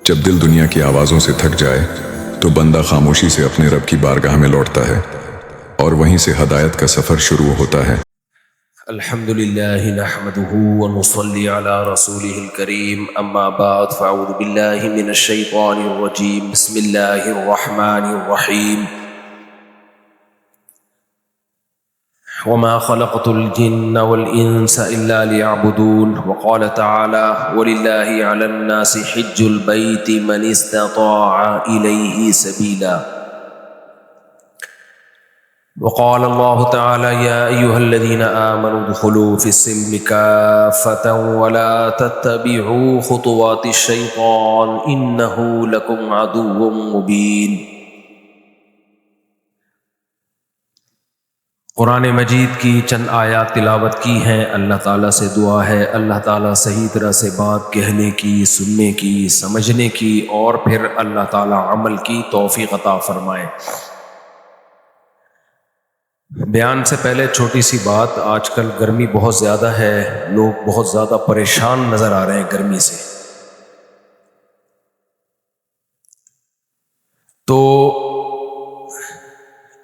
جب دل دنیا کی آوازوں سے تھک جائے تو بندہ خاموشی سے اپنے رب کی بارگاہ میں لوٹتا ہے اور وہیں سے ہدایت کا سفر شروع ہوتا ہے۔ الحمد للہ نحمده ونصلي على رسوله الكريم اما بعد فاعوذ باللہ من الشیطان الرجیم بسم اللہ الرحمن الرحیم وما خلقت الجن والانس الا ليعبدون وقال تعالى وللہ علی الناس حج البیت من استطاع الیہ سبیلا وقال الله تعالى يا أيها الذين آمنوا ادخلوا في السلم كافة ولا تتبعوا خطوات الشيطان إنه لكم عدو مبين۔ قرآن مجید کی چند آیات تلاوت کی ہیں۔ اللہ تعالیٰ سے دعا ہے اللہ تعالیٰ صحیح طرح سے بات کہنے کی، سننے کی، سمجھنے کی اور پھر اللہ تعالیٰ عمل کی توفیق عطا فرمائے۔ بیان سے پہلے چھوٹی سی بات، آج کل گرمی بہت زیادہ ہے، لوگ بہت زیادہ پریشان نظر آ رہے ہیں گرمی سے، تو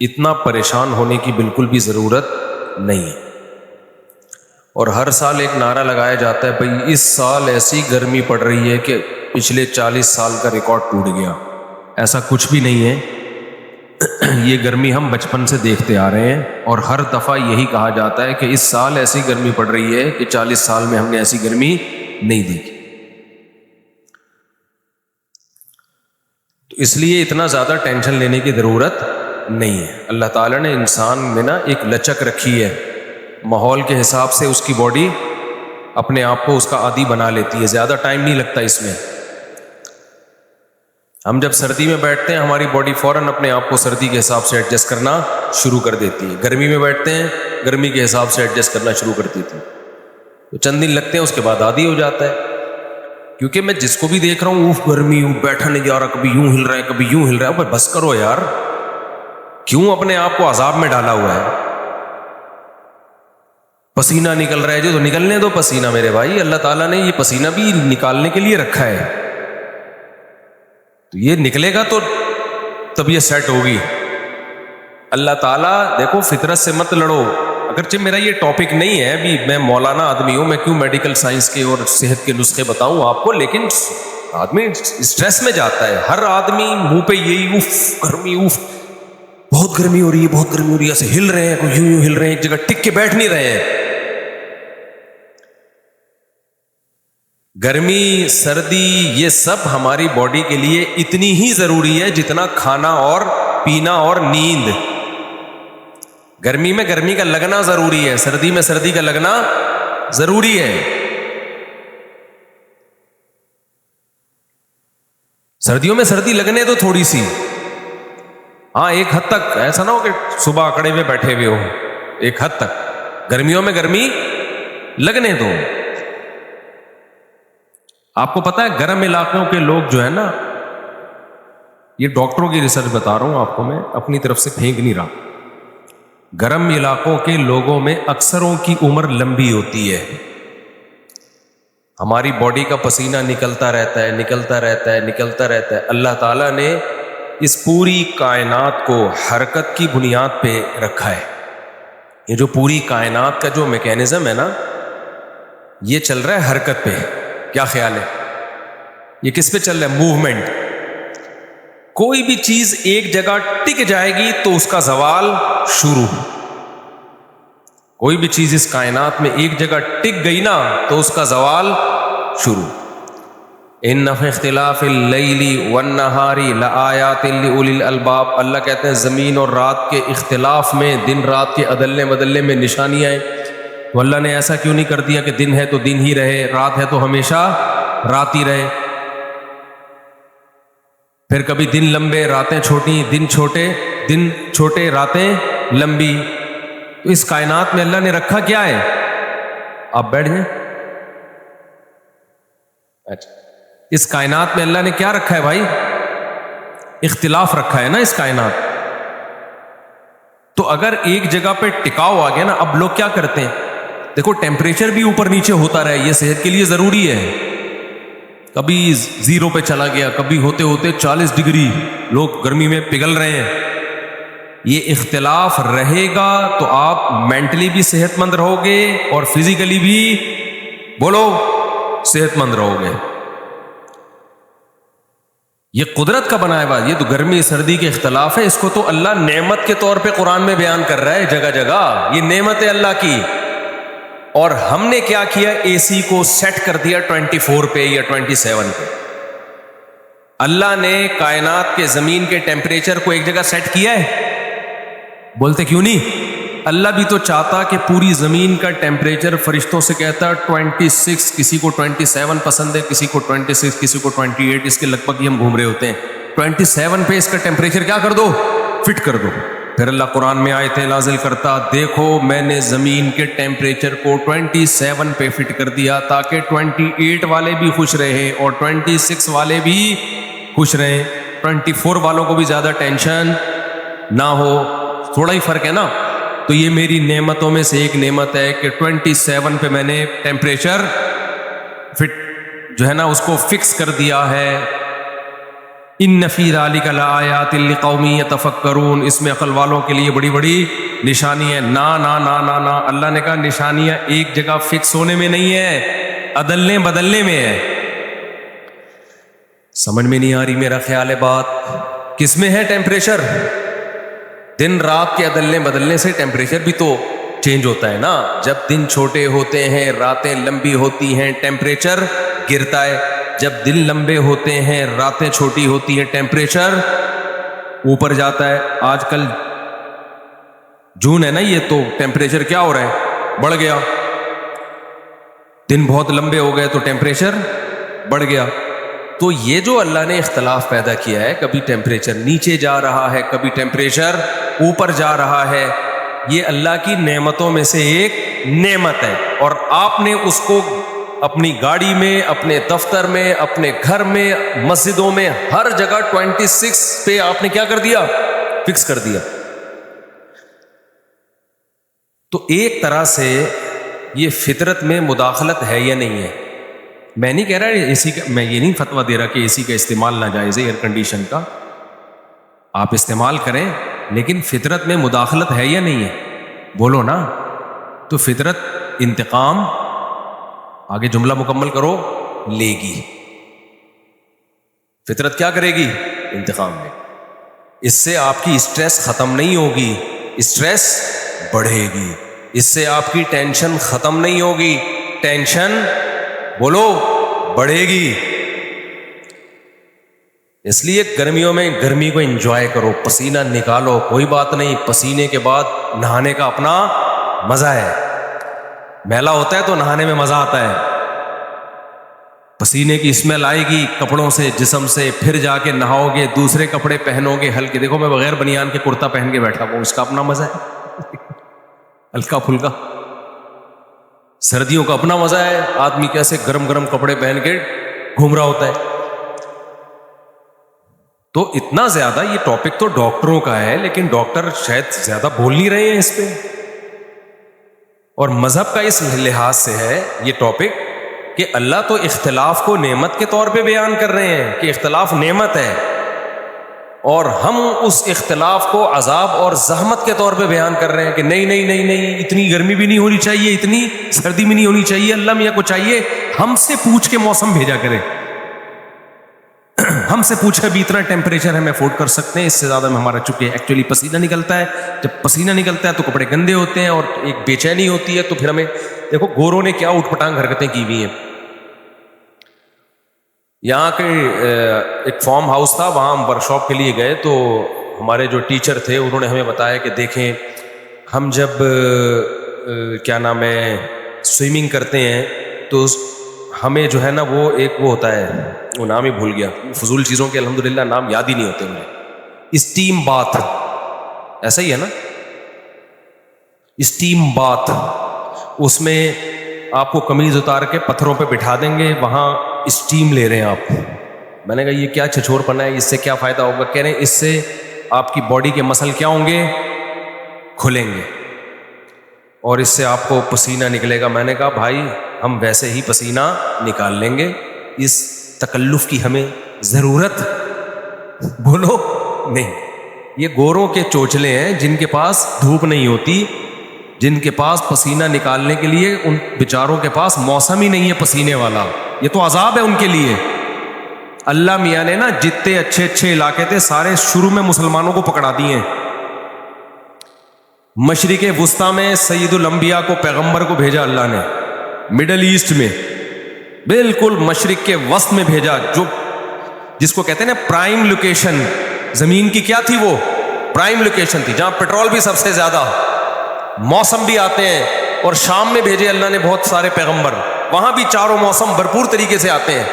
اتنا پریشان ہونے کی بالکل بھی ضرورت نہیں ہے۔ اور ہر سال ایک نعرہ لگایا جاتا ہے بھئی اس سال ایسی گرمی پڑ رہی ہے کہ پچھلے 40 سال کا ریکارڈ ٹوٹ گیا۔ ایسا کچھ بھی نہیں ہے، یہ گرمی ہم بچپن سے دیکھتے آ رہے ہیں اور ہر دفعہ یہی کہا جاتا ہے کہ اس سال ایسی گرمی پڑ رہی ہے کہ 40 سال میں ہم نے ایسی گرمی نہیں دیکھی۔ تو اس لیے اتنا زیادہ ٹینشن لینے کی ضرورت نہیں ہے۔ اللہ تعالیٰ نے انسان میں نا ایک لچک رکھی ہے، ماحول کے حساب سے اس کی باڈی اپنے آپ کو اس کا عادی بنا لیتی ہے، زیادہ ٹائم نہیں لگتا اس میں۔ ہم جب سردی میں بیٹھتے ہیں ہماری باڈی فوراً اپنے آپ کو سردی کے حساب سے ایڈجسٹ کرنا شروع کر دیتی ہے، گرمی میں بیٹھتے ہیں گرمی کے حساب سے ایڈجسٹ کرنا شروع کر دیتی ہے، تو چند دن لگتے ہیں اس کے بعد عادی ہو جاتا ہے۔ کیونکہ میں جس کو بھی دیکھ رہا ہوں اوف گرمی، بیٹھا نہیں جا رہا، کبھی یوں ہل رہا ہے کبھی یوں ہل رہا ہے، بس کرو یار، کیوں اپنے آپ کو عذاب میں ڈالا ہوا ہے؟ پسینہ نکل رہا ہے جو تو نکلنے دو پسینہ میرے بھائی، اللہ تعالیٰ نے یہ پسینہ بھی نکالنے کے لیے رکھا ہے، تو یہ نکلے گا تو طبیعت سیٹ ہوگی۔ اللہ تعالیٰ دیکھو فطرت سے مت لڑو، اگرچہ میرا یہ ٹاپک نہیں ہے، ابھی میں مولانا آدمی ہوں، میں کیوں میڈیکل سائنس کے اور صحت کے نسخے بتاؤں آپ کو، لیکن آدمی اسٹریس میں جاتا ہے، ہر آدمی منہ پہ یہی اوف گرمی، اوف بہت گرمی ہو رہی ہے، بہت گرمی ہو رہی ہے، ایسے ہل رہے ہیں، کوئی یوں یوں ہل رہے ہیں، ایک جگہ ٹک کے بیٹھ نہیں رہے ہیں۔ گرمی سردی یہ سب ہماری باڈی کے لیے اتنی ہی ضروری ہے جتنا کھانا اور پینا اور نیند۔ گرمی میں گرمی کا لگنا ضروری ہے، سردی میں سردی کا لگنا ضروری ہے۔ سردیوں میں سردی لگنے تو تھوڑی سی، ہاں ایک حد تک، ایسا نہ ہو کہ صبح اکڑے ہوئے بیٹھے ہوئے ہو، ایک حد تک گرمیوں میں گرمی لگنے دو۔ آپ کو پتا ہے گرم علاقوں کے لوگ جو ہے نا، یہ ڈاکٹروں کی ریسرچ بتا رہا ہوں آپ کو، میں اپنی طرف سے پھینک نہیں رہا، گرم علاقوں کے لوگوں میں اکثروں کی عمر لمبی ہوتی ہے۔ ہماری باڈی کا پسینہ نکلتا رہتا ہے، نکلتا رہتا ہے، نکلتا رہتا ہے۔ اللہ تعالیٰ نے اس پوری کائنات کو حرکت کی بنیاد پہ رکھا ہے۔ یہ جو پوری کائنات کا جو میکینزم ہے نا، یہ چل رہا ہے حرکت پہ۔ کیا خیال ہے یہ کس پہ چل رہا ہے؟ موومنٹ۔ کوئی بھی چیز ایک جگہ ٹک جائے گی تو اس کا زوال شروع۔ کوئی بھی چیز اس کائنات میں ایک جگہ ٹک گئی نا تو اس کا زوال شروع۔ ان فی اختلاف اللیل والنہار لآیات لأولی الالباب، اللہ کہتے ہیں زمین اور رات کے اختلاف میں، دن رات کے عدلنے بدلنے میں نشانیاں ہیں۔ تو اللہ نے ایسا کیوں نہیں کر دیا کہ دن ہے تو دن ہی رہے، رات ہے تو ہمیشہ رات ہی رہے؟ پھر کبھی دن لمبے راتیں چھوٹی، دن چھوٹے راتیں لمبی۔ تو اس کائنات میں اللہ نے رکھا کیا ہے؟ آپ بیٹھ جائیں۔ اچھا، اس کائنات میں اللہ نے کیا رکھا ہے بھائی؟ اختلاف رکھا ہے نا اس کائنات۔ تو اگر ایک جگہ پہ ٹکاؤ آ گیا نا، اب لوگ کیا کرتے ہیں، دیکھو ٹیمپریچر بھی اوپر نیچے ہوتا رہے، یہ صحت کے لیے ضروری ہے، کبھی 0 پہ چلا گیا، کبھی ہوتے ہوتے 40 ڈگری، لوگ گرمی میں پگھل رہے ہیں. یہ اختلاف رہے گا تو آپ مینٹلی بھی صحت مند رہو گے اور فزیکلی بھی بولو صحت مند رہو گے. یہ قدرت کا بنایا ہوا، یہ تو گرمی سردی کے اختلاف ہے، اس کو تو اللہ نعمت کے طور پہ قرآن میں بیان کر رہا ہے جگہ جگہ. یہ نعمت ہے اللہ کی. اور ہم نے کیا کیا؟ اے سی کو سیٹ کر دیا 24 پہ یا 27 پہ. اللہ نے کائنات کے زمین کے ٹیمپریچر کو ایک جگہ سیٹ کیا ہے؟ بولتے کیوں نہیں؟ اللہ بھی تو چاہتا کہ پوری زمین کا ٹیمپریچر، فرشتوں سے کہتا 26، کسی کو 27 پسند ہے، کسی کو 26، کسی کو 28، اس کے لگ بھگ ہی ہم گھوم رہے ہوتے ہیں. 27 پہ اس کا ٹیمپریچر کیا کر دو؟ فٹ کر دو. پھر اللہ قرآن میں آیتیں نازل کرتا، دیکھو میں نے زمین کے ٹیمپریچر کو 27 پہ فٹ کر دیا تاکہ 28 والے بھی خوش رہیں اور 26 والے بھی خوش رہیں، 24 والوں کو بھی زیادہ ٹینشن نہ ہو. تھوڑا ہی فرق ہے نا. تو یہ میری نعمتوں میں سے ایک نعمت ہے کہ 27 پہ میں نے ٹیمپریچر فٹ جو ہے نا اس کو فکس کر دیا ہے. ان فی ذلک لآیات لقوم یتفکرون، اس میں عقل والوں کے لیے بڑی بڑی نشانی ہے. نا نا نا نا نا، اللہ نے کہا نشانیاں ایک جگہ فکس ہونے میں نہیں ہے، عدلنے بدلنے میں ہے. سمجھ میں نہیں آ رہی میرا خیال ہے بات؟ کس میں ہے ٹیمپریچر؟ دن رات کے عدلنے بدلنے سے ٹیمپریچر بھی تو چینج ہوتا ہے نا. جب دن چھوٹے ہوتے ہیں، راتیں لمبی ہوتی ہیں، ٹیمپریچر گرتا ہے. جب دن لمبے ہوتے ہیں، راتیں چھوٹی ہوتی ہیں، ٹیمپریچر اوپر جاتا ہے. آج کل جون ہے نا، یہ تو ٹیمپریچر کیا ہو رہا ہے؟ بڑھ گیا. دن بہت لمبے ہو گئے تو ٹیمپریچر بڑھ گیا. تو یہ جو اللہ نے اختلاف پیدا کیا ہے، کبھی ٹیمپریچر نیچے جا رہا ہے، کبھی ٹیمپریچر اوپر جا رہا ہے، یہ اللہ کی نعمتوں میں سے ایک نعمت ہے. اور آپ نے اس کو اپنی گاڑی میں، اپنے دفتر میں، اپنے گھر میں، مسجدوں میں، ہر جگہ 26 پہ آپ نے کیا کر دیا؟ فکس کر دیا. تو ایک طرح سے یہ فطرت میں مداخلت ہے یا نہیں ہے؟ میں نہیں کہہ رہا اے سی کا، میں یہ نہیں فتویٰ دے رہا کہ اے سی کا استعمال ناجائز ہے، ایئر کنڈیشن کا آپ استعمال کریں، لیکن فطرت میں مداخلت ہے یا نہیں ہے؟ بولو نا. تو فطرت انتقام، آگے جملہ مکمل کرو، لے گی. فطرت کیا کرے گی؟ انتقام لے. اس سے آپ کی اسٹریس ختم نہیں ہوگی، اسٹریس بڑھے گی. اس سے آپ کی ٹینشن ختم نہیں ہوگی، ٹینشن بولو بڑھے گی. اس لیے گرمیوں میں گرمی کو انجوائے کرو، پسینہ نکالو، کوئی بات نہیں. پسینے کے بعد نہانے کا اپنا مزہ ہے. میلا ہوتا ہے تو نہانے میں مزہ آتا ہے. پسینے کی اسمیل آئے گی کپڑوں سے، جسم سے، پھر جا کے نہاؤ گے، دوسرے کپڑے پہنو گے ہلکے. دیکھو میں بغیر بنیان کے کرتا پہن کے بیٹھا ہوں، اس کا اپنا مزہ ہے ہلکا پھلکا. سردیوں کا اپنا مزہ ہے، آدمی کیسے گرم گرم کپڑے پہن کے گھوم رہا ہوتا ہے. تو اتنا زیادہ یہ ٹاپک تو ڈاکٹروں کا ہے، لیکن ڈاکٹر شاید زیادہ بول نہیں رہے ہیں اس پہ. اور مذہب کا اس لحاظ سے ہے یہ ٹاپک کہ اللہ تو اختلاف کو نعمت کے طور پہ بیان کر رہے ہیں کہ اختلاف نعمت ہے، اور ہم اس اختلاف کو عذاب اور زحمت کے طور پہ بیان کر رہے ہیں کہ نہیں نہیں نہیں نہیں، اتنی گرمی بھی نہیں ہونی چاہیے، اتنی سردی بھی نہیں ہونی چاہیے. اللہ میاں کو چاہیے ہم سے پوچھ کے موسم بھیجا کرے، ہم سے پوچھا بھی اتنا ٹیمپریچر ہم افورڈ کر سکتے ہیں، اس سے زیادہ میں ہمارا چونکہ ایکچولی پسینہ نکلتا ہے. جب پسینہ نکلتا ہے تو کپڑے گندے ہوتے ہیں اور ایک بے چینی ہوتی ہے. تو پھر ہمیں دیکھو گوروں نے کیا اٹھ پٹانگ حرکتیں کی ہوئی ہیں. یہاں کے ایک فارم ہاؤس تھا، وہاں ہم ورک شاپ کے لیے گئے تو ہمارے جو ٹیچر تھے انہوں نے ہمیں بتایا کہ دیکھیں ہم جب کیا نام ہے سوئمنگ کرتے ہیں تو ہمیں جو ہے نا وہ ایک وہ ہوتا ہے، وہ نام ہی بھول گیا، فضول چیزوں کے الحمدللہ نام یاد ہی نہیں ہوتے مجھے. اسٹیم باتھ، ایسا ہی ہے نا، اسٹیم باتھ. اس میں آپ کو قمیض اتار کے پتھروں پہ بٹھا دیں گے، وہاں اسٹیم لے رہے ہیں آپ. میں نے کہا یہ کیا چھچور پنا ہے، اس سے کیا فائدہ ہوگا؟ کہہ رہے ہیں اس سے آپ کی باڈی کے مسل کیا ہوں گے؟ کھلیں گے، اور اس سے آپ کو پسینہ نکلے گا. میں نے کہا بھائی ہم ویسے ہی پسینہ نکال لیں گے، اس تکلف کی ہمیں ضرورت بولو نہیں. یہ گوروں کے چوچلے ہیں جن کے پاس دھوپ نہیں ہوتی, جن کے پاس پسینہ نکالنے کے لیے ان بیچاروں کے پاس موسم ہی نہیں ہے پسینے والا. یہ تو عذاب ہے ان کے لیے. اللہ میاں نے نا جتنے اچھے اچھے علاقے تھے سارے شروع میں مسلمانوں کو پکڑا دیے. مشرق وسطیٰ میں سید الانبیاء کو, پیغمبر کو بھیجا اللہ نے, مڈل ایسٹ میں بالکل مشرق کے وسط میں بھیجا, جو جس کو کہتے ہیں نا پرائم لوکیشن. زمین کی کیا تھی وہ؟ پرائم لوکیشن تھی, جہاں پیٹرول بھی سب سے زیادہ, موسم بھی آتے ہیں. اور شام میں بھیجے اللہ نے بہت سارے پیغمبر, وہاں بھی چاروں موسم بھرپور طریقے سے آتے ہیں.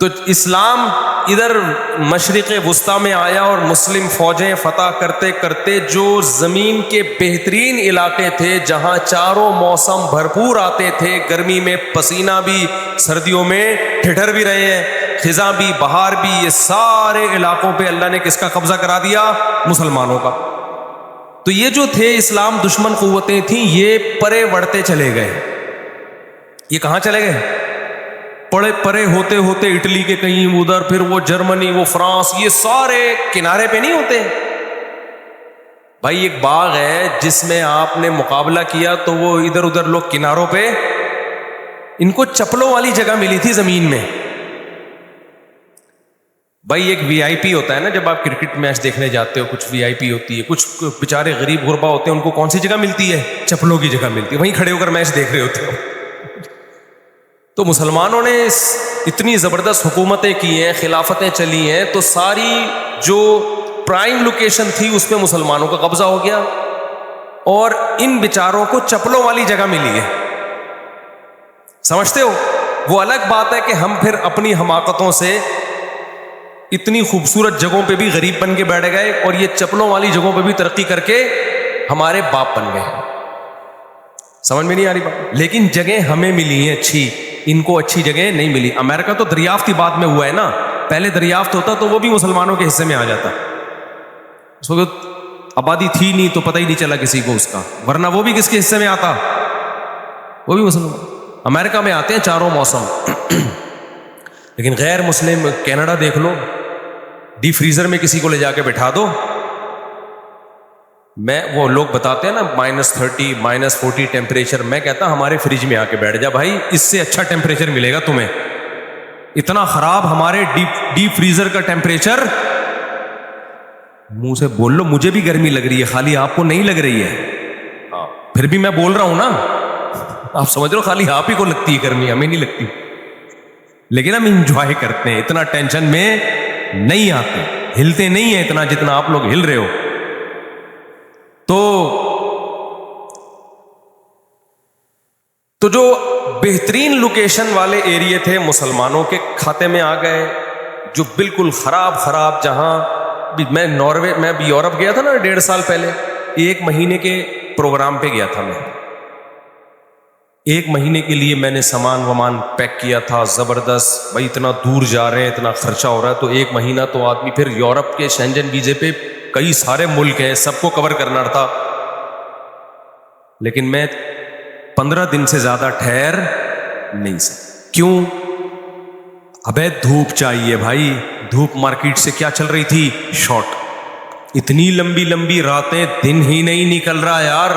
تو اسلام ادھر مشرق وسطیٰ میں آیا اور مسلم فوجیں فتح کرتے کرتے جو زمین کے بہترین علاقے تھے جہاں چاروں موسم بھرپور آتے تھے, گرمی میں پسینہ بھی, سردیوں میں ٹھٹر بھی رہے ہیں, خزاں بھی, بہار بھی, یہ سارے علاقوں پہ اللہ نے کس کا قبضہ کرا دیا؟ مسلمانوں کا. تو یہ جو تھے اسلام دشمن قوتیں تھیں, یہ پرے بڑھتے چلے گئے. یہ کہاں چلے گئے؟ پرے ہوتے ہوتے اٹلی کے کہیں ادھر, پھر وہ جرمنی, وہ فرانس, یہ سارے کنارے پہ نہیں ہوتے بھائی. ایک باغ ہے جس میں آپ نے مقابلہ کیا تو وہ ادھر ادھر لوگ کناروں پہ, ان کو چپلوں والی جگہ ملی تھی زمین میں. بھائی ایک وی آئی پی ہوتا ہے نا, جب آپ کرکٹ میچ دیکھنے جاتے ہو, کچھ وی آئی پی ہوتی ہے, کچھ بیچارے غریب غربا ہوتے ہیں, ان کو کون سی جگہ ملتی ہے؟ چپلوں کی جگہ ملتی ہے, وہیں کھڑے ہو کر میچ دیکھ رہے ہوتے ہو. تو مسلمانوں نے اتنی زبردست حکومتیں کی ہیں, خلافتیں چلی ہیں, تو ساری جو پرائم لوکیشن تھی اس پہ مسلمانوں کا قبضہ ہو گیا, اور ان بیچاروں کو چپلوں والی جگہ ملی ہے. سمجھتے ہو؟ وہ الگ بات ہے کہ ہم پھر اپنی حماقتوں سے اتنی خوبصورت جگہوں پہ بھی غریب بن کے بیٹھ گئے, اور یہ چپلوں والی جگہوں پہ بھی ترقی کر کے ہمارے باپ بن گئے. سمجھ میں نہیں آ رہی بات؟ لیکن جگہیں ہمیں ملی ہیں اچھی, ان کو اچھی جگہ نہیں ملی. امریکہ تو دریافت کی بات میں ہوا ہے نا, پہلے دریافت ہوتا تو وہ بھی مسلمانوں کے حصے میں آ جاتا. اس وقت آبادی تھی نہیں تو پتہ ہی نہیں چلا کسی کو اس کا, ورنہ وہ بھی کس کے حصے میں آتا؟ وہ بھی مسلمان. امریکہ میں آتے ہیں چاروں موسم. لیکن غیر مسلم کینیڈا دیکھ لو, ڈی فریزر میں کسی کو لے جا کے بٹھا دو, میں وہ لوگ بتاتے ہیں نا -30 -40 ٹیمپریچر, میں کہتا ہمارے فریج میں آ کے بیٹھ جا بھائی, اس سے اچھا ٹیمپریچر ملے گا تمہیں. اتنا خراب ہمارے ڈیپ فریزر کا ٹیمپریچر. منہ سے بول لو مجھے بھی گرمی لگ رہی ہے, خالی آپ کو نہیں لگ رہی ہے. پھر بھی میں بول رہا ہوں نا, آپ سمجھ رہے ہو خالی آپ ہی کو لگتی ہے گرمی, ہمیں نہیں لگتی. لیکن ہم انجوائے کرتے ہیں, اتنا ٹینشن میں نہیں آتے, ہلتے نہیں ہیں اتنا جتنا آپ لوگ ہل رہے ہو. تو جو بہترین لوکیشن والے ایریے تھے مسلمانوں کے کھاتے میں آ گئے, جو بالکل خراب جہاں میں ناروے میں بھی یورپ گیا تھا نا 1.5 سال پہلے, 1 مہینے کے پروگرام پہ گیا تھا میں. 1 مہینے کے لیے میں نے سامان پیک کیا تھا زبردست. بھائی اتنا دور جا رہے ہیں, اتنا خرچہ ہو رہا ہے, تو 1 مہینہ تو آدمی, پھر یورپ کے شینجن ویزے پہ کئی سارے ملک ہیں, سب کو کور کرنا تھا. لیکن میں 15 دن سے زیادہ ٹھہر نہیں سکتا. کیوں؟ ابے دھوپ چاہیے بھائی. دھوپ مارکیٹ سے کیا چل رہی تھی؟ شارٹ. اتنی لمبی راتیں, دن ہی نہیں نکل رہا یار,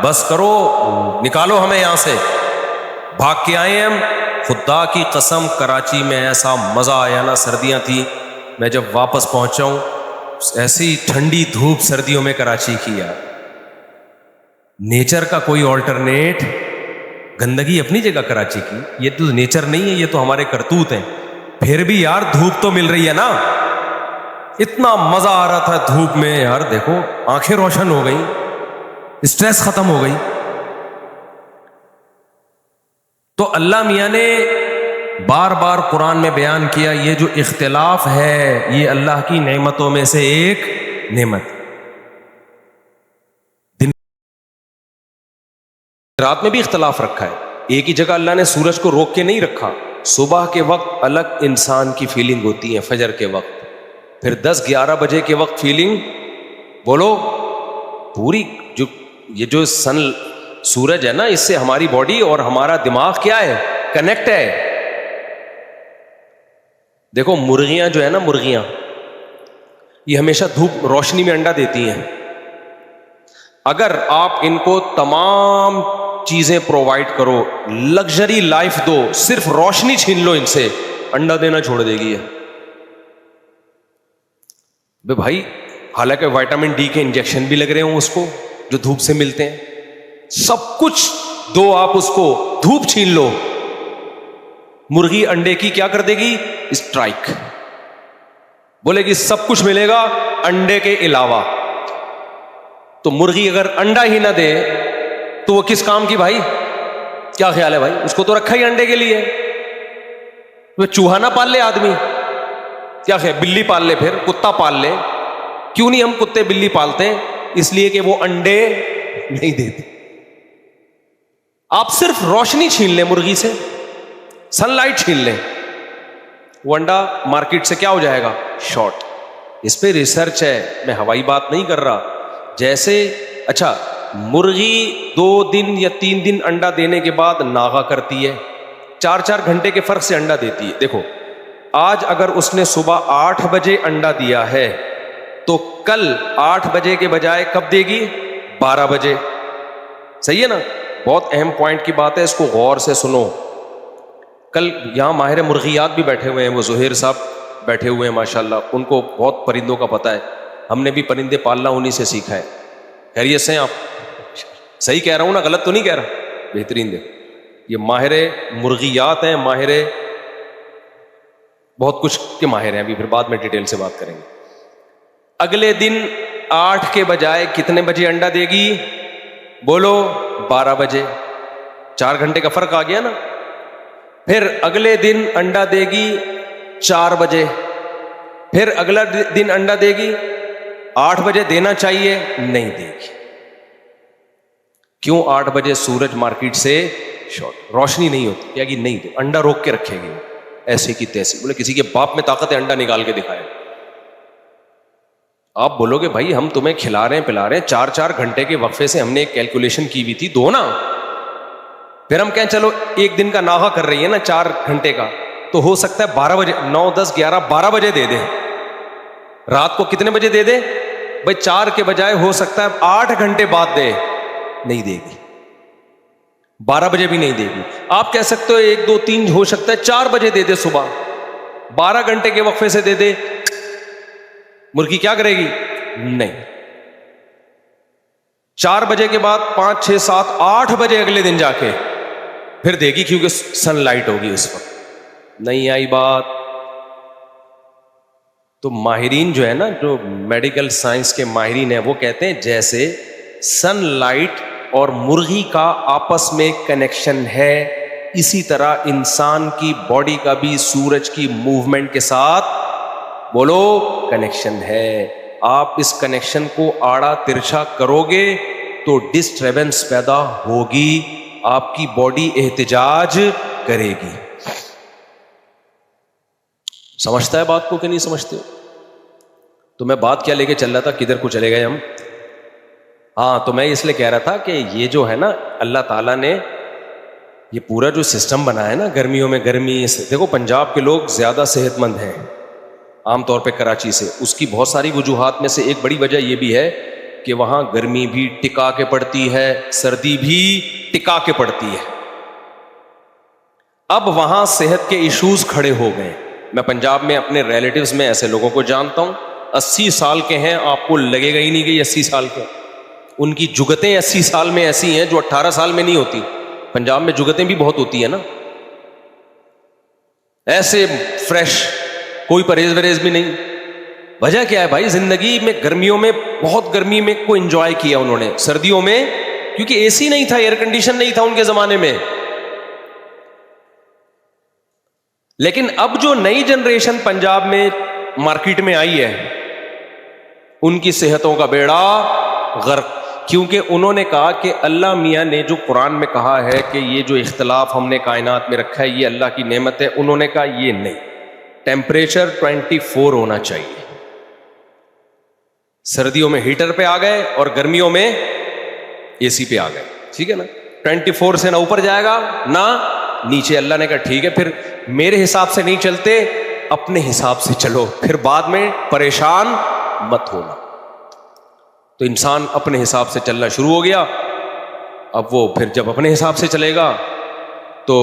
بس کرو نکالو ہمیں یہاں سے. بھاگ کے آئے ہم, خدا کی قسم کراچی میں ایسا مزہ آیا نا, سردیاں تھی. میں جب واپس پہنچا ہوں, ایسی ٹھنڈی دھوپ سردیوں میں کراچی کی یار. نیچر کا کوئی آلٹرنیٹ, گندگی اپنی جگہ کراچی کی, یہ تو نیچر نہیں ہے, یہ تو ہمارے کرتوت ہیں. پھر بھی یار دھوپ تو مل رہی ہے نا, اتنا مزہ آ رہا تھا دھوپ میں یار. دیکھو آنکھیں روشن ہو گئی, اسٹریس ختم ہو گئی. تو اللہ میاں نے بار بار قرآن میں بیان کیا, یہ جو اختلاف ہے یہ اللہ کی نعمتوں میں سے ایک نعمت. دن رات میں بھی اختلاف رکھا ہے. ایک ہی جگہ اللہ نے سورج کو روک کے نہیں رکھا. صبح کے وقت الگ انسان کی فیلنگ ہوتی ہے, فجر کے وقت, پھر 10-11 بجے کے وقت فیلنگ, بولو پوری. جو یہ جو سورج ہے نا, اس سے ہماری باڈی اور ہمارا دماغ کیا ہے؟ کنیکٹ ہے. دیکھو مرغیاں جو ہے نا، مرغیاں یہ ہمیشہ دھوپ روشنی میں انڈا دیتی ہیں. اگر آپ ان کو تمام چیزیں پرووائڈ کرو، لگژری لائف دو، صرف روشنی چھین لو ان سے، انڈا دینا چھوڑ دے گی. بھائی حالانکہ وائٹامن ڈی کے انجیکشن بھی لگ رہے ہوں اس کو جو دھوپ سے ملتے ہیں، سب کچھ دو آپ اس کو، دھوپ چھین لو، مرغی انڈے کی کیا کر دے گی؟ اسٹرائک. بولے گی سب کچھ ملے گا انڈے کے علاوہ. تو مرغی اگر انڈا ہی نہ دے تو وہ کس کام کی بھائی؟ کیا خیال ہے بھائی؟ اس کو تو رکھا ہی انڈے کے لیے. وہ چوہا نہ پال لے آدمی، کیا خیال، بلی پال لے، پھر کتا پال لے. کیوں نہیں ہم کتے بلی پالتے ہیں؟ اس لیے کہ وہ انڈے نہیں دیتے. آپ صرف روشنی چھین لیں مرغی سے، سن لائٹ چھین لیں، وہ انڈا مارکیٹ سے کیا ہو جائے گا؟ شارٹ. اس پہ ریسرچ ہے، میں ہوائی بات نہیں کر رہا. جیسے اچھا مرغی 2 دن یا 3 دن انڈا دینے کے بعد ناغہ کرتی ہے، 4 گھنٹے کے فرق سے انڈا دیتی ہے. دیکھو آج اگر اس نے صبح 8 بجے انڈا دیا ہے تو کل 8 بجے کے بجائے کب دے گی؟ 12 بجے. صحیح ہے نا؟ بہت اہم پوائنٹ کی بات ہے، اس کو غور سے سنو. کل یہاں ماہر مرغیات بھی بیٹھے ہوئے ہیں، وہ زہیر صاحب بیٹھے ہوئے ہیں ماشاءاللہ، ان کو بہت پرندوں کا پتہ ہے. ہم نے بھی پرندے پالنا انہی سے سیکھا ہے. خیریت سے ہیں آپ؟ صحیح کہہ رہا ہوں نا، غلط تو نہیں کہہ رہا؟ بہترین. دیکھو یہ ماہر مرغیات ہیں، ماہر بہت کچھ کے ماہر ہیں، ابھی پھر بعد میں ڈیٹیل سے بات کریں گے. اگلے دن 8 کے بجائے کتنے بجے انڈا دے گی؟ بولو 12 بجے. 4 گھنٹے کا فرق آ گیا نا. پھر اگلے دن انڈا دے گی 4 بجے. پھر اگلا دن انڈا دے گی 8 بجے. دینا چاہیے، نہیں دے گی. کیوں؟ 8 بجے سورج مارکیٹ سے شارٹ، روشنی نہیں ہوتی. کیا کہ نہیں دو، انڈا روک کے رکھے گی ایسے کی تیسی. بولے کسی کے باپ میں طاقت ہے انڈا نکال کے دکھائے. آپ بولو گے بھائی ہم تمہیں کھلا رہے ہیں پلا رہے ہیں، 4 گھنٹے کے وقفے سے ہم نے ایک کیلکولیشن کی ہوئی تھی، دو نا. پھر ہم کہیں چلو ایک دن کا ناغہ کر رہی ہے نا 4 گھنٹے کا، تو ہو سکتا ہے 12 بجے، 9 10 11 12 بجے دے دے. رات کو کتنے بجے دے دے بھائی؟ 4 کے بجائے ہو سکتا ہے 8 گھنٹے بعد دے. نہیں دے گی. 12 بجے بھی نہیں دے گی. آپ کہہ سکتے ہو 1 2 3 ہو سکتا ہے 4 بجے دے دے صبح، 12 گھنٹے کے وقفے سے دے دے. مرغی کیا کرے گی؟ نہیں. 4 بجے کے بعد 5 6 7 8 بجے اگلے دن جا کے پھر دے گی، کیونکہ سن لائٹ ہوگی اس وقت. نہیں آئی بات؟ تو ماہرین جو ہے نا، جو میڈیکل سائنس کے ماہرین ہیں، وہ کہتے ہیں جیسے سن لائٹ اور مرغی کا آپس میں کنیکشن ہے، اسی طرح انسان کی باڈی کا بھی سورج کی موومنٹ کے ساتھ بولو کنیکشن ہے. آپ اس کنیکشن کو آڑا ترچھا کرو گے تو ڈسٹربنس پیدا ہوگی، آپ کی باڈی احتجاج کرے گی. سمجھتا ہے بات کو کہ نہیں سمجھتے ہو؟ تو میں بات کیا لے کے چل رہا تھا، کدھر کو چلے گئے ہم؟ ہاں، تو میں اس لیے کہہ رہا تھا کہ یہ جو ہے نا اللہ تعالیٰ نے یہ پورا جو سسٹم بنایا ہے نا، گرمیوں میں گرمی سے، دیکھو پنجاب کے لوگ زیادہ صحت مند ہیں عام طور پہ کراچی سے. اس کی بہت ساری وجوہات میں سے ایک بڑی وجہ یہ بھی ہے کہ وہاں گرمی بھی ٹکا کے پڑتی ہے، سردی بھی ٹکا کے پڑتی ہے. اب وہاں صحت کے ایشوز کھڑے ہو گئے. میں پنجاب میں اپنے ریلیٹیوز میں ایسے لوگوں کو جانتا ہوں 80 سال کے ہیں، آپ کو لگے گا ہی نہیں کہ یہ 80 سال کے. ان کی جگتیں 80 سال میں ایسی ہیں جو 18 سال میں نہیں ہوتی. پنجاب میں جگتیں بھی بہت ہوتی ہیں نا، ایسے فریش، کوئی پرہیز وریز بھی نہیں. وجہ کیا ہے بھائی؟ زندگی میں گرمیوں میں بہت گرمی میں کو انجوائے کیا انہوں نے، سردیوں میں کیونکہ اے سی نہیں تھا، ایئر کنڈیشن نہیں تھا ان کے زمانے میں. لیکن اب جو نئی جنریشن پنجاب میں مارکیٹ میں آئی ہے، ان کی صحتوں کا بیڑا غرق. کیونکہ انہوں نے کہا کہ اللہ میاں نے جو قرآن میں کہا ہے کہ یہ جو اختلاف ہم نے کائنات میں رکھا ہے یہ اللہ کی نعمت ہے، انہوں نے کہا یہ نہیں، ٹیمپریچر 24 ہونا چاہیے. سردیوں میں ہیٹر پہ آ گئے اور گرمیوں میں اے سی پہ آ گئے. ٹھیک ہے نا؟ 24 سے نہ اوپر جائے گا نہ نیچے. اللہ نے کہا ٹھیک ہے، پھر میرے حساب سے نہیں چلتے اپنے حساب سے چلو، پھر بعد میں پریشان مت ہونا۔ تو انسان اپنے حساب سے چلنا شروع ہو گیا، اب وہ پھر جب اپنے حساب سے چلے گا تو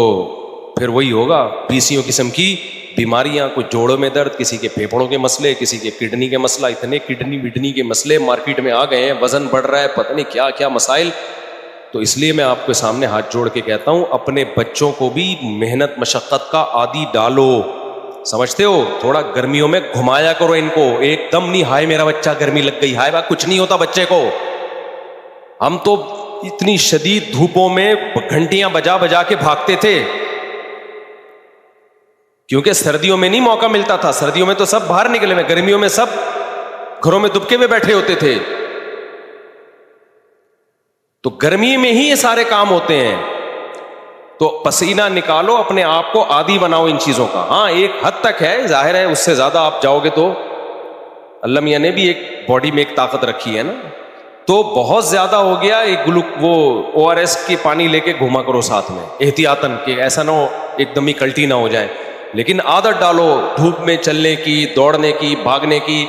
پھر وہی ہوگا، بیسیوں قسم کی بیماریاں، کچھ جوڑوں میں درد، کسی کے پھیپھڑوں کے مسئلے، کسی کے کڈنی کے مسئلہ، اتنے کڈنی وڈنی کے مسئلے مارکیٹ میں آ گئے ہیں، وزن بڑھ رہا ہے، پتہ نہیں کیا کیا مسائل۔ تو اس لیے میں آپ کے سامنے ہاتھ جوڑ کے کہتا ہوں، اپنے بچوں کو بھی محنت مشقت کا عادی ڈالو، سمجھتے ہو؟ تھوڑا گرمیوں میں گھمایا کرو ان کو، ایک دم نہیں ہائے میرا بچہ گرمی لگ گئی، ہائے کچھ نہیں ہوتا بچے کو۔ ہم تو اتنی شدید دھوپوں میں گھنٹیاں بجا بجا کے بھاگتے تھے، کیونکہ سردیوں میں نہیں موقع ملتا تھا، سردیوں میں تو سب باہر نکلے ہوئے، گرمیوں میں سب گھروں میں دبکے میں بیٹھے ہوتے تھے۔ تو گرمی میں ہی یہ سارے کام ہوتے ہیں، تو پسینہ نکالو، اپنے آپ کو عادی بناؤ ان چیزوں کا۔ ہاں ایک حد تک ہے، ظاہر ہے اس سے زیادہ آپ جاؤ گے تو اللہ میاں نے بھی ایک باڈی میں ایک طاقت رکھی ہے نا، تو بہت زیادہ ہو گیا، ایک وہ ORS کی پانی لے کے گھوما کرو ساتھ میں احتیاطاً، کہ ایسا نہ ہو ایک دم ہی کلٹی نہ ہو جائے، لیکن عادت ڈالو دھوپ میں چلنے کی، دوڑنے کی، بھاگنے کی۔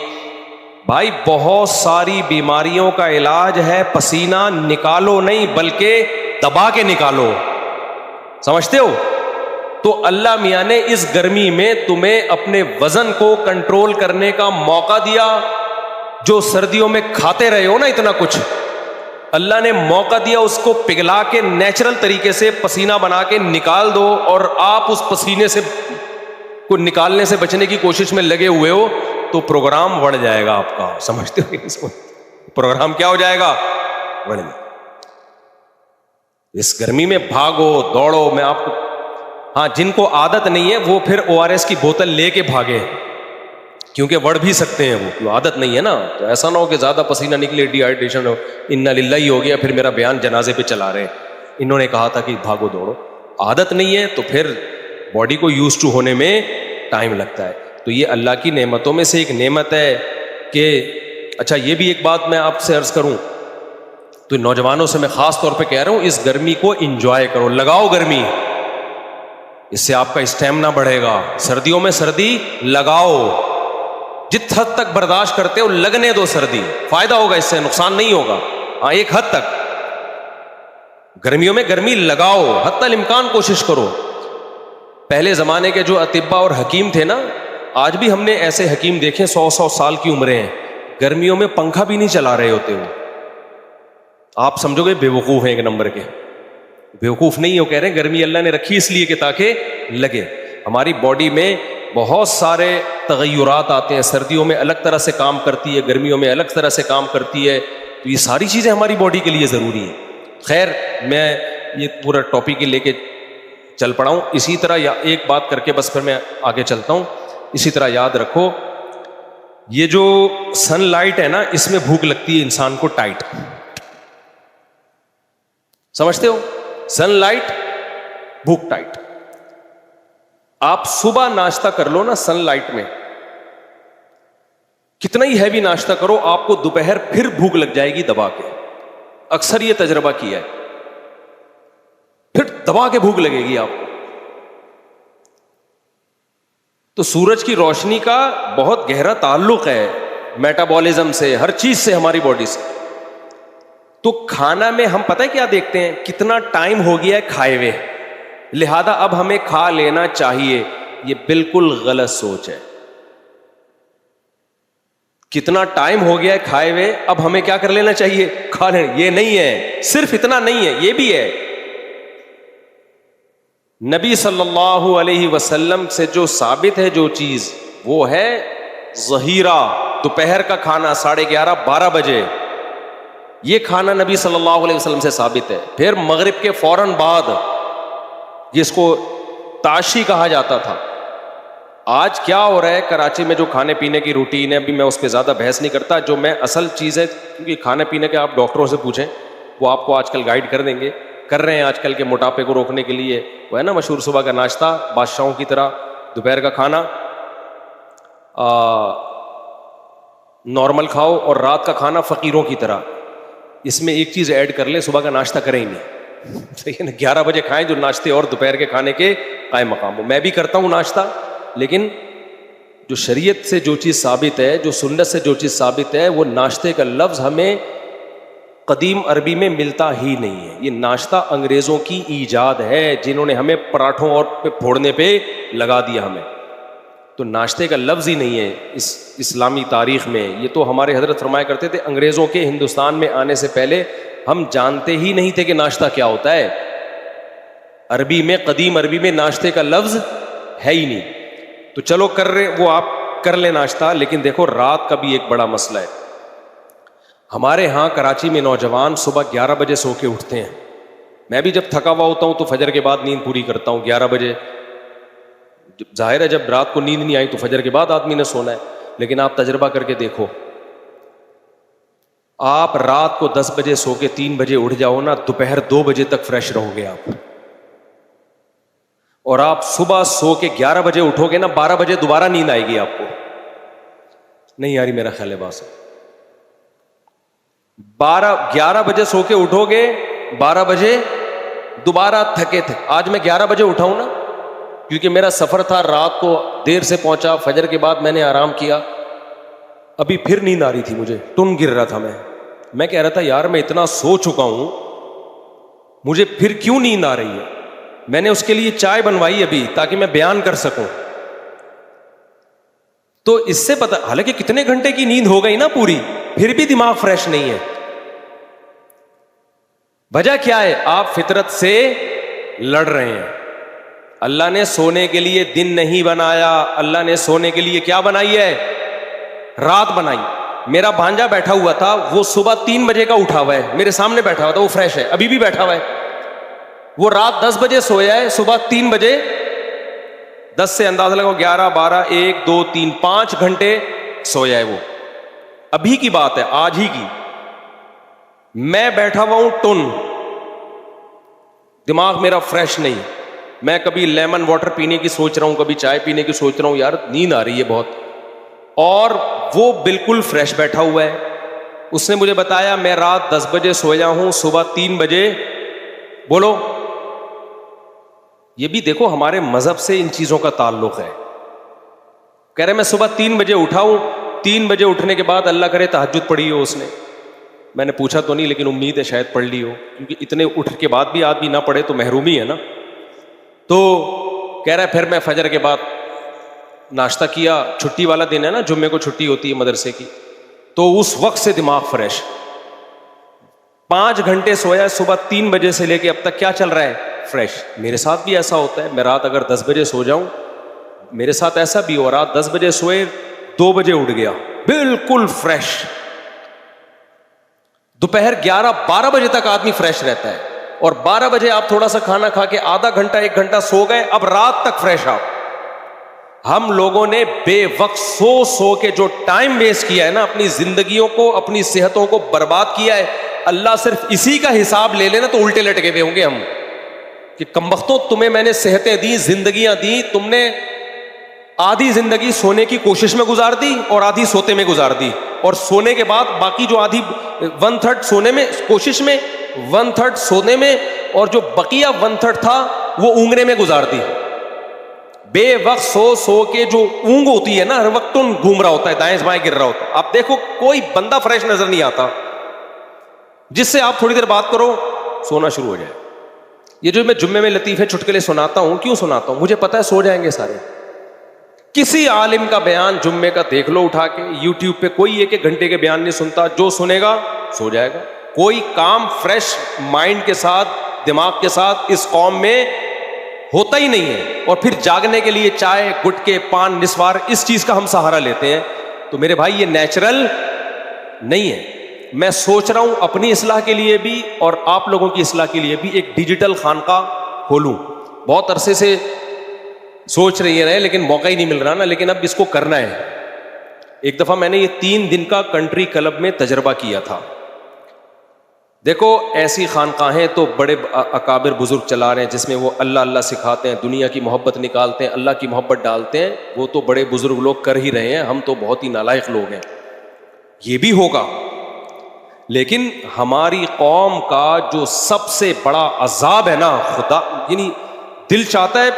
بھائی بہت ساری بیماریوں کا علاج ہے پسینہ نکالو نہیں بلکہ دبا کے نکالو، سمجھتے ہو؟ تو اللہ میاں نے اس گرمی میں تمہیں اپنے وزن کو کنٹرول کرنے کا موقع دیا، جو سردیوں میں کھاتے رہے ہو نا اتنا کچھ، اللہ نے موقع دیا اس کو پگھلا کے نیچرل طریقے سے پسینہ بنا کے نکال دو، اور آپ اس پسینے سے کو نکالنے سے بچنے کی کوشش میں لگے ہوئے ہو تو پروگرام بڑھ جائے گا آپ کا، سمجھتے ہو؟ پروگرام کیا ہو جائے گا؟ بڑھ جائے گا۔ اس گرمی میں بھاگو دوڑو، میں آپ کو، ہاں جن کو عادت نہیں ہے وہ پھر ORS کی بوتل لے کے بھاگے، کیونکہ بڑھ بھی سکتے ہیں وہ، عادت نہیں ہے نا، تو ایسا نہ ہو کہ زیادہ پسینہ نکلے ڈی ہائیڈریشن ہو، انا للہ ہی ہو گیا، پھر میرا بیان جنازے پہ چلا رہے ہیں۔ انہوں نے کہا تھا کہ بھاگو دوڑو، عادت نہیں ہے تو پھر باڈی کو یوز ٹو ہونے میں ٹائم لگتا ہے۔ تو یہ اللہ کی نعمتوں میں سے ایک نعمت ہے کہ اچھا یہ بھی ایک بات میں آپ سے عرض کروں، تو نوجوانوں سے میں خاص طور پہ کہہ رہا ہوں، اس گرمی کو انجوائے کرو، لگاؤ گرمی، اس سے آپ کا اسٹیمنا بڑھے گا۔ سردیوں میں سردی لگاؤ، جت حد تک برداشت کرتے ہو لگنے دو سردی، فائدہ ہوگا اس سے، نقصان نہیں ہوگا، ہاں ایک حد تک۔ گرمیوں میں گرمی لگاؤ، حتی الامکان کوشش کرو۔ پہلے زمانے کے جو اطباء اور حکیم تھے نا، آج بھی ہم نے ایسے حکیم دیکھے 100 سال کی عمریں ہیں، گرمیوں میں پنکھا بھی نہیں چلا رہے ہوتے وہ، آپ سمجھو گے بیوقوف ہیں ایک نمبر کے، بیوقوف نہیں، وہ کہہ رہے ہیں گرمی اللہ نے رکھی اس لیے کہ تاکہ لگے۔ ہماری باڈی میں بہت سارے تغیرات آتے ہیں، سردیوں میں الگ طرح سے کام کرتی ہے، گرمیوں میں الگ طرح سے کام کرتی ہے، تو یہ ساری چیزیں ہماری باڈی کے لیے ضروری ہیں۔ خیر میں یہ پورا ٹاپک لے کے چل پڑا ہوں، اسی طرح ایک بات کر کے بس پھر میں آگے چلتا ہوں۔ اسی طرح یاد رکھو، یہ جو سن لائٹ ہے نا، اس میں بھوک لگتی ہے انسان کو ٹائٹ، سمجھتے ہو؟ سن لائٹ بھوک ٹائٹ۔ آپ صبح ناشتہ کر لو نا سن لائٹ میں، کتنا ہی ہیوی ناشتہ کرو، آپ کو دوپہر پھر بھوک لگ جائے گی دبا کے، اکثر یہ تجربہ کیا ہے، پھر دبا کے بھوک لگے گی آپ کو۔ تو سورج کی روشنی کا بہت گہرا تعلق ہے میٹابولزم سے، ہر چیز سے، ہماری باڈی سے۔ تو کھانا میں ہم پتہ ہے کیا دیکھتے ہیں، کتنا ٹائم ہو گیا ہے کھائے ہوئے، لہذا اب ہمیں کھا لینا چاہیے، یہ بالکل غلط سوچ ہے۔ کتنا ٹائم ہو گیا ہے کھائے ہوئے، اب ہمیں کیا کر لینا چاہیے، کھا لینا۔ یہ نہیں ہے، صرف اتنا نہیں ہے، یہ بھی ہے۔ نبی صلی اللہ علیہ وسلم سے جو ثابت ہے جو چیز، وہ ہے ظہیرہ، دوپہر کا کھانا 11:30 12 بجے، یہ کھانا نبی صلی اللہ علیہ وسلم سے ثابت ہے۔ پھر مغرب کے فوراً بعد، جس کو تاشی کہا جاتا تھا۔ آج کیا ہو رہا ہے کراچی میں جو کھانے پینے کی روٹین ہے، ابھی میں اس پہ زیادہ بحث نہیں کرتا، جو میں اصل چیز ہے، کیونکہ کھانے پینے کے آپ ڈاکٹروں سے پوچھیں، وہ آپ کو آج کل گائیڈ کر دیں گے، کر رہے ہیں آج کل کے موٹاپے کو روکنے کے لیے۔ وہ ہے نا مشہور صبح کا ناشتہ بادشاہوں کی طرح، دوپہر کا کھانا نارمل کھاؤ، اور رات کا کھانا فقیروں کی طرح۔ اس میں ایک چیز ایڈ کر لیں، صبح کا ناشتہ کریں ہی نہیں، صحیح ہے نا، 11 بجے کھائیں، جو ناشتے اور دوپہر کے کھانے کے قائم مقام ہو۔ میں بھی کرتا ہوں ناشتہ، لیکن جو شریعت سے جو چیز ثابت ہے, جو سنت سے جو چیز ثابت ہے, وہ ناشتے کا لفظ ہمیں قدیم عربی میں ملتا ہی نہیں ہے. یہ ناشتہ انگریزوں کی ایجاد ہے جنہوں نے ہمیں پراٹھوں اور پھوڑنے پہ لگا دیا ہمیں. تو ناشتے کا لفظ ہی نہیں ہے اس اسلامی تاریخ میں. یہ تو ہمارے حضرت فرمایا کرتے تھے انگریزوں کے ہندوستان میں آنے سے پہلے ہم جانتے ہی نہیں تھے کہ ناشتہ کیا ہوتا ہے. عربی میں, قدیم عربی میں ناشتے کا لفظ ہے ہی نہیں. تو چلو کر رہے وہ آپ کر لیں ناشتہ, لیکن دیکھو رات کا بھی ایک بڑا مسئلہ ہے. ہمارے ہاں کراچی میں نوجوان صبح 11 بجے سو کے اٹھتے ہیں. میں بھی جب تھکا ہوا ہوتا ہوں تو فجر کے بعد نیند پوری کرتا ہوں 11 بجے. ظاہر ہے جب رات کو نیند نہیں آئی تو فجر کے بعد آدمی نے سونا ہے. لیکن آپ تجربہ کر کے دیکھو, آپ رات کو 10 بجے سو کے 3 بجے اٹھ جاؤ نا, دوپہر 2 بجے تک فریش رہو گے آپ. اور آپ صبح سو کے 11 بجے اٹھو گے نا, 12 بجے دوبارہ نیند آئے گی آپ کو. نہیں یاری میرا خیال ہے بات. 11 بجے سو کے اٹھو گے, 12 بجے دوبارہ تھکے تھے. آج میں 11 بجے اٹھا ہوں نا, کیونکہ میرا سفر تھا, رات کو دیر سے پہنچا, فجر کے بعد میں نے آرام کیا. ابھی پھر نیند آ رہی تھی مجھے, ٹن گر رہا تھا. میں کہہ رہا تھا یار میں اتنا سو چکا ہوں, مجھے پھر کیوں نیند آ رہی ہے. میں نے اس کے لیے چائے بنوائی ابھی تاکہ میں بیان کر سکوں. تو اس سے پتا, حالانکہ کتنے گھنٹے کی نیند ہو گئی نا پوری, پھر بھی دماغ فریش نہیں ہے. وجہ کیا ہے؟ آپ فطرت سے لڑ رہے ہیں. اللہ نے سونے کے لیے دن نہیں بنایا, اللہ نے سونے کے لیے کیا بنائی ہے؟ رات بنائی. میرا بھانجا بیٹھا ہوا تھا, وہ صبح 3 بجے کا اٹھا ہوا ہے, میرے سامنے بیٹھا ہوا تھا, وہ فریش ہے, ابھی بھی بیٹھا ہوا ہے. وہ رات 10 بجے سویا ہے, صبح 3 بجے, 10 سے اندازہ لگاؤ 11 12 1 2 3 5 گھنٹے سویا ہے. وہ ابھی کی بات ہے, آج ہی کی. میں بیٹھا ہوا ہوں ٹن, دماغ میرا فریش نہیں. میں کبھی لیمن واٹر پینے کی سوچ رہا ہوں, کبھی چائے پینے کی سوچ رہا ہوں, یار نیند آ رہی ہے بہت. اور وہ بالکل فریش بیٹھا ہوا ہے. اس نے مجھے بتایا میں رات 10 بجے سویا ہوں, صبح 3 بجے. بولو, یہ بھی دیکھو ہمارے مذہب سے ان چیزوں کا تعلق ہے. کہہ رہے میں صبح 3 بجے اٹھا ہوں, 3 بجے اٹھنے کے بعد اللہ کرے تہجد پڑھی ہو اس نے. میں نے پوچھا تو نہیں, لیکن امید ہے شاید پڑھ لی ہو, کیونکہ اتنے اٹھ کے بعد بھی آدمی نہ پڑھے تو محرومی ہے نا. تو کہہ رہا ہے پھر میں فجر کے بعد ناشتہ کیا. چھٹی والا دن ہے نا, جمعے کو چھٹی ہوتی ہے مدرسے کی, تو اس وقت سے دماغ فریش. 5 گھنٹے سویا, صبح 3 بجے سے لے کے اب تک کیا چل رہا ہے؟ فریش. میرے ساتھ بھی ایسا ہوتا ہے, میں رات اگر 10 بجے سو جاؤں, میرے ساتھ ایسا بھی ہو, رات 10 بجے سوئے 2 بجے اٹھ گیا, بالکل فریش. دوپہر 11 12 بجے تک آدمی فریش رہتا ہے, اور 12 بجے آپ تھوڑا سا کھانا کھا کے آدھا گھنٹہ 1 گھنٹہ سو گئے, اب رات تک فریش آپ. ہم لوگوں نے بے وقت سو کے جو ٹائم ویسٹ کیا ہے نا, اپنی زندگیوں کو, اپنی صحتوں کو برباد کیا ہے. اللہ صرف اسی کا حساب لے لینا تو الٹے لٹکے ہوئے ہوں گے ہم, کہ کمبختوں تمہیں میں نے صحتیں دی, زندگیاں دی, تم نے آدھی زندگی سونے کی کوشش میں گزار دی اور آدھی سوتے میں گزار دی, اور سونے کے بعد باقی جو آدھی 1/3 سونے میں کوشش میں, 1/3 سونے میں, اور جو بقیہ 1/3 تھا وہ اونگنے میں گزار دی. بے وقت سو کے جو اونگ ہوتی ہے نا, ہر وقت گھوم رہا ہوتا ہے, دائیں بائیں گر رہا ہوتا ہے. آپ دیکھو کوئی بندہ فریش نظر نہیں آتا, جس سے آپ تھوڑی دیر بات کرو سونا شروع ہو جائے. یہ جو میں جمعے میں لطیفے چٹکلے سناتا ہوں, کیوں سناتا ہوں؟ مجھے پتا ہے سو جائیں گے سارے. کسی عالم کا بیان جمعے کا دیکھ لو اٹھا کے, یوٹیوب پہ کوئی 1 گھنٹے کے بیان نہیں سنتا, جو سنے گا سو جائے گا. کوئی کام فریش مائنڈ کے ساتھ, دماغ کے ساتھ اس قوم میں ہوتا ہی نہیں ہے. اور پھر جاگنے کے لیے چائے, گٹکے, پان, نسوار, اس چیز کا ہم سہارا لیتے ہیں. تو میرے بھائی یہ نیچرل نہیں ہے. میں سوچ رہا ہوں اپنی اصلاح کے لیے بھی اور آپ لوگوں کی اصلاح کے لیے بھی ایک ڈیجیٹل خانقاہ کھولوں. بہت عرصے سے سوچ رہی ہیں, لیکن موقع ہی نہیں مل رہا نا, لیکن اب اس کو کرنا ہے. ایک دفعہ میں نے یہ 3 دن کا کنٹری کلب میں تجربہ کیا تھا. دیکھو ایسی خانقاہیں تو بڑے اکابر بزرگ چلا رہے ہیں, جس میں وہ اللہ اللہ سکھاتے ہیں, دنیا کی محبت نکالتے ہیں, اللہ کی محبت ڈالتے ہیں. وہ تو بڑے بزرگ لوگ کر ہی رہے ہیں, ہم تو بہت ہی نالائق لوگ ہیں. یہ بھی ہوگا, لیکن ہماری قوم کا جو سب سے بڑا عذاب ہے نا, خدا یعنی دل چاہتا ہے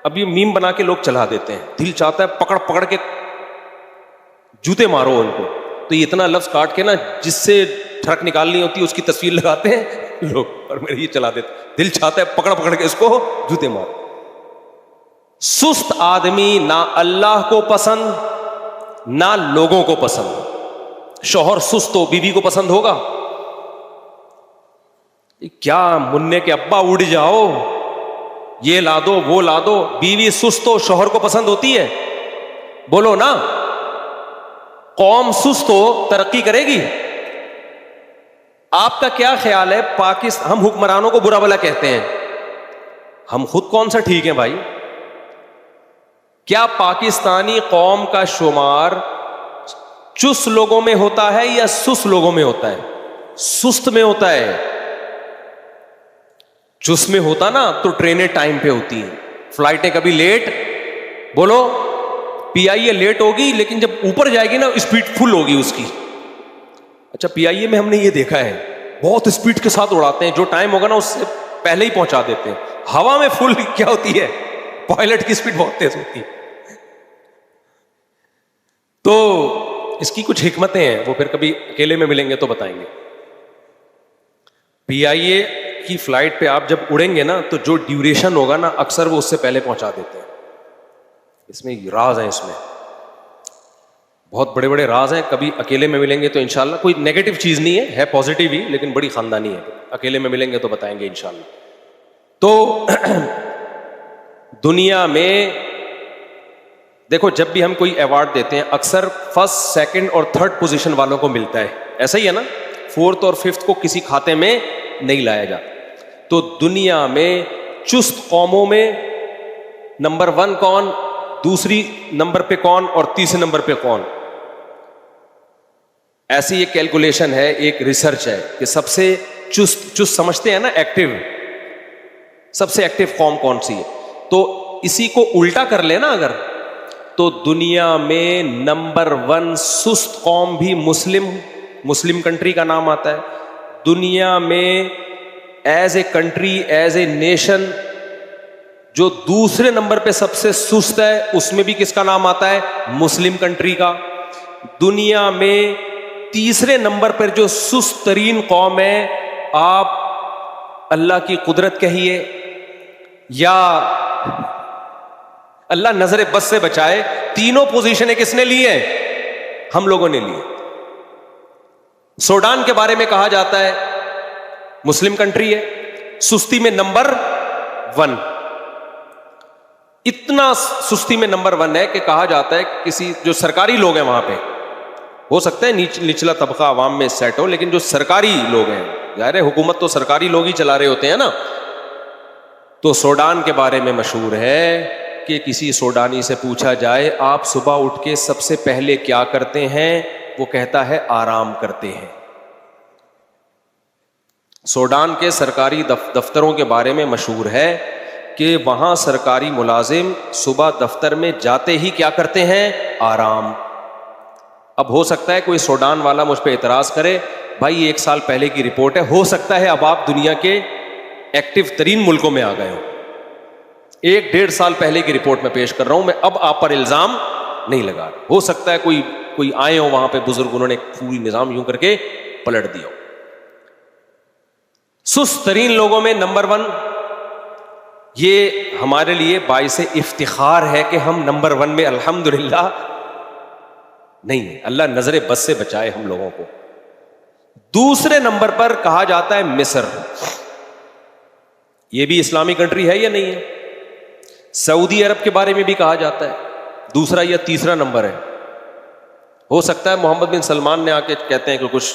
اب یہ میم بنا کے لوگ چلا دیتے ہیں, دل چاہتا ہے پکڑ پکڑ کے جوتے مارو ان کو, تو یہ اتنا لفظ کاٹ کے نا جس سے ٹھڑک نکالنی ہوتی ہے اس کی تصویر لگاتے ہیں لوگ, اور میرے یہ چلا دیتے, دل چاہتا ہے پکڑ پکڑ کے اس کو جوتے مارو. سست آدمی نہ اللہ کو پسند نہ لوگوں کو پسند. شوہر سست ہو بیوی کو پسند ہوگا؟ کیا منع کے ابا اڑ جاؤ, یہ لا دو وہ لا دو. بیوی سست ہو شوہر کو پسند ہوتی ہے؟ بولو نا. قوم سست ہو ترقی کرے گی؟ آپ کا کیا خیال ہے؟ پاکستان, ہم حکمرانوں کو برا بھلا کہتے ہیں, ہم خود کون سا ٹھیک ہیں بھائی؟ کیا پاکستانی قوم کا شمار چست لوگوں میں ہوتا ہے یا سست لوگوں میں ہوتا ہے؟ سست میں ہوتا ہے. چست میں ہوتا نا تو ٹرینیں ٹائم پہ ہوتی ہیں, فلائٹیں کبھی لیٹ. بولو پی آئی اے لیٹ ہوگی لیکن جب اوپر جائے گی نا اسپیڈ فل ہوگی اس کی. اچھا پی آئی اے میں ہم نے یہ دیکھا ہے بہت اسپیڈ کے ساتھ اڑاتے ہیں, جو ٹائم ہوگا نا اس سے پہلے ہی پہنچا دیتے ہیں. ہوا میں فل کیا ہوتی ہے؟ پائلٹ کی اسپیڈ بہت تیز ہوتی ہے. تو اس کی کچھ حکمتیں ہیں, وہ پھر کبھی اکیلے میں ملیں گے تو بتائیں گے. پی آئی اے کی فلائٹ پہ آپ جب اڑیں گے نا تو جو ڈیوریشن ہوگا نا اکثر وہ اس سے پہلے پہنچا دیتے ہیں. اس میں راز ہیں, اس میں بہت بڑے بڑے راز ہیں. کبھی اکیلے میں ملیں گے تو انشاءاللہ, کوئی نیگیٹو چیز نہیں ہے پازیٹیو ہی, لیکن بڑی خاندانی ہے. اکیلے میں ملیں گے تو بتائیں گے انشاءاللہ. تو دنیا میں دیکھو جب بھی ہم کوئی ایوارڈ دیتے ہیں اکثر فرسٹ سیکنڈ اور تھرڈ پوزیشن والوں کو ملتا ہے, ایسا ہی ہے نا. فورتھ اور ففتھ کو کسی کھاتے میں نہیں لایا جاتا. تو دنیا میں چست قوموں میں نمبر 1 کون, دوسری نمبر پہ کون, اور تیسرے نمبر پہ کون؟ ایسی ایک کیلکولیشن ہے, ایک ریسرچ ہے کہ سب سے چست سمجھتے ہیں نا ایکٹیو, سب سے ایکٹیو قوم کون سی ہے. تو اسی کو الٹا کر لینا اگر, تو دنیا میں نمبر 1 سست قوم بھی مسلم کنٹری کا نام آتا ہے. دنیا میں as a country, as a nation, جو دوسرے نمبر پہ سب سے سست ہے اس میں بھی کس کا نام آتا ہے؟ مسلم کنٹری کا. دنیا میں تیسرے نمبر پر جو سست ترین قوم ہے, آپ اللہ کی قدرت کہیے یا اللہ نظر بد سے بچائے, تینوں پوزیشنیں کس نے لی ہیں؟ ہم لوگوں نے لی. سوڈان کے بارے میں کہا جاتا ہے مسلم کنٹری ہے, سستی میں نمبر 1. اتنا سستی میں نمبر 1 ہے کہ کہا جاتا ہے کسی جو سرکاری لوگ ہیں وہاں پہ, ہو سکتا ہے نچلا طبقہ عوام میں سیٹ ہو, لیکن جو سرکاری لوگ ہیں, ظاہر ہے حکومت تو سرکاری لوگ ہی چلا رہے ہوتے ہیں نا. تو سوڈان کے بارے میں مشہور ہے کہ کسی سوڈانی سے پوچھا جائے آپ صبح اٹھ کے سب سے پہلے کیا کرتے ہیں, وہ کہتا ہے آرام کرتے ہیں. سوڈان کے سرکاری دفتروں کے بارے میں مشہور ہے کہ وہاں سرکاری ملازم صبح دفتر میں جاتے ہی کیا کرتے ہیں؟ آرام. اب ہو سکتا ہے کوئی سوڈان والا مجھ پہ اعتراض کرے, بھائی 1 سال پہلے کی رپورٹ ہے, ہو سکتا ہے اب آپ دنیا کے ایکٹیو ترین ملکوں میں آ گئے ہو. 1-1.5 سال پہلے کی رپورٹ میں پیش کر رہا ہوں, میں اب آپ پر الزام نہیں لگا. ہو سکتا ہے کوئی آئے ہو وہاں پہ بزرگ, انہوں نے پوری نظام یوں کر کے پلٹ دیا. سست ترین لوگوں میں نمبر 1, یہ ہمارے لیے باعث افتخار ہے کہ ہم نمبر 1 میں الحمدللہ نہیں ہے. اللہ نظر بد سے بچائے ہم لوگوں کو. دوسرے نمبر پر کہا جاتا ہے مصر. یہ بھی اسلامی کنٹری ہے یا نہیں ہے؟ سعودی عرب کے بارے میں بھی کہا جاتا ہے, دوسرا یا تیسرا نمبر ہے. ہو سکتا ہے محمد بن سلمان نے آ کے کہتے ہیں کہ کچھ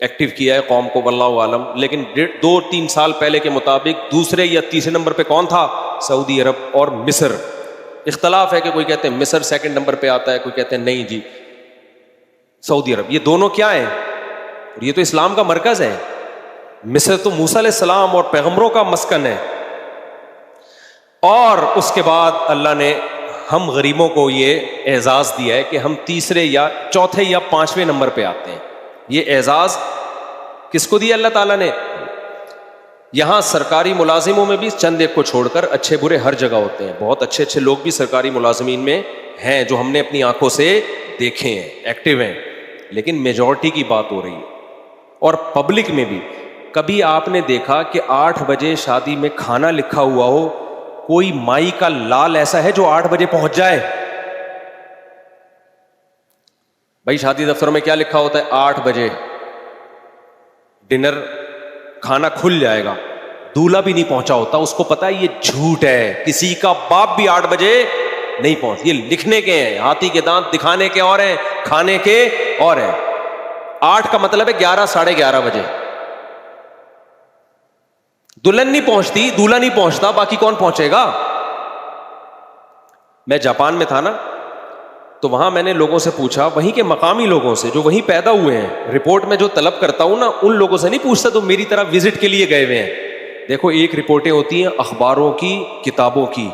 ایکٹیو کیا ہے قوم کو, واللہ عالم, لیکن 2-3 سال پہلے کے مطابق دوسرے یا تیسرے نمبر پہ کون تھا؟ سعودی عرب اور مصر. اختلاف ہے کہ کوئی کہتے ہیں مصر سیکنڈ نمبر پہ آتا ہے, کوئی کہتے ہیں نہیں جی سعودی عرب. یہ دونوں کیا ہیں؟ یہ تو اسلام کا مرکز ہے. مصر تو موسیٰ علیہ السلام اور پیغمبروں کا مسکن ہے. اور اس کے بعد اللہ نے ہم غریبوں کو یہ اعزاز دیا ہے کہ ہم تیسرے یا چوتھے یا 5ویں نمبر پہ آتے ہیں. یہ اعزاز کس کو دیا اللہ تعالیٰ نے؟ یہاں سرکاری ملازموں میں بھی چند ایک کو چھوڑ کر اچھے برے ہر جگہ ہوتے ہیں, بہت اچھے اچھے لوگ بھی سرکاری ملازمین میں ہیں جو ہم نے اپنی آنکھوں سے دیکھے ہیں, ایکٹیو ہیں, لیکن میجورٹی کی بات ہو رہی ہے. اور پبلک میں بھی کبھی آپ نے دیکھا کہ 8 بجے شادی میں کھانا لکھا ہوا ہو, کوئی مائی کا لال ایسا ہے جو 8 بجے پہنچ جائے؟ بھائی شادی دفتروں میں کیا لکھا ہوتا ہے؟ 8 بجے ڈنر کھانا کھل جائے گا. دولہا بھی نہیں پہنچا ہوتا, اس کو پتا ہے یہ جھوٹ ہے, کسی کا باپ بھی 8 بجے نہیں پہنچ. یہ لکھنے کے ہیں, ہاتھی کے دانت دکھانے کے اور ہیں, کھانے کے اور ہیں. 8 کا مطلب ہے 11 ساڑھے 11 بجے. دلہن نہیں پہنچتی, دولہا نہیں پہنچتا, باقی کون پہنچے گا؟ میں جاپان میں تھا نا, تو وہاں میں نے لوگوں سے پوچھا, وہیں کے مقامی لوگوں سے جو وہیں پیدا ہوئے ہیں. رپورٹ میں جو طلب کرتا ہوں نا, ان لوگوں سے نہیں پوچھتا تو میری طرح وزٹ کے لیے گئے ہوئے ہیں. دیکھو ایک رپورٹیں ہوتی ہیں اخباروں کی, کتابوں کی,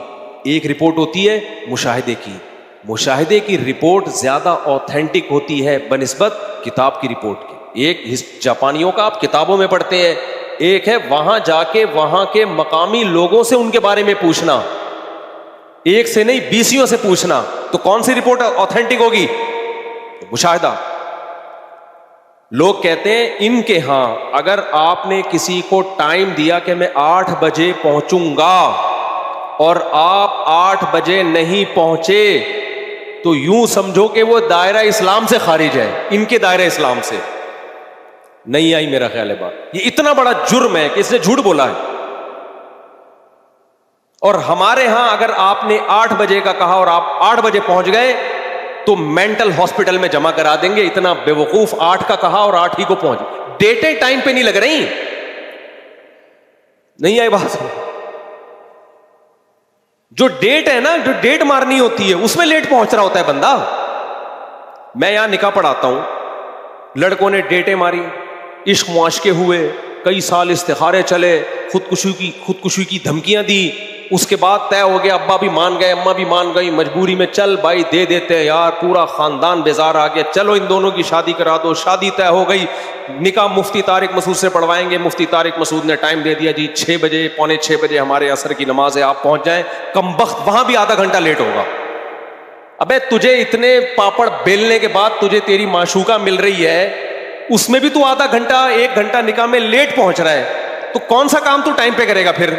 ایک رپورٹ ہوتی ہے مشاہدے کی. مشاہدے کی رپورٹ زیادہ اوتھینٹک ہوتی ہے بنسبت کتاب کی رپورٹ کی. ایک جاپانیوں کا آپ کتابوں میں پڑھتے ہیں, ایک ہے وہاں جا کے وہاں کے مقامی لوگوں سے ان کے بارے میں پوچھنا, ایک سے نہیں 20 سے پوچھنا. تو کون سی رپورٹ اوتھینٹک ہوگی؟ مشاہدہ. لوگ کہتے ہیں ان کے ہاں اگر آپ نے کسی کو ٹائم دیا کہ میں 8 بجے پہنچوں گا اور آپ 8 بجے نہیں پہنچے تو یوں سمجھو کہ وہ دائرہ اسلام سے خارج ہے, ان کے دائرہ اسلام سے. نہیں آئی میرا خیال ہے بات. یہ اتنا بڑا جرم ہے کہ اس نے جھوٹ بولا ہے. اور ہمارے ہاں اگر آپ نے 8 بجے کا کہا اور آپ 8 بجے پہنچ گئے تو مینٹل ہاسپٹل میں جمع کرا دیں گے. اتنا بے وقوف, 8 کا کہا اور 8 ہی کو پہنچ. ڈیٹیں ٹائم پہ نہیں لگ رہی. نہیں آئی بات؟ جو ڈیٹ ہے نا, جو ڈیٹ مارنی ہوتی ہے اس میں لیٹ پہنچ رہا ہوتا ہے بندہ. میں یہاں نکاح پڑھاتا ہوں, لڑکوں نے ڈیٹیں ماری, عشق معاشقے ہوئے, کئی سال استخارے چلے, خودکشی کی دھمکیاں دی, اس کے بعد طے ہو گیا, ابا بھی مان گئے, اماں بھی مان گئی, مجبوری میں چل بھائی دے دیتے ہیں یار, پورا خاندان بیزار آ گیا, چلو ان دونوں کی شادی کرا دو. شادی طے ہو گئی, نکاح مفتی طارق مسعود سے پڑھوائیں گے. مفتی طارق مسعود نے ٹائم دے دیا, جی 6 بجے, پونے 6 بجے ہمارے عصر کی نماز ہے, آپ پہنچ جائیں. کمبخت وہاں بھی آدھا گھنٹہ لیٹ ہوگا. ابے تجھے اتنے پاپڑ بیلنے کے بعد تجھے تیری معشوقہ مل رہی ہے, اس میں بھی تو آدھا گھنٹہ 1 گھنٹہ نکاح میں لیٹ پہنچ رہا ہے, تو کون سا کام تو ٹائم پہ کرے گا پھر؟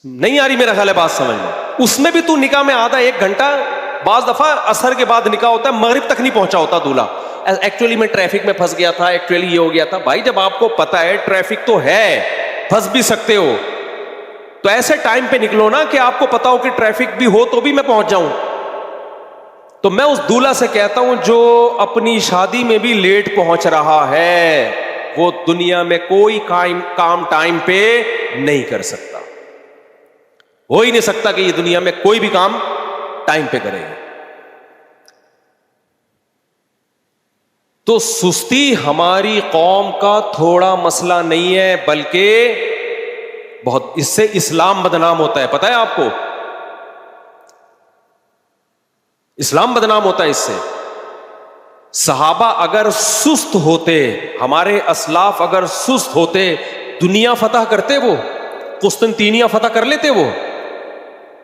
نہیں آ رہی میرا خیال ہے بات سمجھنا. اس میں بھی تو نکاح میں آدھا 1 گھنٹہ, بعض دفعہ عصر کے بعد نکاح ہوتا ہے, مغرب تک نہیں پہنچا ہوتا دولہا. ایکچولی میں ٹریفک میں پھنس گیا تھا, ایکچولی یہ ہو گیا تھا. بھائی جب آپ کو پتا ہے ٹریفک تو ہے, پھنس بھی سکتے ہو, تو ایسے ٹائم پہ نکلو نا کہ آپ کو پتا ہو کہ ٹریفک بھی ہو تو بھی میں پہنچ جاؤں. تو میں اس دولہا سے کہتا ہوں جو اپنی شادی میں بھی لیٹ پہنچ رہا ہے, وہ دنیا میں کوئی کام ٹائم پہ نہیں کر سکتا. ہو ہی نہیں سکتا کہ یہ دنیا میں کوئی بھی کام ٹائم پہ کرے گا. تو سستی ہماری قوم کا تھوڑا مسئلہ نہیں ہے, بلکہ بہت, اس سے اسلام بدنام ہوتا ہے. پتہ ہے آپ کو اسلام بدنام ہوتا ہے اس سے. صحابہ اگر سست ہوتے, ہمارے اسلاف اگر سست ہوتے, دنیا فتح کرتے, وہ قسطنطینیہ فتح کر لیتے. وہ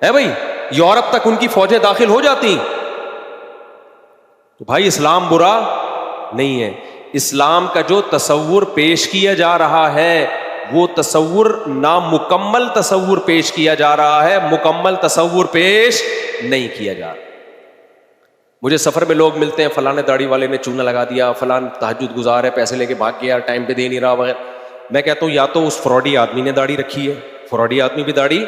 ہے بھائی, یورپ تک ان کی فوجیں داخل ہو جاتی. تو بھائی اسلام برا نہیں ہے. اسلام کا جو تصور پیش کیا جا رہا ہے وہ تصور نامکمل تصور پیش کیا جا رہا ہے, مکمل تصور پیش نہیں کیا جا رہا. مجھے سفر میں لوگ ملتے ہیں, فلاں داڑھی والے نے چونا لگا دیا, فلاں تہجد گزار ہے, پیسے لے کے بھاگ گیا, ٹائم پہ دے نہیں رہا وغیرہ. میں کہتا ہوں یا تو اس فراڈی آدمی نے داڑھی رکھی ہے, فراڈی آدمی بھی داڑھی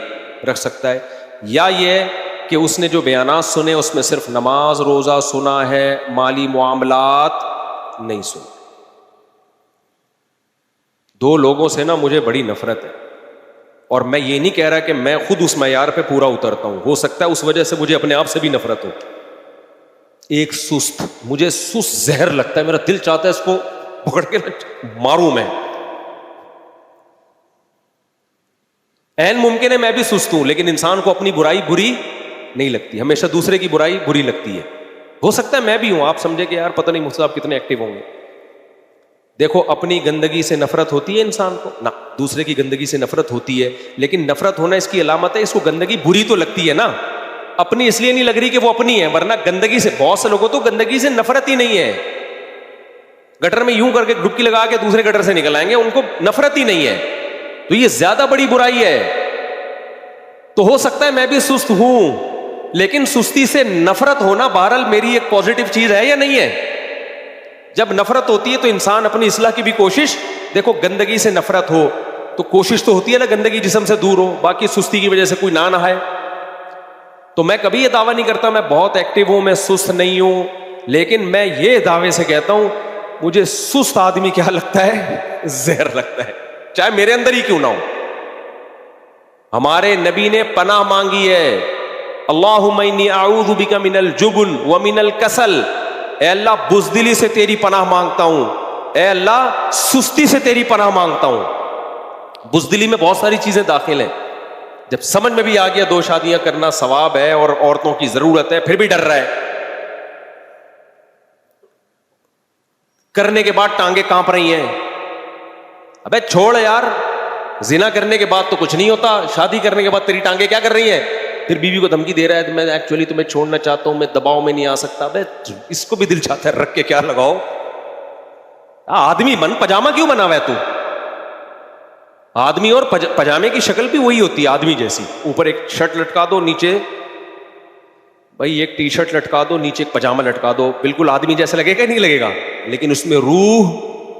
رکھ سکتا ہے, یا یہ کہ اس نے جو بیانات سنے اس میں صرف نماز روزہ سنا ہے, مالی معاملات نہیں سنے. 2 لوگوں سے نا مجھے بڑی نفرت ہے, اور میں یہ نہیں کہہ رہا کہ میں خود اس معیار پہ پورا اترتا ہوں, ہو سکتا ہے اس وجہ سے مجھے اپنے آپ سے بھی نفرت ہو. ایک سست, مجھے سست زہر لگتا ہے, میرا دل چاہتا ہے اس کو پکڑ کے ماروں میں. عین ممکن ہے میں بھی سست ہوں, لیکن انسان کو اپنی برائی بری نہیں لگتی, ہمیشہ دوسرے کی برائی بری لگتی ہے. ہو سکتا ہے میں بھی ہوں, آپ سمجھے کہ یار پتہ نہیں مجھ سے آپ کتنے ایکٹیو ہوں گے. دیکھو اپنی گندگی سے نفرت ہوتی ہے انسان کو نہ, دوسرے کی گندگی سے نفرت ہوتی ہے, لیکن نفرت ہونا اس کی علامت ہے, اس کو گندگی بری تو لگتی ہے نا, اپنی اس لیے نہیں لگ رہی کہ وہ اپنی ہے, ورنہ گندگی سے بہت سے لوگوں تو گندگی سے نفرت ہی نہیں ہے, گٹر میں یوں کر کے ڈبکی لگا کے دوسرے گٹر سے نکل آئیں گے, ان کو نفرت ہی نہیں ہے, تو یہ زیادہ بڑی برائی ہے. تو ہو سکتا ہے میں بھی سست ہوں, لیکن سستی سے نفرت ہونا بہرحال میری ایک پازیٹو چیز ہے یا نہیں ہے؟ جب نفرت ہوتی ہے تو انسان اپنی اصلاح کی بھی کوشش, دیکھو گندگی سے نفرت ہو تو کوشش تو ہوتی ہے نا گندگی جسم سے دور ہو, باقی سستی کی وجہ سے کوئی نہ نہائے. تو میں کبھی یہ دعویٰ نہیں کرتا میں بہت ایکٹیو ہوں, میں سست نہیں ہوں, لیکن میں یہ دعوے سے کہتا ہوں مجھے سست آدمی کیا لگتا ہے؟ زہر لگتا ہے, چاہے میرے اندر ہی کیوں نہ ہو. ہمارے نبی نے پناہ مانگی ہے, اللہم انی اعوذ بک من الجبن ومن الکسل, اے اللہ بزدلی سے تیری پناہ مانگتا ہوں, اے اللہ سستی سے تیری پناہ مانگتا ہوں. بزدلی میں بہت ساری چیزیں داخل ہیں, جب سمجھ میں بھی آ گیا 2 شادیاں کرنا ثواب ہے اور عورتوں کی ضرورت ہے, پھر بھی ڈر رہا ہے, کرنے کے بعد ٹانگیں کانپ رہی ہیں, ابے چھوڑ یار, زنا کرنے کے بعد تو کچھ نہیں ہوتا, شادی کرنے کے بعد تیری ٹانگیں کیا کر رہی ہیں؟ پھر بیوی کو دھمکی دے رہا ہے میں ایکچولی تمہیں چھوڑنا چاہتا ہوں, میں دباؤ میں نہیں آ سکتا. ابے اس کو بھی دل چاہتا ہے رکھ کے کیا لگاؤ, آدمی بن, پجامہ کیوں بنا ہوا ہے تو؟ آدمی اور پجامے کی شکل بھی وہی ہوتی ہے آدمی جیسی, اوپر ایک شرٹ لٹکا دو, نیچے بھائی ایک ٹی شرٹ لٹکا دو, نیچے ایک پجامہ لٹکا دو, بالکل آدمی جیسا لگے گا نہیں لگے گا, لیکن اس میں روح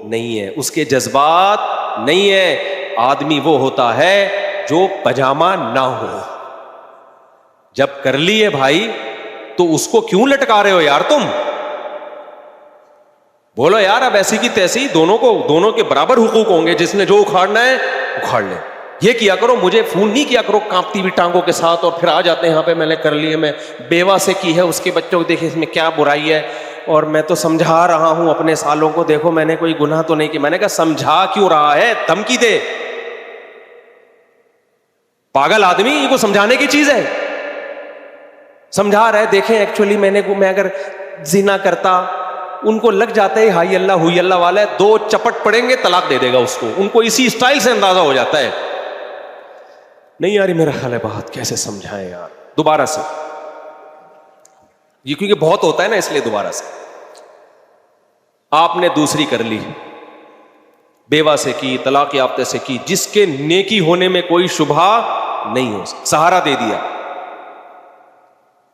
نہیں ہے, اس کے جذبات نہیں ہے. آدمی وہ ہوتا ہے جو پجامہ نہ ہو. جب کر لیے بھائی تو اس کو کیوں لٹکا رہے ہو یار تم؟ بولو یار اب ایسی کی تیسی, دونوں کے برابر حقوق ہوں گے, جس نے جو اکھاڑنا ہے اکھاڑ لے. یہ کیا کرو, مجھے فون نہیں کیا کرو کانپتی ہوئی ٹانگوں کے ساتھ اور پھر آ جاتے ہیں یہاں پہ میں نے کر لیے, میں بیوہ سے کی ہے, اس کے بچوں کو دیکھے اس میں کیا برائی ہے, اور میں تو سمجھا رہا ہوں اپنے سالوں کو, دیکھو میں نے کوئی گناہ تو نہیں کیا. میں نے کہا سمجھا کیوں رہا ہے, دھمکی دے, پاگل آدمی, یہ کو سمجھانے کی چیز ہے. سمجھا رہے دیکھیں ایکچولی میں اگر زنا کرتا, ان کو لگ جاتا ہے ہائی اللہ ہوئی اللہ والا ہے, 2 چپٹ پڑیں گے طلاق دے دے گا اس کو, ان کو اسی اسٹائل سے اندازہ ہو جاتا ہے. نہیں یار میرا خیال ہے بات کیسے سمجھائیں یار دوبارہ سے, یہ کیونکہ بہت ہوتا ہے نا اس لیے دوبارہ سے. آپ نے دوسری کر لی, بیوہ سے کی, طلاق یافتہ سے کی, جس کے نیکی ہونے میں کوئی شبہ نہیں ہو, سہارا دے دیا,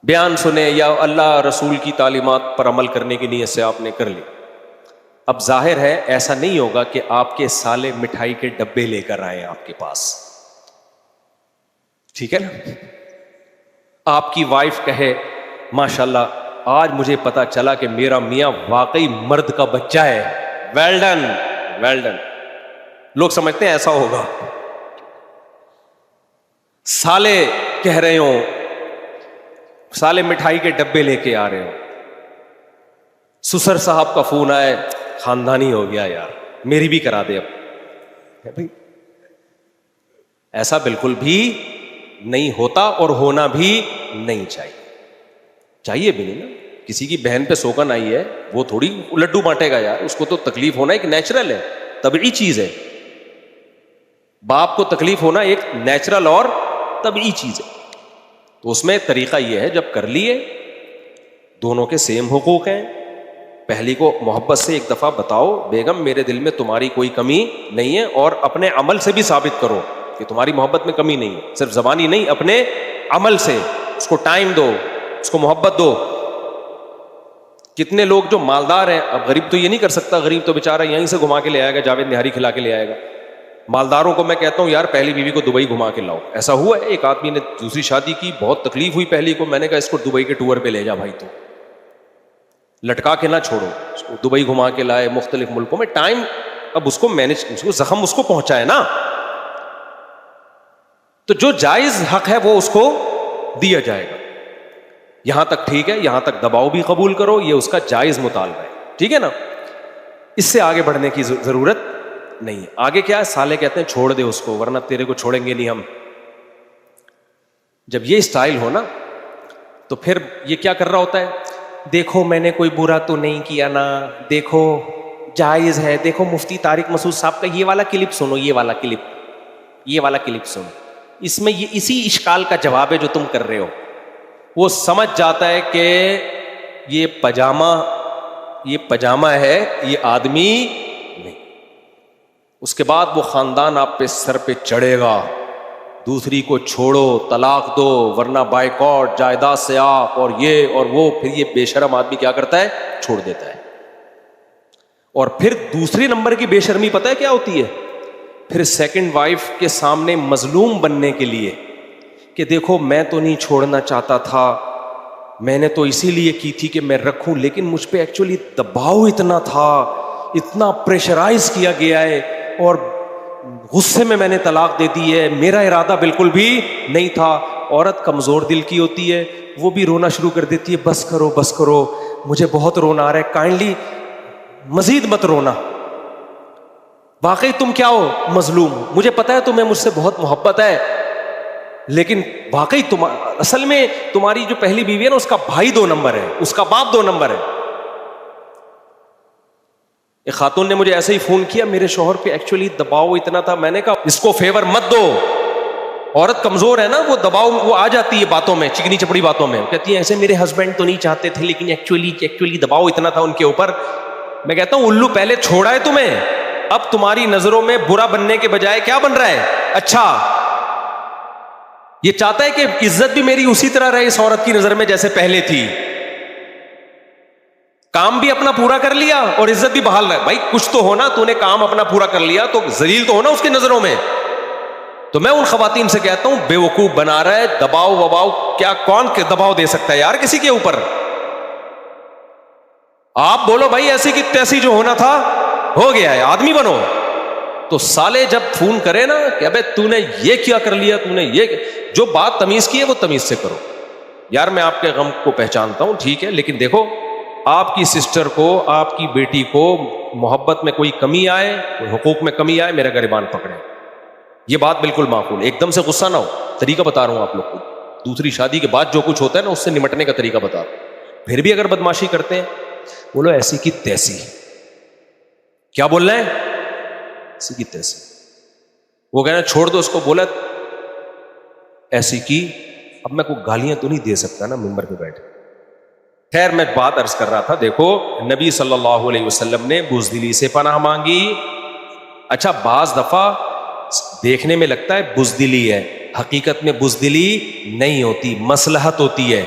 بیان سنے یا اللہ رسول کی تعلیمات پر عمل کرنے کی نیت سے آپ نے کر لی. اب ظاہر ہے ایسا نہیں ہوگا کہ آپ کے سالے مٹھائی کے ڈبے لے کر آئے آپ کے پاس, ٹھیک ہے نا. آپ کی وائف کہے ماشاءاللہ آج مجھے پتا چلا کہ میرا میاں واقعی مرد کا بچہ ہے, ویل ڈن ویل ڈن. لوگ سمجھتے ہیں ایسا ہوگا. سالے کہہ رہے ہوں, سالے مٹھائی کے ڈبے لے کے آ رہے ہو, سسر صاحب کا فون آئے, خاندانی ہو گیا یار, میری بھی کرا دے اب. ایسا بالکل بھی نہیں ہوتا اور ہونا بھی نہیں چاہیے بھی نہیں نا. کسی کی بہن پہ سوگن آئی ہے, وہ تھوڑی لڈو بانٹے گا یار, اس کو تو تکلیف ہونا ایک نیچرل ہے, طبعی چیز ہے. باپ کو تکلیف ہونا ایک نیچرل اور طبعی چیز ہے. تو اس میں طریقہ یہ ہے, جب کر لیے دونوں کے سیم حقوق ہیں, پہلی کو محبت سے ایک دفعہ بتاؤ بیگم میرے دل میں تمہاری کوئی کمی نہیں ہے, اور اپنے عمل سے بھی ثابت کرو کہ تمہاری محبت میں کمی نہیں ہے, صرف زبانی نہیں, اپنے عمل سے. اس کو ٹائم دو, اس کو محبت دو. کتنے لوگ جو مالدار ہیں, اب غریب تو یہ نہیں کر سکتا, غریب تو بیچارہ یہیں سے گھما کے لے آئے گا, جاوید نہاری کھلا کے لے آئے گا. مالداروں کو میں کہتا ہوں یار پہلی بیوی کو دبئی گھما کے لاؤ. ایسا ہوا ہے ایک آدمی نے دوسری شادی کی, بہت تکلیف ہوئی پہلی کو, میں نے کہا اس کو دبئی کے ٹور پہ لے جا بھائی, تو لٹکا کے نہ چھوڑو, اس کو دبئی گھما کے لائے, مختلف ملکوں میں. ٹائم اب اس کو مینج, اس کو زخم اس کو پہنچا ہے نا, تو جو جائز حق ہے وہ اس کو دیا جائے گا. یہاں تک ٹھیک ہے, یہاں تک دباؤ بھی قبول کرو, یہ اس کا جائز مطالبہ ہے, ٹھیک ہے نا. اس سے آگے بڑھنے کی ضرورت نہیں ہے. آگے کیا ہے, سالے کہتے ہیں چھوڑ دے اس کو ورنہ تیرے کو چھوڑیں گے نہیں ہم. جب یہ اسٹائل ہو نا تو پھر یہ کیا کر رہا ہوتا ہے, دیکھو میں نے کوئی برا تو نہیں کیا نا, دیکھو جائز ہے. دیکھو مفتی طارق مسعود صاحب کا یہ والا کلپ سنو, یہ والا کلپ سنو, اس میں یہ اسی اشکال کا جواب ہے جو تم کر رہے ہو. وہ سمجھ جاتا ہے کہ یہ پجامہ ہے, یہ آدمی نہیں. اس کے بعد وہ خاندان آپ پہ سر پہ چڑھے گا, دوسری کو چھوڑو, طلاق دو, ورنہ بائیکاٹ, جائیداد سے آپ, اور یہ اور وہ. پھر یہ بے شرم آدمی کیا کرتا ہے, چھوڑ دیتا ہے. اور پھر دوسری نمبر کی بے شرمی پتہ ہے کیا ہوتی ہے, پھر سیکنڈ وائف کے سامنے مظلوم بننے کے لیے کہ دیکھو میں تو نہیں چھوڑنا چاہتا تھا, میں نے تو اسی لیے کی تھی کہ میں رکھوں, لیکن مجھ پہ ایکچولی دباؤ اتنا تھا, اتنا پریشرائز کیا گیا ہے, اور غصے میں نے طلاق دے دی ہے, میرا ارادہ بالکل بھی نہیں تھا. عورت کمزور دل کی ہوتی ہے, وہ بھی رونا شروع کر دیتی ہے, بس کرو, مجھے بہت رونا آ رہا ہے, کائنڈلی مزید مت رونا. واقعی تم کیا ہو, مظلوم. مجھے پتا ہے تمہیں مجھ سے بہت محبت ہے, لیکن واقعی تم اصل میں تمہاری جو پہلی بیوی ہے نا, اس کا بھائی 2 نمبر ہے, اس کا باپ 2 نمبر ہے. ایک خاتون نے مجھے ایسے ہی فون کیا, میرے شوہر پہ ایکچولی دباؤ اتنا تھا. میں نے کہا اس کو فیور مت دو, عورت کمزور ہے نا, وہ دباؤ وہ آ جاتی ہے باتوں میں, چکنی چپڑی باتوں میں. کہتی ہے ایسے میرے ہسبینڈ تو نہیں چاہتے تھے, لیکن ایکچولی دباؤ اتنا تھا ان کے اوپر. میں کہتا ہوں الو پہلے چھوڑا ہے تمہیں, اب تمہاری نظروں میں برا بننے کے بجائے کیا بن رہا ہے, اچھا. یہ چاہتا ہے کہ عزت بھی میری اسی طرح رہے اس عورت کی نظر میں جیسے پہلے تھی, کام بھی اپنا پورا کر لیا اور عزت بھی بحال رہے. بھائی کچھ تو ہونا, تو نے کام اپنا پورا کر لیا تو ذلیل تو ہونا اس کی نظروں میں. تو میں ان خواتین سے کہتا ہوں بے وقوف بنا رہا ہے, دباؤ وباؤ کیا, کون دباؤ دے سکتا ہے یار کسی کے اوپر. آپ بولو بھائی ایسی کی تیسی, جو ہونا تھا ہو گیا ہے, آدمی بنو. تو سالے جب فون کرے نا کہ ابے تو نے یہ کیا کر لیا, تو نے یہ, جو بات تمیز کی ہے وہ تمیز سے کرو. یار میں آپ کے غم کو پہچانتا ہوں, ٹھیک ہے, لیکن دیکھو آپ کی سسٹر کو, آپ کی بیٹی کو محبت میں کوئی کمی آئے, کوئی حقوق میں کمی آئے, میرا گریبان پکڑے. یہ بات بالکل معقول. ایک دم سے غصہ نہ ہو, طریقہ بتا رہا ہوں آپ لوگ کو. دوسری شادی کے بعد جو کچھ ہوتا ہے نا, اس سے نمٹنے کا طریقہ بتا رہا ہوں. پھر بھی اگر بدماشی کرتے ہیں, بولو ایسی کی تیسی. کیا بول رہے ہیں, ایسی کی تیسی. وہ کہنا چھوڑ دو اس کو, بولا ایسی کی. اب میں کوئی گالیاں تو نہیں دے سکتا نا ممبر پہ بیٹھ. خیر میں بات عرض کر رہا تھا, دیکھو نبی صلی اللہ علیہ وسلم نے بزدلی سے پناہ مانگی. اچھا بعض دفعہ دیکھنے میں لگتا ہے بزدلی ہے, حقیقت میں بزدلی نہیں ہوتی, مصلحت ہوتی ہے.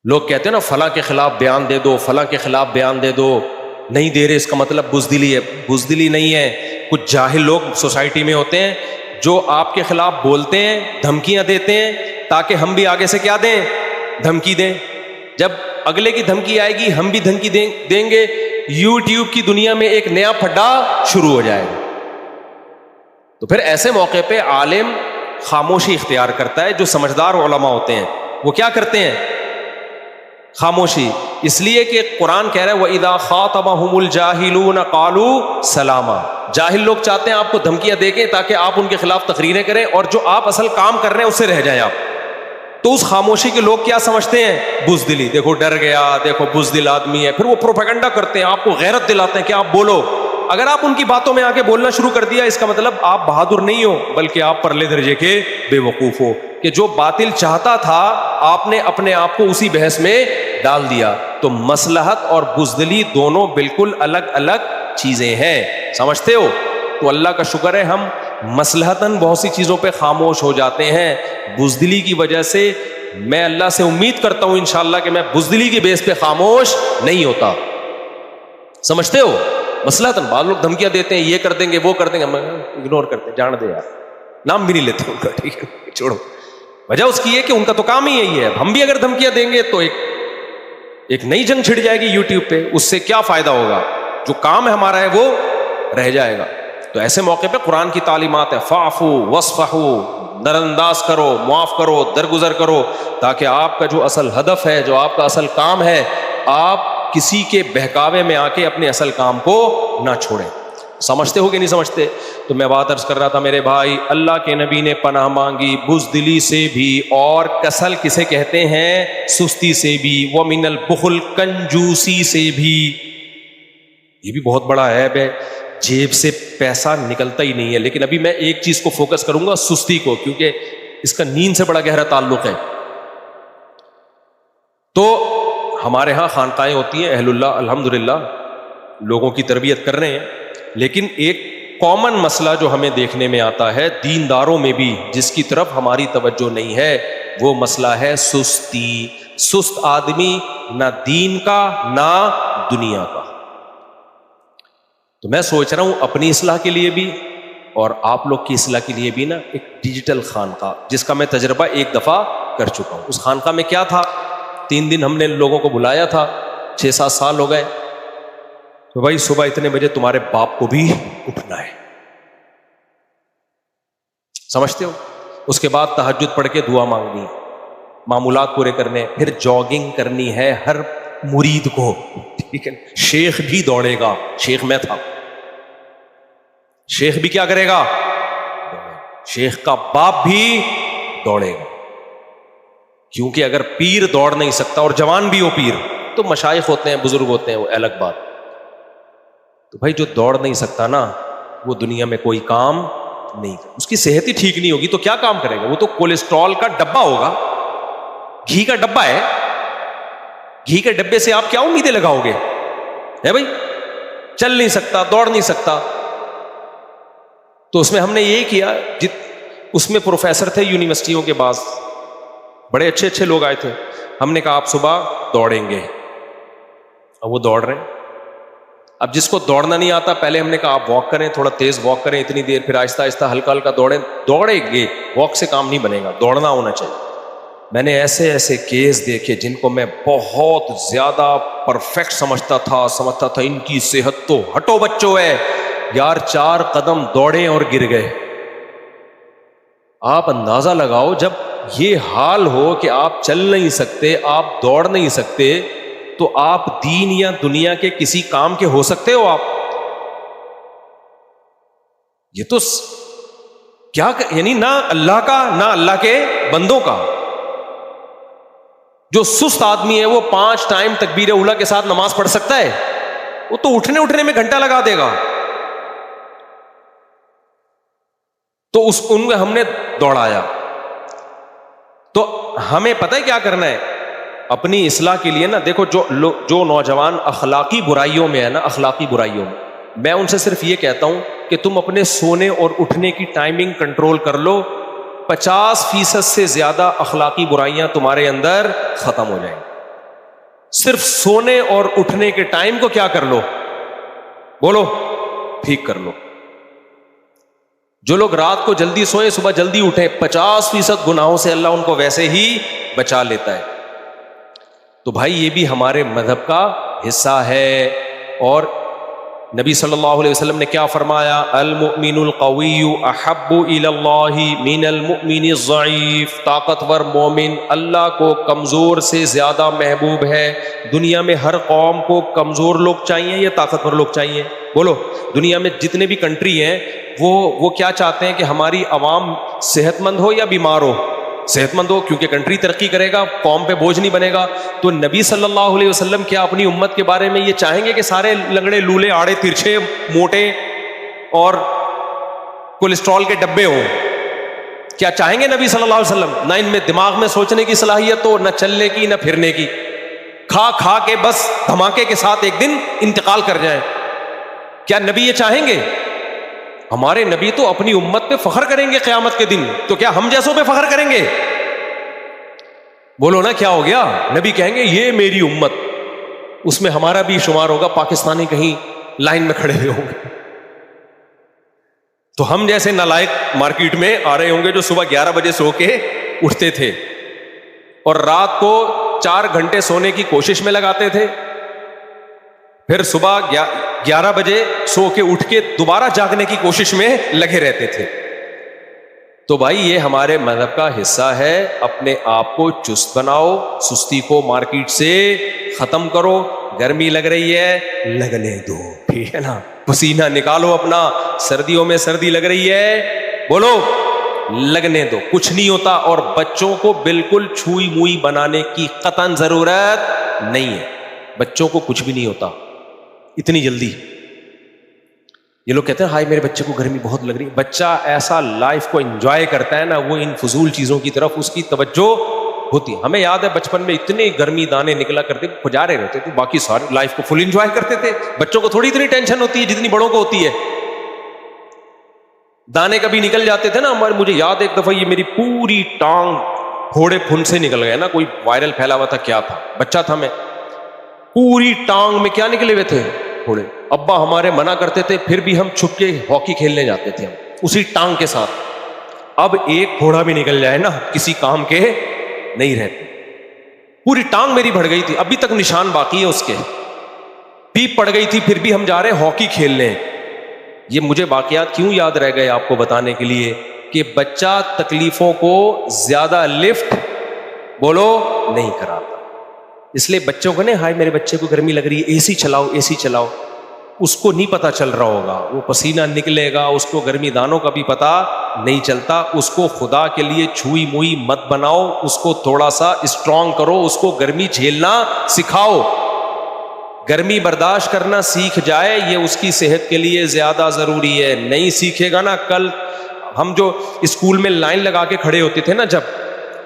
لوگ کہتے ہیں نا فلاں کے خلاف بیان دے دو, فلاں کے خلاف بیان دے دو, نہیں دے رہے اس کا مطلب بزدلی ہے. بزدلی نہیں ہے. کچھ جاہل لوگ سوسائٹی میں ہوتے ہیں جو آپ کے خلاف بولتے ہیں, دھمکیاں دیتے ہیں, تاکہ ہم بھی آگے سے کیا دیں, دھمکی دیں. جب اگلے کی دھمکی آئے گی ہم بھی دھمکی دیں گے, یوٹیوب کی دنیا میں ایک نیا پھڈا شروع ہو جائے گا. تو پھر ایسے موقع پہ عالم خاموشی اختیار کرتا ہے. جو سمجھدار علماء ہوتے ہیں وہ کیا کرتے ہیں, خاموشی. اس لیے کہ قرآن کہہ رہا ہے وَإِذَا خَاطَبَهُمُ الْجَاهِلُونَ قَالُوا سَلَامًا. جاہل لوگ چاہتے ہیں آپ کو دھمکیاں دے کے تاکہ آپ ان کے خلاف تقریریں کریں, اور جو آپ اصل کام کر رہے ہیں اس سے رہ جائیں آپ. تو اس خاموشی کے لوگ کیا سمجھتے ہیں, بزدلی. دیکھو ڈر گیا, دیکھو بزدل آدمی ہے. پھر وہ پروپیگنڈا کرتے ہیں, آپ کو غیرت دلاتے ہیں کہ آپ بولو. اگر آپ ان کی باتوں میں آ کے بولنا شروع کر دیا, اس کا مطلب آپ بہادر نہیں ہو, بلکہ آپ پرلے درجے کے بے وقوف ہو, کہ جو باطل چاہتا تھا آپ نے اپنے آپ کو اسی بحث میں ڈال دیا. تو مصلحت اور بزدلی دونوں بالکل الگ الگ چیزیں ہیں, سمجھتے ہو. تو اللہ کا شکر ہے ہم مصلحتاً بہت سی چیزوں پہ خاموش ہو جاتے ہیں. بزدلی کی وجہ سے میں اللہ سے امید کرتا ہوں انشاءاللہ کہ میں بزدلی کی بیس پہ خاموش نہیں ہوتا, سمجھتے ہو. مصلحتاً بعض لوگ دھمکیاں دیتے ہیں, یہ کر دیں گے وہ کر دیں گے, ہم اگنور کرتے ہیں, جان دے یار, نام بھی نہیں لیتے ان کا, ٹھیک ہے چھوڑو. وجہ اس کی ہے کہ ان کا تو کام ہی یہی ہے. ہم بھی اگر دھمکیاں دیں گے تو ایک نئی جنگ چھڑ جائے گی یوٹیوب پہ, اس سے کیا فائدہ ہوگا. جو کام ہے ہمارا ہے وہ رہ جائے گا. تو ایسے موقع پہ قرآن کی تعلیمات ہے, فاعفو وصفحو, نظر انداز کرو, معاف کرو, درگزر کرو, تاکہ آپ کا جو اصل ہدف ہے, جو آپ کا اصل کام ہے, آپ کسی کے بہکاوے میں آ کے اپنے اصل کام کو نہ چھوڑیں. سمجھتے ہو کہ نہیں سمجھتے؟ تو میں بات عرض کر رہا تھا میرے بھائی، اللہ کے نبی نے پناہ مانگی بزدلی سے بھی، اور کسل کسے کہتے ہیں؟ سستی سے بھی، ومن البخل کنجوسی سے بھی۔ یہ بھی بہت بڑا عیب ہے، جیب سے پیسہ نکلتا ہی نہیں ہے۔ لیکن ابھی میں ایک چیز کو فوکس کروں گا، سستی کو، کیونکہ اس کا نیند سے بڑا گہرا تعلق ہے۔ تو ہمارے ہاں خانقاہیں ہوتی ہیں، اہل اللہ الحمدللہ لوگوں کی تربیت کر رہے ہیں، لیکن ایک کامن مسئلہ جو ہمیں دیکھنے میں آتا ہے دینداروں میں بھی، جس کی طرف ہماری توجہ نہیں ہے، وہ مسئلہ ہے سستی۔ سست آدمی نہ دین کا نہ دنیا کا۔ تو میں سوچ رہا ہوں اپنی اصلاح کے لیے بھی اور آپ لوگ کی اصلاح کے لیے بھی نا ایک ڈیجیٹل خانقاہ، جس کا میں تجربہ ایک دفعہ کر چکا ہوں۔ اس خانقاہ میں کیا تھا، 3 دن ہم نے لوگوں کو بلایا تھا، 6-7 سال ہو گئے، تو بھائی صبح اتنے بجے تمہارے باپ کو بھی اٹھنا ہے، سمجھتے ہو؟ اس کے بعد تہجد پڑھ کے دعا مانگنی، معمولات پورے کرنے، پھر جاگنگ کرنی ہے ہر مرید کو، ٹھیک ہے؟ شیخ بھی دوڑے گا، شیخ میں تھا، شیخ بھی کیا کرے گا؟ شیخ کا باپ بھی دوڑے گا، کیونکہ اگر پیر دوڑ نہیں سکتا اور جوان بھی ہو پیر، تو مشائخ ہوتے ہیں، بزرگ ہوتے ہیں، وہ الگ بات۔ تو بھائی جو دوڑ نہیں سکتا نا، وہ دنیا میں کوئی کام نہیں کرے، اس کی صحت ہی ٹھیک نہیں ہوگی تو کیا کام کرے گا؟ وہ تو کولیسٹرول کا ڈبہ ہوگا، گھی کا ڈبہ ہے، گھی کے ڈبے سے آپ کیا امیدیں لگاؤ گے؟ ہے بھائی، چل نہیں سکتا، دوڑ نہیں سکتا۔ تو اس میں ہم نے یہی کیا، اس میں پروفیسر تھے یونیورسٹیوں کے بعض، بڑے اچھے اچھے لوگ آئے تھے، ہم نے کہا آپ صبح دوڑیں گے، اب وہ دوڑ رہے ہیں۔ اب جس کو دوڑنا نہیں آتا، پہلے ہم نے کہا آپ واک کریں، تھوڑا تیز واک کریں اتنی دیر، پھر آہستہ آہستہ ہلکا ہلکا دوڑیں گے، واک سے کام نہیں بنے گا، دوڑنا ہونا چاہیے۔ میں نے ایسے ایسے کیس دیکھے جن کو میں بہت زیادہ پرفیکٹ سمجھتا تھا ان کی صحت تو ہٹو بچو ہے یار، 4 قدم دوڑے اور گر گئے۔ آپ اندازہ لگاؤ، جب یہ حال ہو کہ آپ چل نہیں سکتے، آپ دوڑ نہیں سکتے، تو آپ دین یا دنیا کے کسی کام کے ہو سکتے ہو؟ آپ یہ تو کیا، یعنی نہ اللہ کا نہ اللہ کے بندوں کا۔ جو سست آدمی ہے وہ 5 ٹائم تکبیر اولیٰ کے ساتھ نماز پڑھ سکتا ہے؟ وہ تو اٹھنے میں گھنٹہ لگا دے گا۔ تو ان میں ہم نے دوڑایا۔ تو ہمیں پتہ ہے کیا کرنا ہے اپنی اصلاح کے لیے نا؟ دیکھو جو نوجوان اخلاقی برائیوں میں ہے نا، اخلاقی برائیوں میں ان سے صرف یہ کہتا ہوں کہ تم اپنے سونے اور اٹھنے کی ٹائمنگ کنٹرول کر لو، 50% سے زیادہ اخلاقی برائیاں تمہارے اندر ختم ہو جائیں گی۔ صرف سونے اور اٹھنے کے ٹائم کو کیا کر لو، بولو، ٹھیک کر لو۔ جو لوگ رات کو جلدی سوئیں، صبح جلدی اٹھیں، 50% گناہوں سے اللہ ان کو ویسے ہی بچا لیتا ہے۔ تو بھائی یہ بھی ہمارے مذہب کا حصہ ہے۔ اور نبی صلی اللہ علیہ وسلم نے کیا فرمایا؟ المؤمن القوی احب الی اللہ من المؤمن الضعیف۔ طاقتور مومن اللہ کو کمزور سے زیادہ محبوب ہے۔ دنیا میں ہر قوم کو کمزور لوگ چاہیے یا طاقتور لوگ چاہیے؟ بولو، دنیا میں جتنے بھی کنٹری ہیں وہ کیا چاہتے ہیں کہ ہماری عوام صحت مند ہو یا بیمار ہو؟ صحت مند ہو، کیونکہ کنٹری ترقی کرے گا، قوم پہ بوجھ نہیں بنے گا۔ تو نبی صلی اللہ علیہ وسلم کیا اپنی امت کے بارے میں یہ چاہیں گے کہ سارے لنگڑے لولے آڑے ترچھے موٹے اور کولیسٹرول کے ڈبے ہوں؟ کیا چاہیں گے نبی صلی اللہ علیہ وسلم؟ نہ ان میں دماغ میں سوچنے کی صلاحیت ہو، نہ چلنے کی، نہ پھرنے کی، کھا کھا کے بس دھماکے کے ساتھ ایک دن انتقال کر جائیں۔ کیا نبی یہ چاہیں گے؟ ہمارے نبی تو اپنی امت پہ فخر کریں گے قیامت کے دن، تو کیا ہم جیسوں پہ فخر کریں گے؟ بولو نا، کیا ہو گیا؟ نبی کہیں گے یہ میری امت، اس میں ہمارا بھی شمار ہوگا، پاکستانی کہیں لائن میں کھڑے ہوئے ہوں گے۔ تو ہم جیسے نالائق مارکیٹ میں آ رہے ہوں گے جو صبح 11 بجے سو کے اٹھتے تھے اور رات کو 4 گھنٹے سونے کی کوشش میں لگاتے تھے، پھر صبح 11 بجے سو کے اٹھ کے دوبارہ جاگنے کی کوشش میں لگے رہتے تھے۔ تو بھائی یہ ہمارے مذہب کا حصہ ہے۔ اپنے آپ کو چست بناؤ، سستی کو مارکیٹ سے ختم کرو۔ گرمی لگ رہی ہے، لگنے دو، ٹھیک ہے نا؟ پسینہ نکالو اپنا, سردیوں میں سردی لگ رہی ہے, بولو لگنے دو, کچھ نہیں ہوتا. اور بچوں کو بالکل چھوئی موئی بنانے کی قطعاً ضرورت نہیں ہے, بچوں کو کچھ بھی نہیں ہوتا اتنی جلدی. یہ لوگ کہتے ہیں ہائے میرے بچے کو گرمی بہت لگ رہی ہے. بچہ ایسا لائف کو انجوائے کرتا ہے نا, وہ ان فضول چیزوں کی طرف اس کی توجہ ہوتی ہے. ہمیں یاد ہے بچپن میں اتنے گرمی دانے نکلا کرتے, پجارے رہتے تھے, باقی ساری لائف کو فل انجوائے کرتے تھے. بچوں کو تھوڑی اتنی ٹینشن ہوتی ہے جتنی بڑوں کو ہوتی ہے. دانے کبھی نکل جاتے تھے نا ہمارے, مجھے یاد ہے ایک دفعہ یہ میری پوری ٹانگ پھوڑے پھن سے نکل گئے نا, کوئی وائرل پھیلا ہوا تھا کیا تھا, بچہ تھا میں, پوری ٹانگ میں کیا نکلے ہوئے تھے پھوڑے. ابا ہمارے منع کرتے تھے, پھر بھی ہم چھپ کے ہاکی کھیلنے جاتے تھے ہم اسی ٹانگ کے ساتھ. اب ایک پھوڑا بھی نکل جائے نا کسی کام کے نہیں رہتے. پوری ٹانگ میری بڑھ گئی تھی, ابھی تک نشان باقی ہے اس کے, پیپ پڑ گئی تھی, پھر بھی ہم جا رہے ہیں ہاکی کھیلنے. یہ مجھے واقعات کیوں یاد رہ گئے آپ کو بتانے کے لیے کہ بچہ تکلیفوں کو زیادہ لفٹ بولو نہیں کراتا. اس لیے بچوں کو نہیں ہائے میرے بچے کو گرمی لگ رہی ہے, اے سی چلاؤ اے سی چلاؤ, اس کو نہیں پتا چل رہا ہوگا, وہ پسینہ نکلے گا, اس کو گرمی دانوں کا بھی پتا نہیں چلتا. اس کو خدا کے لیے چھوئی موئی مت بناؤ, اس کو تھوڑا سا اسٹرانگ کرو, اس کو گرمی جھیلنا سکھاؤ. گرمی برداشت کرنا سیکھ جائے, یہ اس کی صحت کے لیے زیادہ ضروری ہے. نہیں سیکھے گا نا, کل ہم جو اسکول میں لائن لگا کے کھڑے ہوتے تھے نا جب,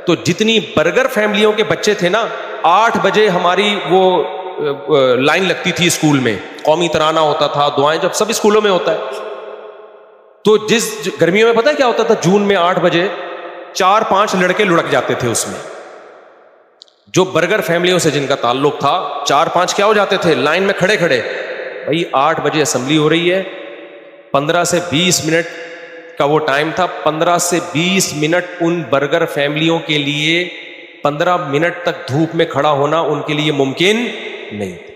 تو جتنی برگر فیملیوں کے بچے تھے نا, 8 بجے ہماری وہ لائن لگتی تھی اسکول میں, قومی ترانہ ہوتا تھا, دعائیں, جب سب اسکولوں میں ہوتا ہے. تو جس گرمیوں میں پتہ ہے کیا ہوتا تھا, جون میں 8 بجے 4-5 لڑکے لڑک جاتے تھے اس میں, جو برگر فیملیوں سے جن کا تعلق تھا. 4-5 کیا ہو جاتے تھے لائن میں کھڑے کھڑے. بھائی 8 بجے اسمبلی ہو رہی ہے, 15 سے 20 منٹ کا وہ ٹائم تھا. 15 سے 20 منٹ ان برگر فیملیوں کے لیے 15 منٹ تک دھوپ میں کھڑا ہونا ان کے لیے ممکن نہیں تھا.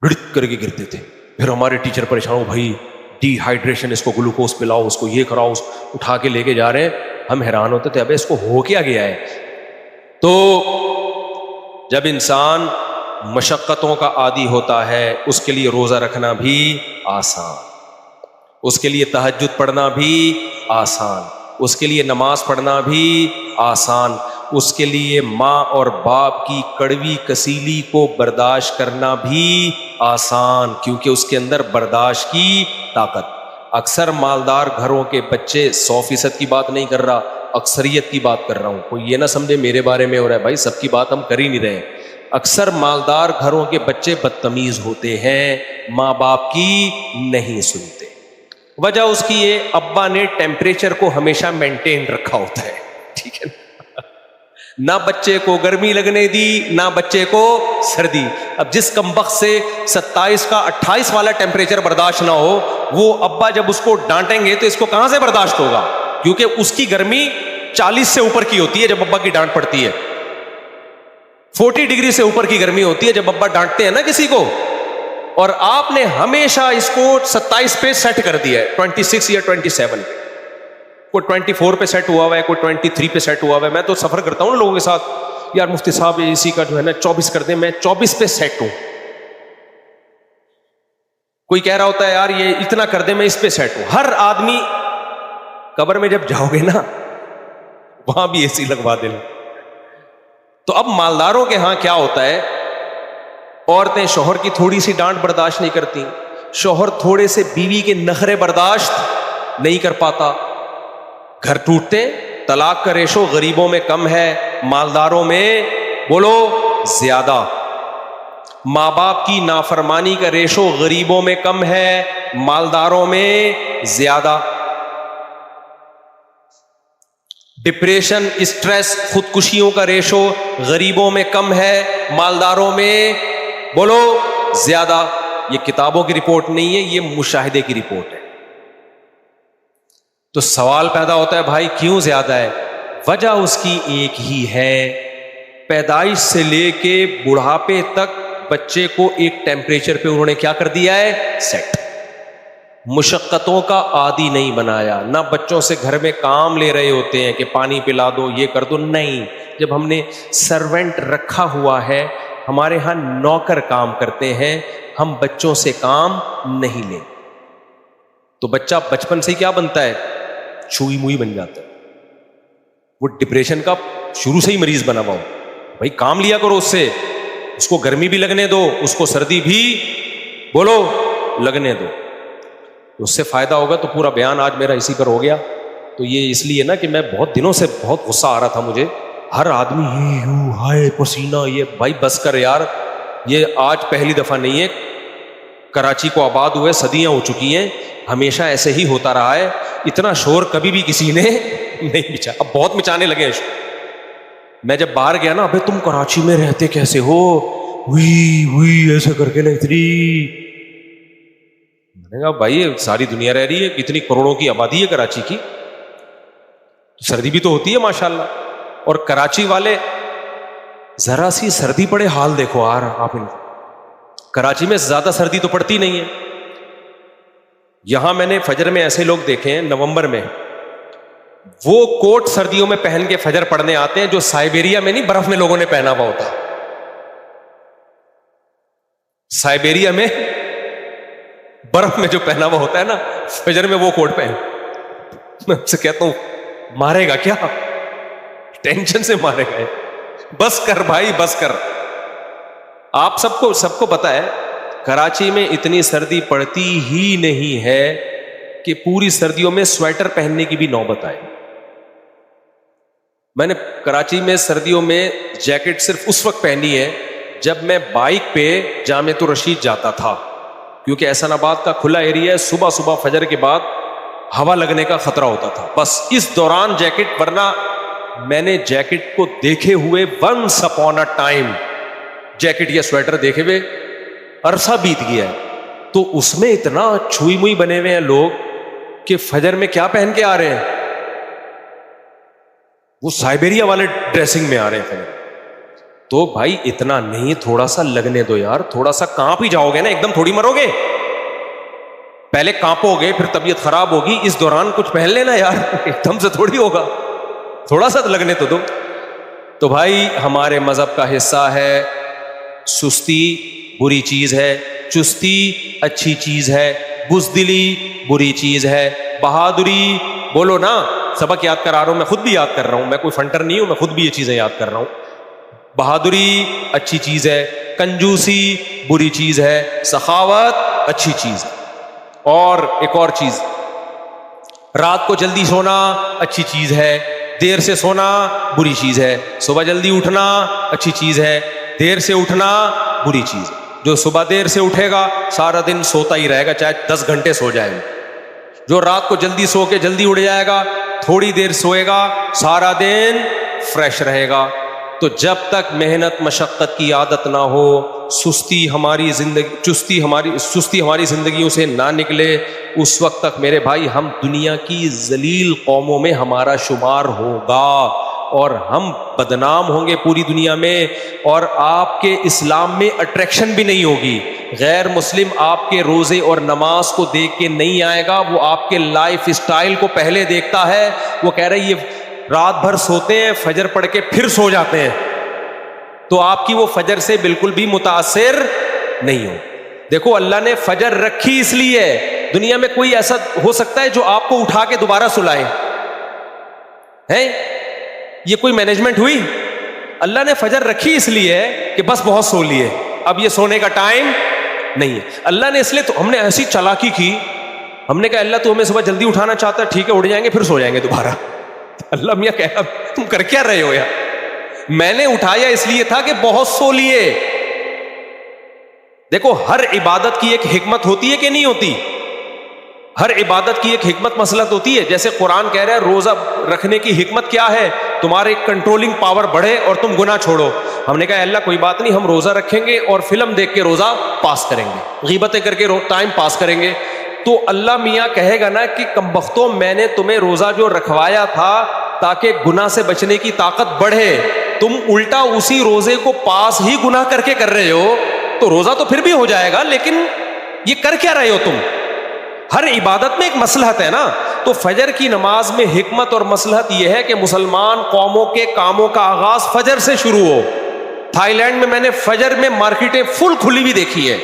لڑک کر کے گرتے تھے. پھر ہمارے ٹیچر پریشان ہو, بھائی ڈی ہائیڈریشن, اس کو گلوکوز پلاؤ, اس کو یہ کراؤ, اٹھا کے لے کے جا رہے ہیں. ہم حیران ہوتے تھے ابے اس کو ہو کیا گیا ہے. تو جب انسان مشقتوں کا عادی ہوتا ہے, اس کے لیے روزہ رکھنا بھی آسان, اس کے لیے تہجد پڑھنا بھی آسان, اس کے لیے نماز پڑھنا بھی آسان, اس کے لیے ماں اور باپ کی کڑوی کسیلی کو برداشت کرنا بھی آسان, کیونکہ اس کے اندر برداشت کی طاقت. اکثر مالدار گھروں کے بچے, 100% کی بات نہیں کر رہا, اکثریت کی بات کر رہا ہوں, کوئی یہ نہ سمجھے میرے بارے میں ہو رہا ہے, بھائی سب کی بات ہم کر ہی نہیں رہے. اکثر مالدار گھروں کے بچے بدتمیز ہوتے ہیں, ماں باپ کی نہیں سنتے. وجہ اس کی یہ, ابا نے ٹیمپریچر کو ہمیشہ مینٹین رکھا ہوتا ہے, ٹھیک ہے, نہ بچے کو گرمی لگنے دی نہ بچے کو سردی. اب جس کمبخت سے 27 کا 28 والا ٹیمپریچر برداشت نہ ہو, وہ ابا جب اس کو ڈانٹیں گے تو اس کو کہاں سے برداشت ہوگا, کیونکہ اس کی گرمی 40 سے اوپر کی ہوتی ہے جب ابا کی ڈانٹ پڑتی ہے, 40 ڈگری سے اوپر کی گرمی ہوتی ہے جب ابا ڈانٹتے ہیں نا کسی کو. اور آپ نے ہمیشہ اس کو 27 پہ سیٹ کر دیا ہے, 26 یا 27 پہ, کوئی 24 پہ سیٹ ہوا ہوا ہے, کوئی 23 پہ سیٹ ہوا ہوا ہے. میں تو سفر کرتا ہوں لوگوں کے ساتھ, یار مفتی صاحب اے سی کا جو ہے نا 24 کر دیں, میں 24 پہ سیٹ ہوں. کوئی کہہ رہا ہوتا ہے یار یہ اتنا کر دیں, میں اس پہ سیٹ ہوں. ہر آدمی قبر میں جب جاؤ گے نا وہاں بھی اے سی لگوا دینا. تو اب مالداروں کے ہاں کیا ہوتا ہے, عورتیں شوہر کی تھوڑی سی ڈانٹ برداشت نہیں کرتی, شوہر تھوڑے سے بیوی کے نخرے برداشت نہیں کر پاتا, گھر ٹوٹتے. طلاق کا ریشو غریبوں میں کم ہے, مالداروں میں بولو زیادہ. ماں باپ کی نافرمانی کا ریشو غریبوں میں کم ہے, مالداروں میں زیادہ. ڈپریشن, اسٹریس, خودکشیوں کا ریشو غریبوں میں کم ہے, مالداروں میں بولو زیادہ. یہ کتابوں کی رپورٹ نہیں ہے, یہ مشاہدے کی رپورٹ ہے. تو سوال پیدا ہوتا ہے بھائی کیوں زیادہ ہے؟ وجہ اس کی ایک ہی ہے, پیدائش سے لے کے بڑھاپے تک بچے کو ایک ٹیمپریچر پہ انہوں نے کیا کر دیا ہے, سیٹ. مشقتوں کا عادی نہیں بنایا. نہ بچوں سے گھر میں کام لے رہے ہوتے ہیں کہ پانی پلا دو, یہ کر دو, نہیں. جب ہم نے سرونٹ رکھا ہوا ہے, ہمارے ہاں نوکر کام کرتے ہیں, ہم بچوں سے کام نہیں لیں. تو بچہ بچپن سے کیا بنتا ہے؟ چھوئی موئی بن جاتا ہے. وہ ڈپریشن کا شروع سے ہی مریض بنا ہوا ہو. بھائی کام لیا کرو اس سے, اس کو گرمی بھی لگنے دو, اس کو سردی بھی بولو لگنے دو, اس سے فائدہ ہوگا. تو پورا بیان آج میرا اسی پر ہو گیا. تو یہ اس لیے نا کہ میں بہت دنوں سے بہت غصہ آ رہا تھا مجھے, ہر آدمی ہائے پسینہ, یہ بھائی بس کر یار, یہ آج پہلی دفعہ نہیں ہے. کراچی کو آباد ہوئے صدیاں ہو چکی ہیں, ہمیشہ ایسے ہی ہوتا رہا ہے. اتنا شور کبھی بھی کسی نے نہیں مچا, اب بہت مچانے لگے ہیں. میں جب باہر گیا نا, ابے تم کراچی میں رہتے کیسے ہو, ہوئی ایسے کر کے نا اتنی, میں نے کہا بھائی ساری دنیا رہ رہی ہے, اتنی کروڑوں کی آبادی ہے کراچی کی, سردی بھی تو ہوتی ہے ماشاءاللہ. اور کراچی والے ذرا سی سردی پڑے حال دیکھو یار آپ ان کو. کراچی میں زیادہ سردی تو پڑتی نہیں ہے. یہاں میں نے فجر میں ایسے لوگ دیکھے ہیں نومبر میں, وہ کوٹ سردیوں میں پہن کے فجر پڑھنے آتے ہیں جو سائبیریا میں نہیں برف میں لوگوں نے پہنا ہوا ہوتا. سائبیریا میں برف میں جو پہنا ہوا ہوتا ہے نا, فجر میں وہ کوٹ پہن. میں سے کہتا ہوں مارے گا کیا, ٹینشن سے مارے گا, بس کر بھائی بس کر. آپ سب کو پتا ہے کراچی میں اتنی سردی پڑتی ہی نہیں ہے کہ پوری سردیوں میں سویٹر پہننے کی بھی نوبت آئے. میں نے کراچی میں سردیوں میں جیکٹ صرف اس وقت پہنی ہے جب میں بائک پہ جامعۃ الرشید جاتا تھا, کیونکہ احسان آباد کا کھلا ایریا ہے, صبح صبح فجر کے بعد ہوا لگنے کا خطرہ ہوتا تھا. بس اس دوران جیکٹ, ورنہ میں نے جیکٹ کو دیکھے ہوئے once upon a time jacket یا سویٹر دیکھے ہوئے عرصہ بیت گیا ہے. تو اس میں اتنا چھوئی موئی بنے ہوئے ہیں لوگ کہ فجر میں کیا پہن کے آ رہے ہیں, وہ سائبیریا والے ڈریسنگ میں آ رہے ہیں فجر. تو بھائی اتنا نہیں, تھوڑا سا لگنے دو یار, تھوڑا سا کانپ ہی جاؤ گے نا, ایک دم تھوڑی مرو گے, پہلے کانپو گے پھر طبیعت خراب ہوگی, اس دوران کچھ پہن لینا یار, ایک دم سے تھوڑی ہوگا, تھوڑا سا لگنے تو دو. تو بھائی ہمارے مذہب کا حصہ ہے سستی بری چیز ہے, چستی اچھی چیز ہے, بزدلی بری چیز ہے, بہادری بولو نا. سبق یاد کرا رہا ہوں, میں خود بھی یاد کر رہا ہوں, میں کوئی فنٹر نہیں ہوں, میں خود بھی یہ چیزیں یاد کر رہا ہوں. بہادری اچھی چیز ہے, کنجوسی بری چیز ہے, سخاوت اچھی چیز ہے. اور ایک اور چیز, رات کو جلدی سونا اچھی چیز ہے, دیر سے سونا بری چیز ہے. صبح جلدی اٹھنا اچھی چیز ہے, دیر سے اٹھنا بری چیز ہے. جو صبح دیر سے اٹھے گا سارا دن سوتا ہی رہے گا, چاہے 10 گھنٹے سو جائے. جو رات کو جلدی سو کے جلدی اٹھ جائے گا, تھوڑی دیر سوئے گا, سارا دن فریش رہے گا. تو جب تک محنت مشقت کی عادت نہ ہو, سستی ہماری زندگیوں سے نہ نکلے, اس وقت تک میرے بھائی ہم دنیا کی ذلیل قوموں میں ہمارا شمار ہوگا, اور ہم بدنام ہوں گے پوری دنیا میں. اور آپ کے اسلام میں اٹریکشن بھی نہیں ہوگی. غیر مسلم آپ کے روزے اور نماز کو دیکھ کے نہیں آئے گا, وہ آپ کے لائف اسٹائل کو پہلے دیکھتا ہے. وہ کہہ رہے یہ رات بھر سوتے ہیں, فجر پڑھ کے پھر سو جاتے ہیں, تو آپ کی وہ فجر سے بالکل بھی متاثر نہیں ہو. دیکھو اللہ نے فجر رکھی اس لیے, دنیا میں کوئی ایسا ہو سکتا ہے جو آپ کو اٹھا کے دوبارہ سلائے ہیں؟ یہ کوئی مینجمنٹ ہوئی؟ اللہ نے فجر رکھی اس لیے کہ بس بہت سو لیے, اب یہ سونے کا ٹائم نہیں ہے. اللہ نے اس لیے, تو ہم نے ایسی چالاکی کی, ہم نے کہا اللہ تو ہمیں صبح جلدی اٹھانا چاہتا ہے, ٹھیک ہے اٹھ جائیں گے پھر سو جائیں گے دوبارہ. اللہ میاں کہا تم کر کیا رہے ہو یار, میں نے اٹھایا اس لیے تھا کہ بہت سو لیے. دیکھو ہر عبادت کی ایک حکمت ہوتی ہے کہ نہیں ہوتی, ہر عبادت کی ایک حکمت مصلحت ہوتی ہے. جیسے قرآن کہہ رہا ہے روزہ رکھنے کی حکمت کیا ہے, تمہارے کنٹرولنگ پاور بڑھے اور تم گناہ چھوڑو. ہم نے کہا اللہ کوئی بات نہیں, ہم روزہ رکھیں گے اور فلم دیکھ کے روزہ پاس کریں گے, غیبتیں کر کے ٹائم پاس کریں گے. تو اللہ میاں کہے گا نا کہ کمبختوں میں نے تمہیں روزہ جو رکھوایا تھا تاکہ گناہ سے بچنے کی طاقت بڑھے, تم الٹا اسی روزے کو پاس ہی گناہ کر کے کر رہے ہو. تو روزہ تو پھر بھی ہو جائے گا, لیکن یہ کر کیا رہے ہو تم؟ ہر عبادت میں ایک مصلحت ہے نا. تو فجر کی نماز میں حکمت اور مصلحت یہ ہے کہ مسلمان قوموں کے کاموں کا آغاز فجر سے شروع ہو. تھائی لینڈ میں میں نے فجر میں مارکیٹیں فل کھلی بھی دیکھی ہے,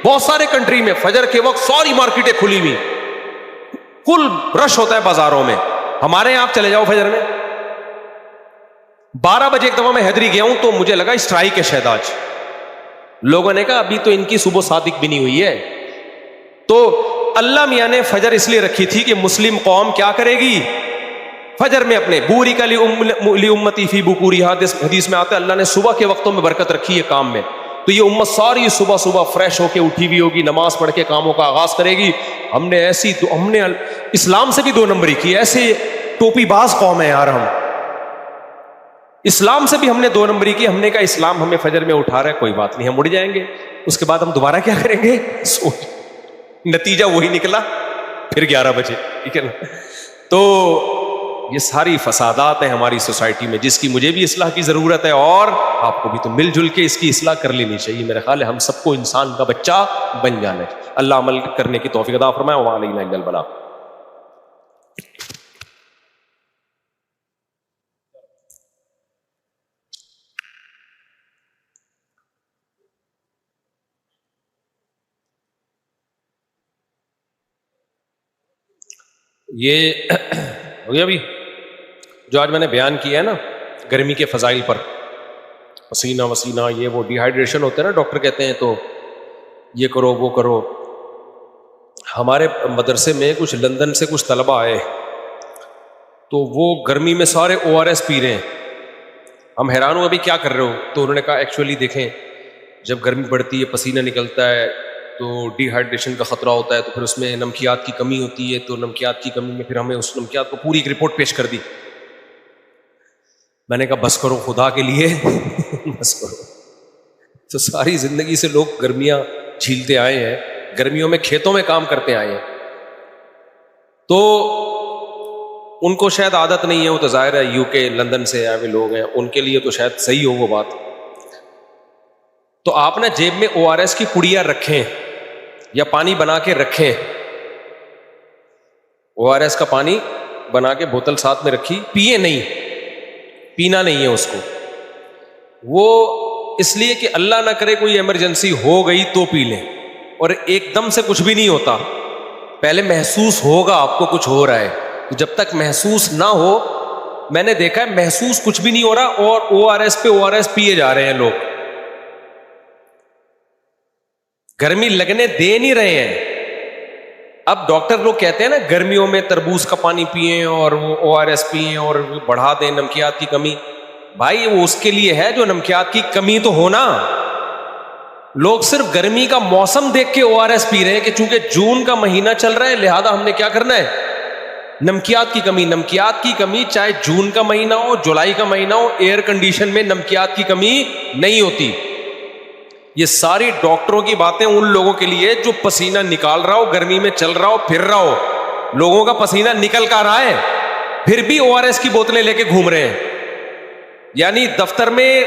بہت سارے کنٹری میں فجر کے وقت ساری مارکیٹیں کھلی ہوئی, کل رش ہوتا ہے بازاروں میں. ہمارے یہاں آپ چلے جاؤ فجر میں 12 بجے, ایک دفعہ میں حیدری گیا ہوں تو مجھے لگا اسٹرائک ہے شاید آج. لوگوں نے کہا ابھی تو ان کی صبح صادق بھی نہیں ہوئی ہے. تو اللہ میاں نے فجر اس لیے رکھی تھی کہ مسلم قوم کیا کرے گی, فجر میں اپنے بوری کا لی امتی فی بکوری, حدیث میں آتا ہے اللہ نے صبح کے وقتوں میں برکت رکھی ہے کام میں, تو یہ امت ساری صبح صبح فریش ہو کے اٹھی ہوئی ہوگی, نماز پڑھ کے کاموں کا آغاز کرے گی. ہم نے اسلام سے بھی 2 نمبری کی, ایسے ٹوپی باز قوم ہے یار, ہم اسلام سے بھی ہم نے 2 نمبری کی. ہم نے کہا اسلام ہمیں فجر میں اٹھا رہا ہے, کوئی بات نہیں, ہم اڑ جائیں گے, اس کے بعد ہم دوبارہ کیا کریں گے, سوچ. نتیجہ وہی نکلا, پھر 11 بجے, ٹھیک ہے نا. تو یہ ساری فسادات ہیں ہماری سوسائٹی میں, جس کی مجھے بھی اصلاح کی ضرورت ہے, اور آپ کو بھی. تو مل جل کے اس کی اصلاح کر لینی چاہیے. میرا خیال ہے ہم سب کو انسان کا بچہ بن جانا ہے. اللہ عمل کرنے کی توفیق عطا فرمائے. وما علینا الا البلاغ. یہ ہو گیا ابھی جو آج میں نے بیان کیا ہے نا گرمی کے فضائل پر, پسینہ وسینہ, یہ وہ ڈی ہائیڈریشن ہوتے ہیں نا, ڈاکٹر کہتے ہیں تو یہ کرو وہ کرو. ہمارے مدرسے میں کچھ لندن سے کچھ طلبہ آئے تو وہ گرمی میں سارے ORS پی رہے ہیں. ہم حیران ہو ابھی کیا کر رہے ہو, تو انہوں نے کہا ایکچولی دیکھیں جب گرمی بڑھتی ہے پسینہ نکلتا ہے تو ڈی ہائیڈریشن کا خطرہ ہوتا ہے, تو پھر اس میں نمکیات کی کمی ہوتی ہے, تو نمکیات کی کمی میں پھر ہمیں اس نمکیات کو پوری ایک رپورٹ پیش کر دی. میں نے کہا بس کرو خدا کے لیے بس کرو. تو ساری زندگی سے لوگ گرمیاں جھیلتے آئے ہیں, گرمیوں میں کھیتوں میں کام کرتے آئے ہیں, تو ان کو شاید عادت نہیں ہے. وہ تو ظاہر ہے UK لندن سے آئے ہوئے لوگ ہیں, ان کے لیے تو شاید صحیح ہو وہ بات. تو آپ نا جیب میں ORS کی پڑیاں رکھیں یا پانی بنا کے رکھیں, ORS کا پانی بنا کے بوتل ساتھ میں رکھی, پیے نہیں, پینا نہیں ہے اس کو. وہ اس لیے کہ اللہ نہ کرے کوئی ایمرجنسی ہو گئی تو پی لیں, اور ایک دم سے کچھ بھی نہیں ہوتا, پہلے محسوس ہوگا آپ کو کچھ ہو رہا ہے. جب تک محسوس نہ ہو, میں نے دیکھا ہے محسوس کچھ بھی نہیں ہو رہا اور ORS پہ ORS پیے جا رہے ہیں لوگ, گرمی لگنے دے نہیں رہے ہیں. اب ڈاکٹر لوگ کہتے ہیں نا گرمیوں میں تربوز کا پانی پئیں اور وہ ORS پئیں اور بڑھا دیں نمکیات کی کمی. بھائی وہ اس کے لیے ہے جو نمکیات کی کمی تو ہونا. لوگ صرف گرمی کا موسم دیکھ کے ORS پی رہے ہیں کہ چونکہ جون کا مہینہ چل رہا ہے لہذا ہم نے کیا کرنا ہے, نمکیات کی کمی. نمکیات کی کمی چاہے جون کا مہینہ ہو, جولائی کا مہینہ ہو, ایئر کنڈیشن میں نمکیات کی کمی نہیں ہوتی. یہ ساری ڈاکٹروں کی باتیں ان لوگوں کے لیے جو پسینہ نکال رہا ہو, گرمی میں چل رہا ہو, پھر رہا ہو. لوگوں کا پسینہ نکل کر رہا ہے پھر بھی ORS کی بوتلیں لے کے گھوم رہے ہیں. یعنی دفتر میں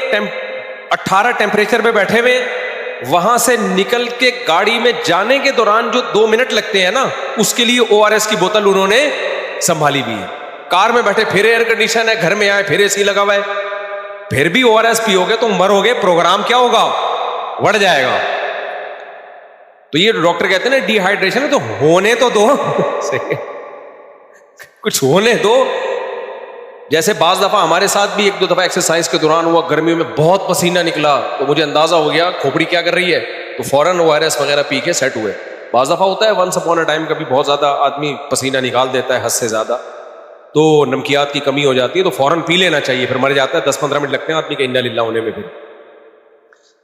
18 ٹیمپریچر پہ بیٹھے ہوئے, وہاں سے نکل کے گاڑی میں جانے کے دوران جو 2 منٹ لگتے ہیں نا, اس کے لیے ORS کی بوتل انہوں نے سنبھالی بھی ہے. کار میں بیٹھے پھر ایئر کنڈیشن ہے, گھر میں آئے پھر AC لگا ہوا ہے, پھر بھی ORS پیو گے تو مرو گے, پروگرام کیا ہوگا, بڑھ جائے گا. تو یہ ڈاکٹر کہتے ہیں نا ڈی ہائیڈریشن ہے, تو ہونے تو دو کچھ ہونے دو. جیسے بعض دفعہ ہمارے ساتھ بھی 1-2 دفعہ ایکسرسائز کے دوران ہوا, گرمیوں میں بہت پسینہ نکلا تو مجھے اندازہ ہو گیا کھوپڑی کیا کر رہی ہے, تو فوراً ORS وغیرہ پی کے سیٹ ہوئے. بعض دفعہ ہوتا ہے ونس اپون اے ٹائم کبھی بہت زیادہ آدمی پسینہ نکال دیتا ہے حد سے زیادہ, تو نمکیات کی کمی ہو جاتی ہے, تو فوراً پی لینا چاہیے, پھر مر جاتا ہے. 10-15 منٹ لگتے ہیں آدمی کے انا للہ ہونے میں. پھر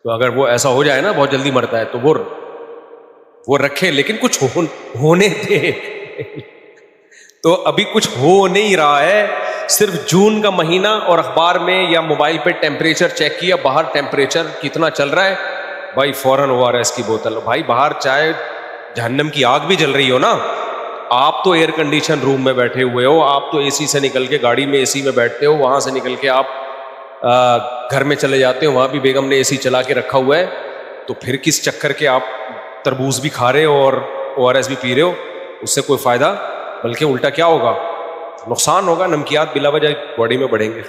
تو اگر وہ ایسا ہو جائے نا بہت جلدی مرتا ہے, تو وہ رکھے لیکن کچھ ہونے دے. تو ابھی کچھ ہو نہیں رہا ہے, صرف جون کا مہینہ, اور اخبار میں یا موبائل پہ ٹیمپریچر چیک کیا, باہر ٹیمپریچر کتنا چل رہا ہے, بھائی فوراً ORS کی بوتل. بھائی باہر چاہے جہنم کی آگ بھی جل رہی ہو نا, آپ تو ایئر کنڈیشن روم میں بیٹھے ہوئے ہو, آپ تو AC سے نکل کے گاڑی میں AC میں بیٹھتے ہو, وہاں سے نکل کے آپ گھر میں چلے جاتے ہو, وہاں بھی بیگم نے AC چلا کے رکھا ہوا ہے, تو پھر کس چکر کے آپ تربوز بھی کھا رہے ہو اور ORS بھی پی رہے ہو, اس سے کوئی فائدہ, بلکہ الٹا کیا ہوگا, نقصان ہوگا. نمکیات بلا وجہ باڈی میں بڑھیں گے.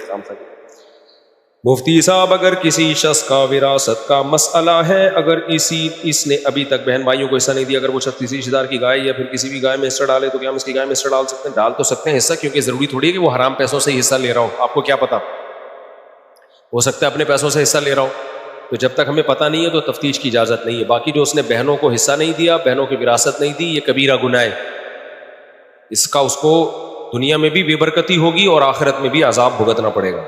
مفتی صاحب اگر کسی شخص کا وراثت کا مسئلہ ہے، اگر اس نے ابھی تک بہن بھائیوں کو حصہ نہیں دیا، اگر وہ شخص کسی رشتے دار کی گائے یا پھر کسی بھی گائے میں حصہ ڈالے تو کیا ہم اس کی گائے میں حصہ ڈال سکتے ہیں؟ ڈال تو سکتے ہیں حصہ، کیونکہ ضروری تھوڑی ہے کہ وہ حرام پیسوں سے حصہ لے رہا ہو. آپ کو کیا پتا، ہو سکتا ہے اپنے پیسوں سے حصہ لے رہا ہو. تو جب تک ہمیں پتہ نہیں ہے تو تفتیش کی اجازت نہیں ہے. باقی جو اس نے بہنوں کو حصہ نہیں دیا، بہنوں کی وراثت نہیں دی، یہ کبیرہ گناہ ہے. اس کا اس کو دنیا میں بھی بے برکتی ہوگی اور آخرت میں بھی عذاب بھگتنا پڑے گا.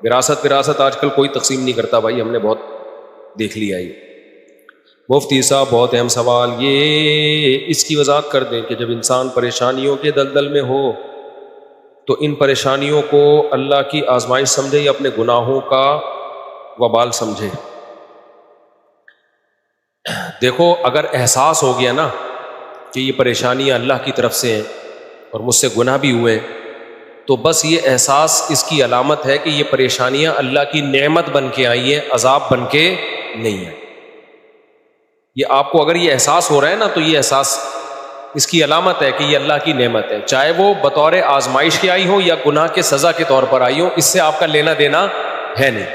وراثت آج کل کوئی تقسیم نہیں کرتا بھائی، ہم نے بہت دیکھ لیا یہ. مفتی صاحب بہت اہم سوال، یہ اس کی وضاحت کر دیں کہ جب انسان پریشانیوں کے دلدل میں ہو تو ان پریشانیوں کو اللہ کی آزمائش سمجھے یا اپنے گناہوں کا وبال سمجھے؟ دیکھو، اگر احساس ہو گیا نا کہ یہ پریشانیاں اللہ کی طرف سے ہیں اور مجھ سے گناہ بھی ہوئے، تو بس یہ احساس اس کی علامت ہے کہ یہ پریشانیاں اللہ کی نعمت بن کے آئی ہیں، عذاب بن کے نہیں ہیں. یہ آپ کو اگر یہ احساس ہو رہا ہے نا تو یہ احساس اس کی علامت ہے کہ یہ اللہ کی نعمت ہے، چاہے وہ بطور آزمائش کے آئی ہو یا گناہ کے سزا کے طور پر آئی ہو، اس سے آپ کا لینا دینا ہے نہیں.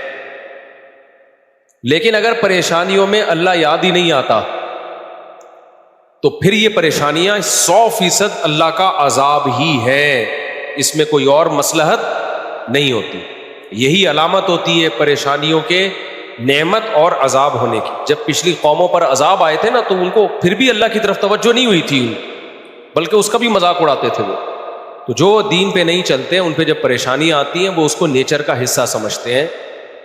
لیکن اگر پریشانیوں میں اللہ یاد ہی نہیں آتا تو پھر یہ پریشانیاں 100% اللہ کا عذاب ہی ہے، اس میں کوئی اور مصلحت نہیں ہوتی. یہی علامت ہوتی ہے پریشانیوں کے نعمت اور عذاب ہونے کی. جب پچھلی قوموں پر عذاب آئے تھے نا تو ان کو پھر بھی اللہ کی طرف توجہ نہیں ہوئی تھی، بلکہ اس کا بھی مذاق اڑاتے تھے وہ. تو جو دین پہ نہیں چلتے ان پہ جب پریشانیاں آتی ہیں وہ اس کو نیچر کا حصہ سمجھتے ہیں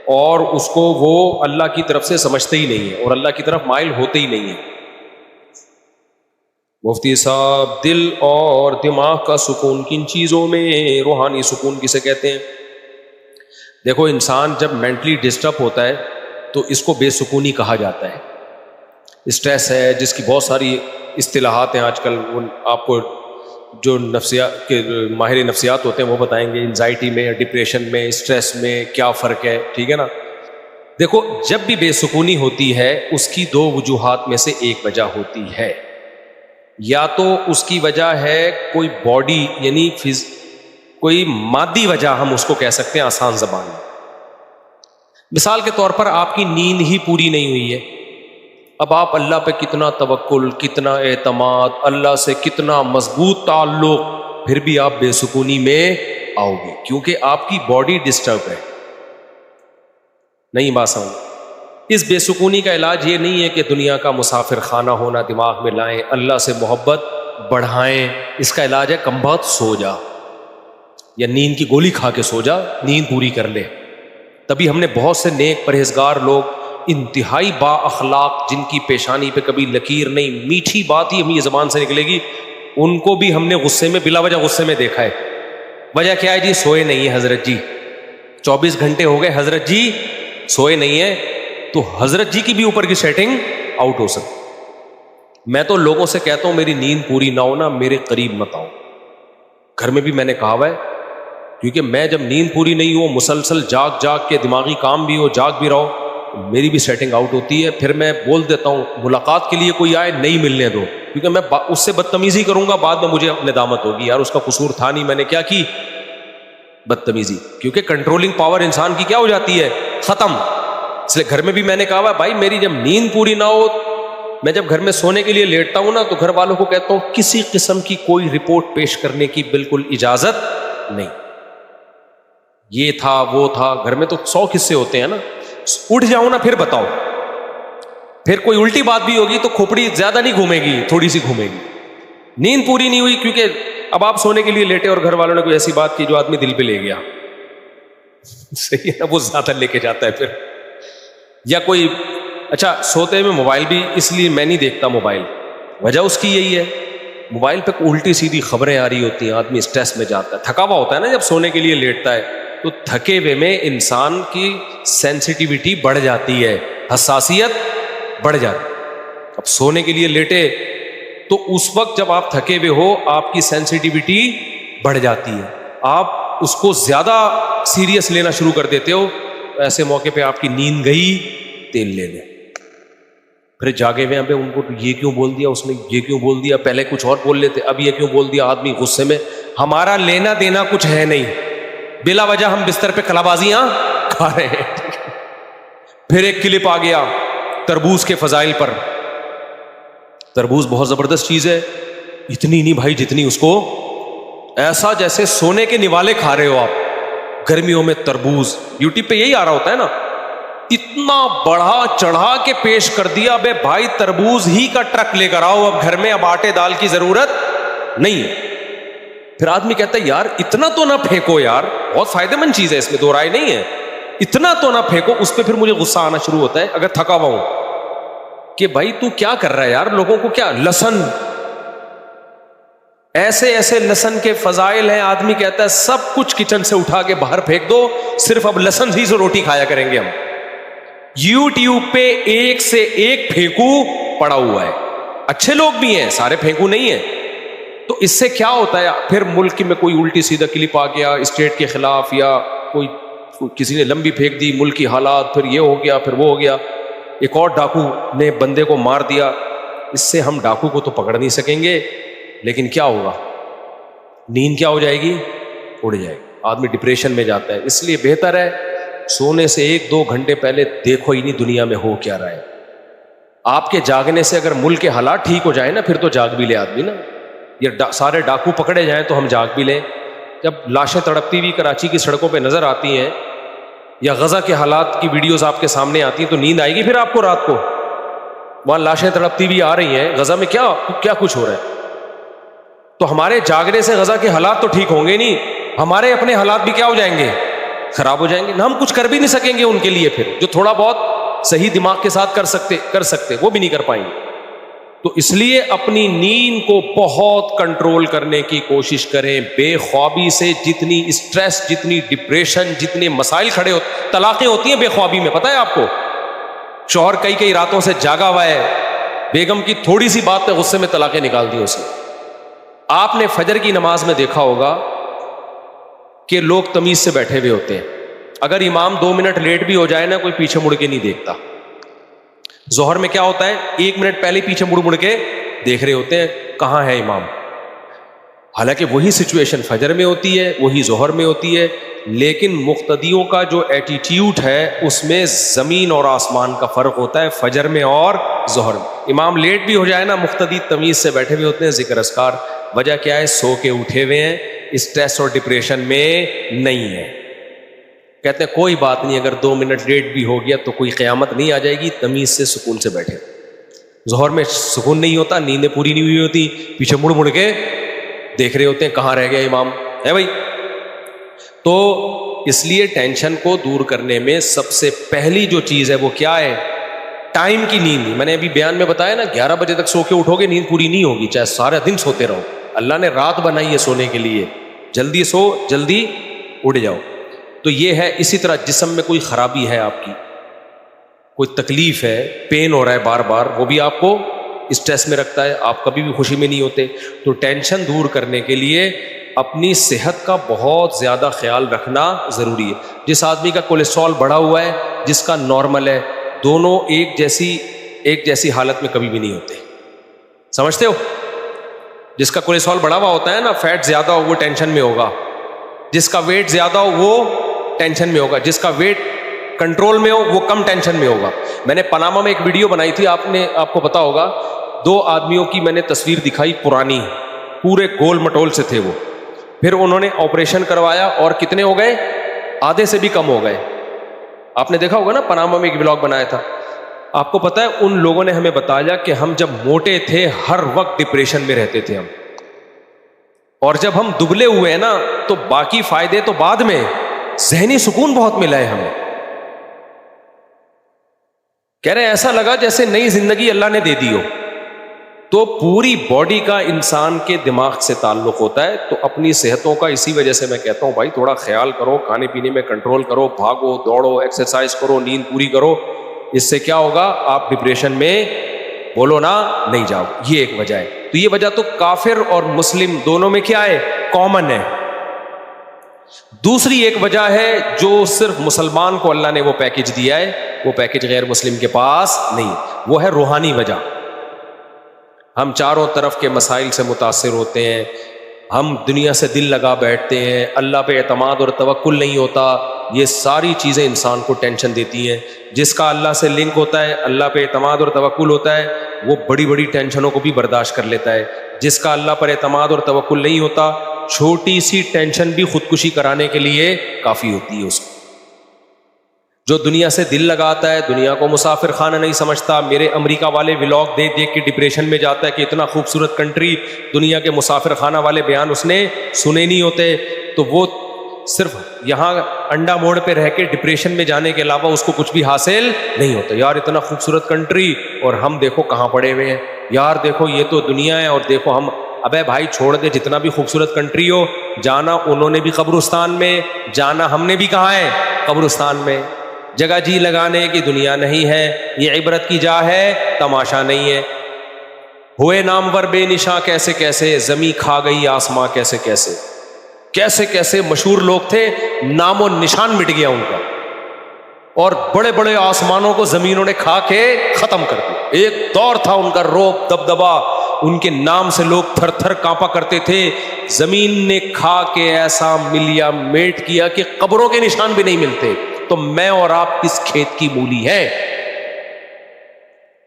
اور اس کو وہ اللہ کی طرف سے سمجھتے ہی نہیں ہیں اور اللہ کی طرف مائل ہوتے ہی نہیں ہیں. مفتی صاحب، دل اور دماغ کا سکون کن چیزوں میں روحانی سکون کسے کہتے ہیں؟ دیکھو، انسان جب مینٹلی ڈسٹرب ہوتا ہے تو اس کو بے سکونی کہا جاتا ہے. اسٹریس ہے، جس کی بہت ساری اصطلاحات ہیں آج کل، آپ کو جو نفسیات کے ماہر نفسیات ہوتے ہیں وہ بتائیں گے انزائٹی میں، ڈپریشن میں، اسٹریس میں کیا فرق ہے. ٹھیک ہے نا؟ دیکھو، جب بھی بے سکونی ہوتی ہے اس کی 2 وجوہات میں سے ایک وجہ ہوتی ہے. یا تو اس کی وجہ ہے کوئی باڈی، یعنی کوئی مادی وجہ، ہم اس کو کہہ سکتے ہیں آسان زبان میں. مثال کے طور پر آپ کی نیند ہی پوری نہیں ہوئی ہے. اب آپ اللہ پہ کتنا توکل، کتنا اعتماد، اللہ سے کتنا مضبوط تعلق، پھر بھی آپ بے سکونی میں آؤ گے کیونکہ آپ کی باڈی ڈسٹرب ہے. نہیں بات سمجھ؟ اس بے سکونی کا علاج یہ نہیں ہے کہ دنیا کا مسافر خانہ ہونا دماغ میں لائیں، اللہ سے محبت بڑھائیں. اس کا علاج ہے کم بخت سو جا، یا نیند کی گولی کھا کے سو جا، نیند پوری کر لے. تبھی ہم نے بہت سے نیک پرہیزگار لوگ، انتہائی با اخلاق، جن کی پیشانی پہ کبھی لکیر نہیں، میٹھی بات ہی ہمیں زبان سے نکلے گی، ان کو بھی ہم نے غصے میں، بلا وجہ غصے میں دیکھا ہے. وجہ کیا ہے جی؟ سوئے نہیں ہے حضرت جی، 24 گھنٹے ہو گئے حضرت جی سوئے نہیں ہے. تو حضرت جی کی بھی اوپر کی سیٹنگ آؤٹ ہو سکتی. میں تو لوگوں سے کہتا ہوں میری نیند پوری نہ ہونا میرے قریب مت آؤ. گھر میں بھی میں نے کہا ہوا ہے، کیونکہ میں جب نیند پوری نہیں ہو، مسلسل جاگ کے دماغی کام بھی ہو، جاگ بھی رہو، میری بھی سیٹنگ آؤٹ ہوتی ہے. پھر میں بول دیتا ہوں ملاقات کے لیے کوئی آئے نہیں ملنے دو، کیونکہ میں اس سے بدتمیزی کروں گا، بعد میں مجھے ندامت ہوگی، یار اس کا قصور تھا نہیں، میں نے کیا کی؟ بدتمیزی. کیونکہ کنٹرولنگ پاور انسان کی کیا ہو جاتی ہے؟ ختم. اس لیے گھر میں بھی میں نے کہا ہوا بھائی میری جب نیند پوری نہ ہو، میں جب گھر میں سونے کے لیے لیٹتا ہوں نا تو گھر والوں کو کہتا ہوں کسی قسم کی کوئی رپورٹ پیش کرنے کی بالکل اجازت نہیں. یہ تھا وہ تھا، گھر میں تو 100 قصے ہوتے ہیں نا. اٹھ جاؤں نا پھر بتاؤ، پھر کوئی الٹی بات بھی ہوگی تو کھوپڑی زیادہ نہیں گھومے گی، تھوڑی سی گھومے گی. نیند پوری نہیں ہوئی کیونکہ اب آپ سونے کے لیے لیٹے اور گھر والوں نے کوئی ایسی بات کی جو آدمی دل پہ لے گیا. صحیح ہے نا؟ وہ زیادہ لے کے جاتا ہے پھر. یا کوئی اچھا سوتے میں موبائل بھی اس لیے میں نہیں دیکھتا موبائل، وجہ اس کی یہی ہے، موبائل پہ الٹی سیدھی خبریں آ رہی ہوتی ہیں، آدمی اسٹریس میں جاتا ہے، تھکا ہوا ہوتا ہے نا جب سونے کے لیے لیٹتا ہے، تو تھکے ہوئے میں انسان کی سینسٹیوٹی بڑھ جاتی ہے، حساسیت بڑھ جاتی. اب سونے کے لیے لیٹے تو اس وقت جب آپ تھکے ہوئے ہو آپ کی سینسٹیوٹی بڑھ جاتی ہے، آپ اس کو زیادہ سیریس لینا شروع کر دیتے ہو. ایسے موقع پہ آپ کی نیند گئی، تیل لے لیں. پھر جاگے ہوئے پہ ان کو یہ کیوں بول دیا اس نے، یہ کیوں بول دیا، پہلے کچھ اور بول لیتے اب یہ کیوں بول دیا. آدمی غصے میں، ہمارا لینا دینا کچھ ہے نہیں، بلا وجہ ہم بستر پہ کلا بازیاں کھا رہے ہیں. پھر ایک کلپ آ گیا تربوز کے فضائل پر. تربوز بہت زبردست چیز ہے, اتنی نہیں بھائی جتنی اس کو, ایسا جیسے سونے کے نوالے کھا رہے ہو آپ. گرمیوں میں تربوز, یوٹیوب پہ یہی آ رہا ہوتا ہے نا, اتنا بڑھا چڑھا کے پیش کر دیا, بے بھائی تربوز ہی کا ٹرک لے کر آؤ اب گھر میں, اب آٹے دال کی ضرورت نہیں ہے. پھر آدمی کہتا ہے یار اتنا تو نہ پھینکو یار, بہت فائدہ مند چیز ہے, اس میں دو رائے نہیں ہے, اتنا تو نہ پھینکو. اس پہ پھر مجھے غصہ آنا شروع ہوتا ہے اگر تھکا ہوا ہوں کہ بھائی تو کیا کر رہا ہے یار, لوگوں کو کیا لہسن, ایسے ایسے لہسن کے فضائل ہیں, آدمی کہتا ہے سب کچھ کچن سے اٹھا کے باہر پھینک دو, صرف اب لہسن ہی سے روٹی کھایا کریں گے ہم. یوٹیوب پہ ایک سے ایک پھینکو پڑا ہوا ہے, اچھے لوگ بھی ہیں, سارے پھینکو نہیں ہیں. تو اس سے کیا ہوتا ہے, پھر ملک میں کوئی الٹی سیدھا کلپ آ گیا اسٹیٹ کے خلاف, یا کوئی کسی نے لمبی پھینک دی, ملکی حالات, پھر یہ ہو گیا پھر وہ ہو گیا, ایک اور ڈاکو نے بندے کو مار دیا. اس سے ہم ڈاکو کو تو پکڑ نہیں سکیں گے, لیکن کیا ہوگا, نیند کیا ہو جائے گی, اڑ جائے گی, آدمی ڈپریشن میں جاتا ہے. اس لیے بہتر ہے سونے سے 1-2 گھنٹے پہلے دیکھو ہی نہیں دنیا میں ہو کیا رہا ہے. آپ کے جاگنے سے اگر ملک کے حالات ٹھیک ہو جائے نا, پھر تو جاگ بھی لے آدمی نا. یہ سارے ڈاکو پکڑے جائیں تو ہم جاگ بھی لیں. جب لاشیں تڑپتی ہوئی کراچی کی سڑکوں پہ نظر آتی ہیں, یا غزہ کے حالات کی ویڈیوز آپ کے سامنے آتی ہیں, تو نیند آئے گی پھر آپ کو رات کو؟ وہاں لاشیں تڑپتی ہوئی آ رہی ہیں, غزہ میں کیا کچھ ہو رہا ہے. تو ہمارے جاگنے سے غزہ کے حالات تو ٹھیک ہوں گے نہیں, ہمارے اپنے حالات بھی کیا ہو جائیں گے, خراب ہو جائیں گے. نہ ہم کچھ کر بھی نہیں سکیں گے ان کے لیے, پھر جو تھوڑا بہت صحیح دماغ کے ساتھ کر سکتے وہ بھی نہیں کر پائیں گے. تو اس لیے اپنی نیند کو بہت کنٹرول کرنے کی کوشش کریں. بے خوابی سے جتنی اسٹریس, جتنی ڈپریشن, جتنے مسائل کھڑے ہوتے, طلاقیں ہوتی ہیں بے خوابی میں, پتہ ہے آپ کو. شوہر کئی راتوں سے جاگا ہوا ہے, بیگم کی تھوڑی سی بات پہ غصے میں طلاقیں نکال دی اسے. آپ نے فجر کی نماز میں دیکھا ہوگا کہ لوگ تمیز سے بیٹھے ہوئے ہوتے ہیں, اگر امام 2 منٹ لیٹ بھی ہو جائے نا, کوئی پیچھے مڑ کے نہیں دیکھتا. ظہر میں کیا ہوتا ہے, 1 منٹ پہلے پیچھے مڑ کے دیکھ رہے ہوتے ہیں کہاں ہے امام. حالانکہ وہی سچویشن فجر میں ہوتی ہے, وہی ظہر میں ہوتی ہے, لیکن مقتدیوں کا جو ایٹیٹیوڈ ہے اس میں زمین اور آسمان کا فرق ہوتا ہے, فجر میں اور ظہر میں. امام لیٹ بھی ہو جائے نا, مقتدی تمیز سے بیٹھے ہوئے ہوتے ہیں, ذکر اذکار. وجہ کیا ہے, سو کے اٹھے ہوئے ہیں, اسٹریس اور ڈپریشن میں نہیں ہے. کہتے ہیں کوئی بات نہیں, اگر 2 منٹ لیٹ بھی ہو گیا تو کوئی قیامت نہیں آ جائے گی, تمیز سے سکون سے بیٹھے. ظہر میں سکون نہیں ہوتا, نیندیں پوری نہیں ہوئی ہوتی, پیچھے مڑ کے دیکھ رہے ہوتے ہیں کہاں رہ گیا امام ہے بھائی. تو اس لیے ٹینشن کو دور کرنے میں سب سے پہلی جو چیز ہے وہ کیا ہے, ٹائم کی نیند. میں نے ابھی بیان میں بتایا نا, 11 بجے تک سو کے اٹھو گے نیند پوری نہیں ہوگی, چاہے سارا دن سوتے رہو. اللہ نے رات بنائی ہے سونے کے لیے, جلدی سو جلدی اٹھ جاؤ. تو یہ ہے. اسی طرح جسم میں کوئی خرابی ہے آپ کی, کوئی تکلیف ہے, پین ہو رہا ہے بار بار, وہ بھی آپ کو اسٹریس میں رکھتا ہے, آپ کبھی بھی خوشی میں نہیں ہوتے. تو ٹینشن دور کرنے کے لیے اپنی صحت کا بہت زیادہ خیال رکھنا ضروری ہے. جس آدمی کا کولیسٹرول بڑھا ہوا ہے, جس کا نارمل ہے, دونوں ایک جیسی حالت میں کبھی بھی نہیں ہوتے. سمجھتے ہو؟ جس کا کولیسٹرول بڑھا ہوا ہوتا ہے نا, فیٹ زیادہ ہو وہ ٹینشن میں ہوگا, جس کا ویٹ زیادہ ہو وہ ٹینشن میں ہوگا, جس کا ویٹ کنٹرول میں ہو وہ کم ٹینشن میں ہوگا. میں نے پاناما میں ایک ویڈیو بنائی تھی, آپ کو پتا ہوگا, 2 آدمیوں کی میں نے تصویر دکھائی پرانی, پورے گول مٹول سے تھے وہ. پھر انہوں نے آپریشن کروایا اور کتنے ہو گئے, آدھے سے بھی کم ہو گئے. آپ نے دیکھا ہوگا نا, پاناما میں ایک ولاگ بنایا تھا. آپ کو پتا ہے ان لوگوں نے ہمیں بتایا کہ ہم جب موٹے تھے ہر وقت ڈپریشن میں رہتے تھے ہم, اور جب ہم دبلے ہوئے ہیں نا تو باقی فائدے تو بعد میں, ذہنی سکون بہت ملا ہے ہمیں. کہہ رہے ایسا لگا جیسے نئی زندگی اللہ نے دے دی ہو. تو پوری باڈی کا انسان کے دماغ سے تعلق ہوتا ہے. تو اپنی صحتوں کا اسی وجہ سے میں کہتا ہوں بھائی تھوڑا خیال کرو, کھانے پینے میں کنٹرول کرو, بھاگو دوڑو, ایکسرسائز کرو, نیند پوری کرو. اس سے کیا ہوگا, آپ ڈپریشن میں بولو نا نہیں جاؤ. یہ ایک وجہ ہے. تو یہ وجہ تو کافر اور مسلم دونوں میں کیا ہے, کامن ہے. دوسری ایک وجہ ہے جو صرف مسلمان کو اللہ نے وہ پیکج دیا ہے, وہ پیکج غیر مسلم کے پاس نہیں, وہ ہے روحانی وجہ. ہم چاروں طرف کے مسائل سے متاثر ہوتے ہیں, ہم دنیا سے دل لگا بیٹھتے ہیں, اللہ پہ اعتماد اور توکل نہیں ہوتا. یہ ساری چیزیں انسان کو ٹینشن دیتی ہیں. جس کا اللہ سے لنک ہوتا ہے, اللہ پہ اعتماد اور توکل ہوتا ہے, وہ بڑی بڑی ٹینشنوں کو بھی برداشت کر لیتا ہے. جس کا اللہ پر اعتماد اور توکل نہیں ہوتا, چھوٹی سی ٹینشن بھی خودکشی کرانے کے لیے کافی ہوتی ہے اس کو. جو دنیا سے دل لگاتا ہے, دنیا کو مسافر خانہ نہیں سمجھتا, میرے امریکہ والے ولاگ دیکھ دیکھ کے ڈپریشن میں جاتا ہے کہ اتنا خوبصورت کنٹری, دنیا کے مسافر خانہ والے بیان اس نے سنے نہیں ہوتے, تو وہ صرف یہاں انڈا موڑ پہ رہ کے ڈپریشن میں جانے کے علاوہ اس کو کچھ بھی حاصل نہیں ہوتا. یار اتنا خوبصورت کنٹری اور ہم دیکھو کہاں پڑے ہوئے ہیں, یار دیکھو یہ تو دنیا ہے اور دیکھو ہم. ابے بھائی چھوڑ دے, جتنا بھی خوبصورت کنٹری ہو, جانا انہوں نے بھی قبرستان میں, جانا ہم نے بھی کہاں ہے, قبرستان میں. جگہ جی لگانے کی دنیا نہیں ہے, یہ عبرت کی جا ہے, تماشا نہیں ہے. ہوئے نامور بے نشاں کیسے کیسے, زمیں کھا گئی آسماں کیسے کیسے, کیسے کیسے مشہور لوگ تھے, نام و نشان مٹ گیا ان کا, اور بڑے بڑے آسمانوں کو زمینوں نے کھا کے ختم کر دیا. ایک دور تھا ان کا روب دبدبا, ان کے نام سے لوگ تھر تھر کانپا کرتے تھے. زمین نے کھا کے ایسا ملیا میٹ کیا کہ قبروں کے نشان بھی نہیں ملتے. تو میں اور آپ کس کھیت کی مولی ہیں؟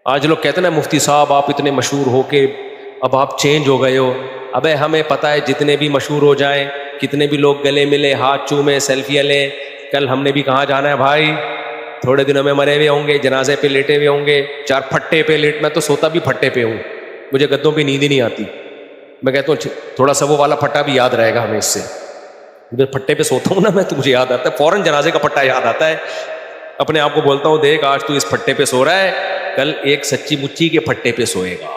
آج لوگ کہتے ہیں نا مفتی صاحب آپ اتنے مشہور ہو کے اب آپ چینج ہو گئے ہو. ابے ہمیں پتہ ہے جتنے بھی مشہور ہو جائیں, کتنے بھی لوگ گلے ملے, ہاتھ چومے, سیلفیاں لیں, کل ہم نے بھی کہاں جانا ہے بھائی, تھوڑے دنوں میں مرے ہوئے ہوں گے, جنازے پہ لیٹے ہوئے ہوں گے, چار پھٹے پہ لیٹ. میں تو سوتا بھی پھٹے پہ ہوں, مجھے گدوں پہ نیند ہی نہیں آتی. میں کہتا ہوں تھوڑا سا وہ والا پھٹا بھی یاد رہے گا ہمیں اس سے. میں پھٹے پہ سوتا ہوں نا میں, تو مجھے یاد آتا ہے فوراً جنازے کا پھٹا یاد آتا ہے. اپنے آپ کو بولتا ہوں دیکھ آج تو اس پھٹے پہ سو رہا ہے, کل ایک سچی مچی کے پھٹے پہ سوئے گا.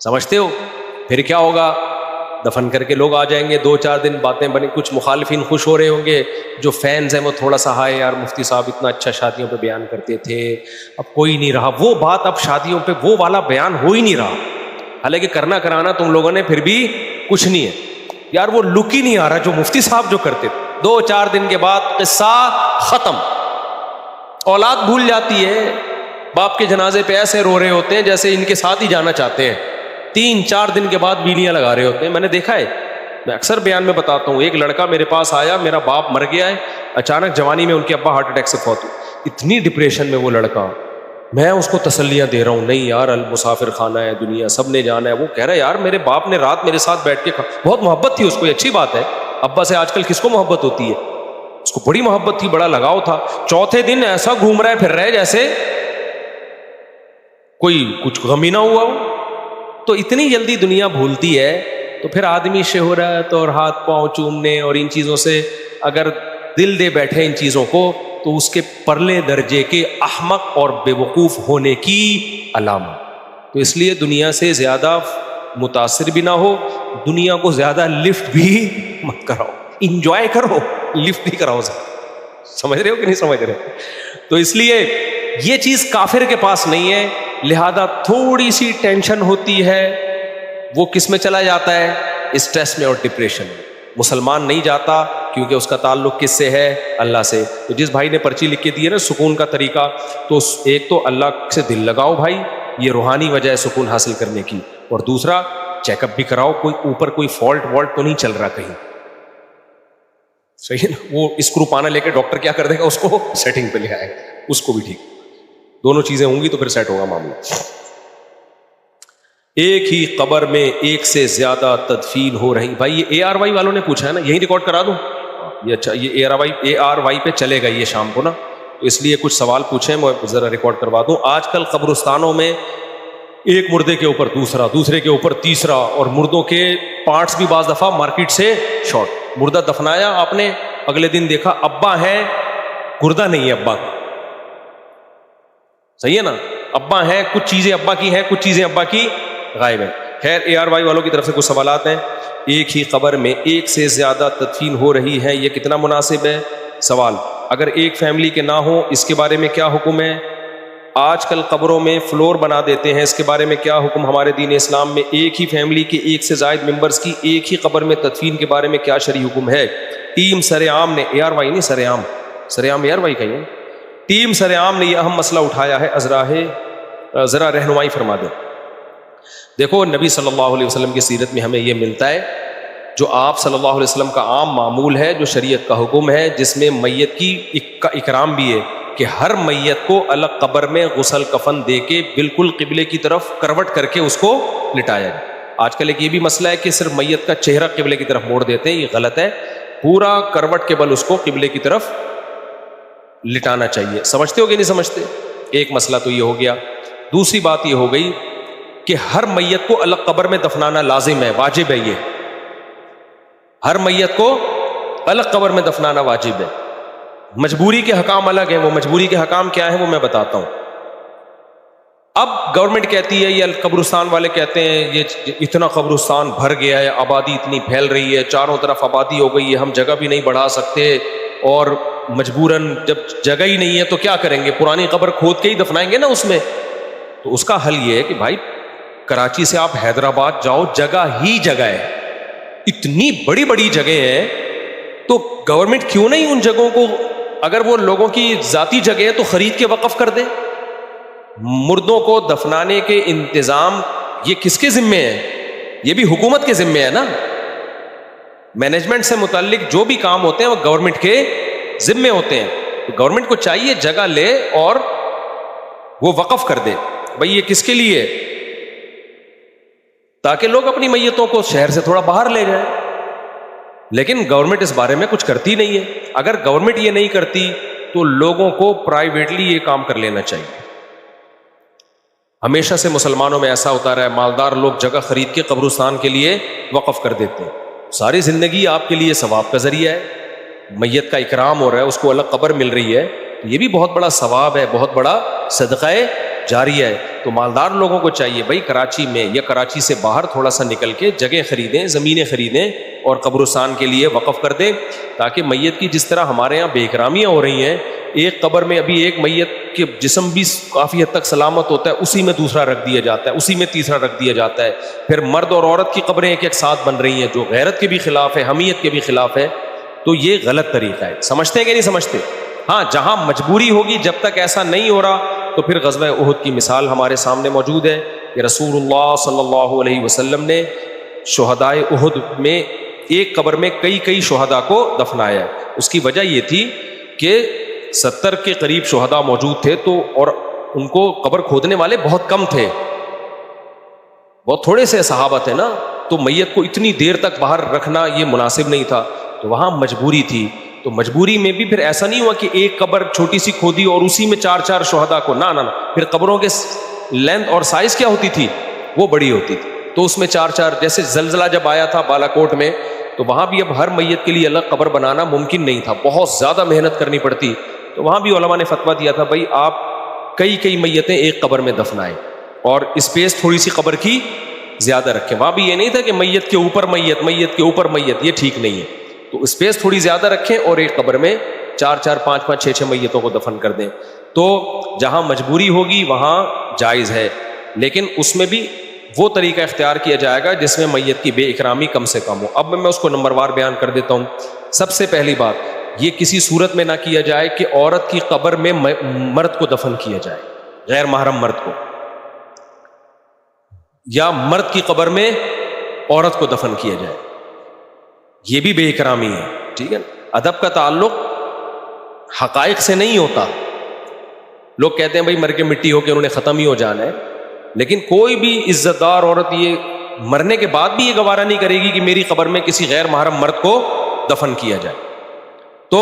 سمجھتے ہو؟ پھر کیا ہوگا, دفن کر کے لوگ آ جائیں گے, 2-4 دن باتیں بنی, کچھ مخالفین خوش ہو رہے ہوں گے, جو فینز ہیں وہ تھوڑا سا ہائے یار مفتی صاحب اتنا اچھا شادیوں پہ بیان کرتے تھے, اب کوئی نہیں رہا وہ بات, اب شادیوں پہ وہ والا بیان ہو ہی نہیں رہا. حالانکہ کرنا کرانا تم لوگوں نے پھر بھی کچھ نہیں ہے یار, وہ لک ہی نہیں آ رہا جو مفتی صاحب جو کرتے تھے. 2-4 دن کے بعد قصہ ختم, اولاد بھول جاتی ہے. باپ کے جنازے پہ ایسے رو رہے ہوتے ہیں جیسے ان کے ساتھ ہی جانا چاہتے ہیں. 3-4 دن کے بعد بیلیاں لگا رہے ہوتے ہیں. میں نے دیکھا ہے, میں اکثر بیان میں بتاتا ہوں, ایک لڑکا میرے پاس آیا, میرا باپ مر گیا ہے, اچانک جوانی میں ان کے ابا ہارٹ اٹیک سے فوت ہوئے. اتنی ڈپریشن میں وہ لڑکا, میں اس کو تسلیاں دے رہا ہوں, نہیں یار المسافر خانہ ہے دنیا, سب نے جانا ہے. وہ کہہ رہا ہے یار میرے باپ نے رات میرے ساتھ بیٹھ کے, بہت محبت تھی اس کو, یہ اچھی بات ہے. ابا سے آج کل کس کو محبت ہوتی ہے, اس کو بڑی محبت تھی, بڑا لگاؤ تھا. چوتھے دن ایسا گھوم رہا ہے پھر رہا ہے جیسے کوئی کچھ غم ہی نہ ہوا ہو. تو اتنی جلدی دنیا بھولتی ہے. تو پھر آدمی شہرت اور ہاتھ پاؤں چومنے اور ان چیزوں سے اگر دل دے بیٹھے ان چیزوں کو, تو اس کے پرلے درجے کے احمق اور بے وقوف ہونے کی علامت. تو اس لیے دنیا سے زیادہ متاثر بھی نہ ہو, دنیا کو زیادہ لفٹ بھی مت کراؤ, انجوائے کرو, لفٹ بھی کراؤ. سمجھ رہے ہو کہ نہیں سمجھ رہے؟ تو اس لیے یہ چیز کافر کے پاس نہیں ہے, لہذا تھوڑی سی ٹینشن ہوتی ہے وہ کس میں چلا جاتا ہے, اسٹریس میں اور ڈپریشن میں. مسلمان نہیں جاتا کیونکہ اس کا تعلق کس سے ہے, اللہ سے. تو جس بھائی نے پرچی لکھ کے دی ہے نا سکون کا طریقہ, تو ایک تو اللہ سے دل لگاؤ بھائی, یہ روحانی وجہ ہے سکون حاصل کرنے کی, اور دوسرا چیک اپ بھی کراؤ, کوئی اوپر کوئی فالٹ والٹ تو نہیں چل رہا کہیں. صحیح ہے نا, وہ اسکرو پانا لے کے ڈاکٹر کیا کر دے گا, اس کو سیٹنگ پہ لے آئے گا, اس کو بھی ٹھیک. دونوں چیزیں ہوں گی تو پھر سیٹ ہوگا معاملہ. ایک ہی قبر میں ایک سے زیادہ تدفین ہو رہی. بھائی یہ ARY والوں نے پوچھا ہے نا, یہی ریکارڈ کرا دوں یہ, اچھا یہ ARY پہ چلے گا یہ شام کو نا, تو اس لیے کچھ سوال پوچھیں, میں ذرا ریکارڈ کروا دوں. آج کل قبرستانوں میں ایک مردے کے اوپر دوسرا, دوسرے کے اوپر تیسرا, اور مردوں کے پارٹس بھی بعض دفعہ مارکیٹ سے شارٹ. مردہ دفنایا آپ نے, اگلے دن دیکھا ابا ہے, گردہ نہیں ہے ابا کا. صحیح ہے نا, ابا ہیں, کچھ چیزیں ابا کی ہیں, کچھ چیزیں ابا کی غائب ہیں. خیر ARY والوں کی طرف سے کچھ سوالات ہیں. ایک ہی قبر میں ایک سے زیادہ تدفین ہو رہی ہے, یہ کتنا مناسب ہے؟ سوال, اگر ایک فیملی کے نہ ہو اس کے بارے میں کیا حکم ہے؟ آج کل قبروں میں فلور بنا دیتے ہیں, اس کے بارے میں کیا حکم ہمارے دین اسلام میں؟ ایک ہی فیملی کے ایک سے زائد ممبرز کی ایک ہی قبر میں تدفین کے بارے میں کیا شرعی حکم ہے؟ ٹیم سرعام نے, ARY نہیں سرعام, سرعام ARY کا ہے, ٹیم سرعام نے یہ اہم مسئلہ اٹھایا ہے, ذرا رہنمائی فرما دیں. دیکھو نبی صلی اللہ علیہ وسلم کی سیرت میں ہمیں یہ ملتا ہے جو آپ صلی اللہ علیہ وسلم کا عام معمول ہے، جو شریعت کا حکم ہے، جس میں میت کی اکرام بھی ہے کہ ہر میت کو الگ قبر میں غسل کفن دے کے بالکل قبلے کی طرف کروٹ کر کے اس کو لٹایا جائے۔ آج کل ایک یہ بھی مسئلہ ہے کہ صرف میت کا چہرہ قبلے کی طرف موڑ دیتے ہیں، یہ غلط ہے، پورا کروٹ کے بل اس کو قبلے کی طرف لٹانا چاہیے۔ سمجھتے ہو کہ نہیں سمجھتے؟ ایک مسئلہ تو یہ ہو گیا۔ دوسری بات یہ ہو گئی کہ ہر میت کو الگ قبر میں دفنانا لازم ہے، واجب ہے، یہ ہر میت کو الگ قبر میں دفنانا واجب ہے۔ مجبوری کے حکام الگ ہیں، وہ مجبوری کے حکام کیا ہیں وہ میں بتاتا ہوں۔ اب گورنمنٹ کہتی ہے یا قبرستان والے کہتے ہیں یہ اتنا قبرستان بھر گیا ہے، آبادی اتنی پھیل رہی ہے، چاروں طرف آبادی ہو گئی ہے، ہم جگہ بھی نہیں بڑھا سکتے، اور مجبوراً جب جگہ ہی نہیں ہے تو کیا کریں گے، پرانی قبر کھود کے ہی دفنائیں گے نا اس میں۔ تو اس کا حل یہ ہے کہ بھائی کراچی سے آپ حیدرآباد جاؤ، جگہ ہی جگہ ہے، اتنی بڑی بڑی جگہ ہیں، تو گورنمنٹ کیوں نہیں ان جگہوں کو، اگر وہ لوگوں کی ذاتی جگہ ہے تو خرید کے وقف کر دے۔ مردوں کو دفنانے کے انتظام یہ کس کے ذمے ہے؟ یہ بھی حکومت کے ذمے ہے نا۔ مینجمنٹ سے متعلق جو بھی کام ہوتے ہیں وہ گورنمنٹ کے ذمے ہوتے ہیں، تو گورنمنٹ کو چاہیے جگہ لے اور وہ وقف کر دے۔ بھائی یہ کس کے لیے؟ تاکہ لوگ اپنی میتوں کو شہر سے تھوڑا باہر لے جائیں، لیکن گورنمنٹ اس بارے میں کچھ کرتی نہیں ہے۔ اگر گورنمنٹ یہ نہیں کرتی تو لوگوں کو پرائیویٹلی یہ کام کر لینا چاہیے۔ ہمیشہ سے مسلمانوں میں ایسا ہوتا رہا ہے، مالدار لوگ جگہ خرید کے قبرستان کے لیے وقف کر دیتے ہیں، ساری زندگی آپ کے لیے ثواب کا ذریعہ ہے، میت کا اکرام ہو رہا ہے، اس کو الگ قبر مل رہی ہے، یہ بھی بہت بڑا ثواب ہے، بہت بڑا صدقہ جاریہ ہے۔ تو مالدار لوگوں کو چاہیے بھائی کراچی میں یا کراچی سے باہر تھوڑا سا نکل کے جگہ خریدیں، زمینیں خریدیں اور قبرستان کے لیے وقف کر دیں، تاکہ میت کی جس طرح ہمارے یہاں بے اکرامیاں ہو رہی ہیں، ایک قبر میں ابھی ایک میت کے جسم بھی کافی حد تک سلامت ہوتا ہے، اسی میں دوسرا رکھ دیا جاتا ہے، اسی میں تیسرا رکھ دیا جاتا ہے، پھر مرد اور عورت کی قبریں ایک ایک ساتھ بن رہی ہیں، جو غیرت کے بھی خلاف ہے، حمیت کے بھی خلاف ہے، تو یہ غلط طریقہ ہے۔ سمجھتے ہیں کہ نہیں سمجھتے؟ ہاں، جہاں مجبوری ہوگی، جب تک ایسا نہیں ہو رہا تو پھر غزوہ احد کی مثال ہمارے سامنے موجود ہے کہ رسول اللہ صلی اللہ علیہ وسلم نے شہدائے احد میں ایک قبر میں کئی شہداء کو دفنایا ہے۔ اس کی وجہ یہ تھی کہ 70 کے قریب شہداء موجود تھے، تو اور ان کو قبر کھودنے والے بہت کم تھے، بہت تھوڑے سے صحابہ تھے نا، تو میت کو اتنی دیر تک باہر رکھنا یہ مناسب نہیں تھا، تو وہاں مجبوری تھی۔ تو مجبوری میں بھی پھر ایسا نہیں ہوا کہ ایک قبر چھوٹی سی کھودی اور اسی میں 4 شہداء کو، نہ، پھر قبروں کے لینتھ اور سائز کیا ہوتی تھی، وہ بڑی ہوتی تھی، تو اس میں 4 جیسے زلزلہ جب آیا تھا بالا کوٹ میں، تو وہاں بھی اب ہر میت کے لیے الگ قبر بنانا ممکن نہیں تھا، بہت زیادہ محنت کرنی پڑتی، تو وہاں بھی علماء نے فتویٰ دیا تھا بھائی آپ کئی میتیں ایک قبر میں دفنائیں اور اسپیس تھوڑی سی قبر کی زیادہ رکھیں۔ وہاں بھی یہ نہیں تھا کہ میت کے اوپر میت کے اوپر میت، یہ ٹھیک نہیں ہے، تو اسپیس تھوڑی زیادہ رکھیں اور ایک قبر میں 4 5 6 میتوں کو دفن کر دیں۔ تو جہاں مجبوری ہوگی وہاں جائز ہے، لیکن اس میں بھی وہ طریقہ اختیار کیا جائے گا جس میں میت کی بے اکرامی کم سے کم ہو۔ اب میں اس کو نمبر وار بیان کر دیتا ہوں۔ سب سے پہلی بات، یہ کسی صورت میں نہ کیا جائے کہ عورت کی قبر میں مرد کو دفن کیا جائے، غیر محرم مرد کو، یا مرد کی قبر میں عورت کو دفن کیا جائے، یہ بھی بے اکرامی ہے، ٹھیک ہے۔ ادب کا تعلق حقائق سے نہیں ہوتا۔ لوگ کہتے ہیں بھائی مر کے مٹی ہو کے انہوں نے ختم ہی ہو جانا ہے، لیکن کوئی بھی عزت دار عورت یہ مرنے کے بعد بھی یہ گوارا نہیں کرے گی کہ میری قبر میں کسی غیر محرم مرد کو دفن کیا جائے۔ تو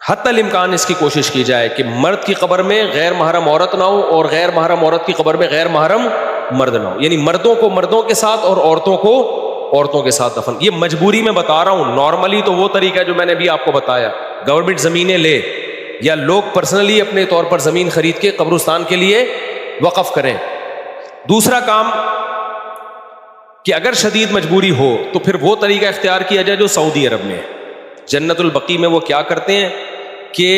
حتی الامکان اس کی کوشش کی جائے کہ مرد کی قبر میں غیر محرم عورت نہ ہو اور غیر محرم عورت کی قبر میں غیر محرم مرد نہ ہو، یعنی مردوں کو مردوں کے ساتھ اور عورتوں کو عورتوں کے ساتھ دفن۔ یہ مجبوری میں بتا رہا ہوں، نارملی تو وہ طریقہ ہے جو میں نے بھی آپ کو بتایا، گورنمنٹ زمینیں لے یا لوگ پرسنلی اپنے طور پر زمین خرید کے قبرستان کے لیے وقف کریں۔ دوسرا کام کہ اگر شدید مجبوری ہو تو پھر وہ طریقہ اختیار کیا جائے جو سعودی عرب میں ہے۔ جنت البقیع میں وہ کیا کرتے ہیں کہ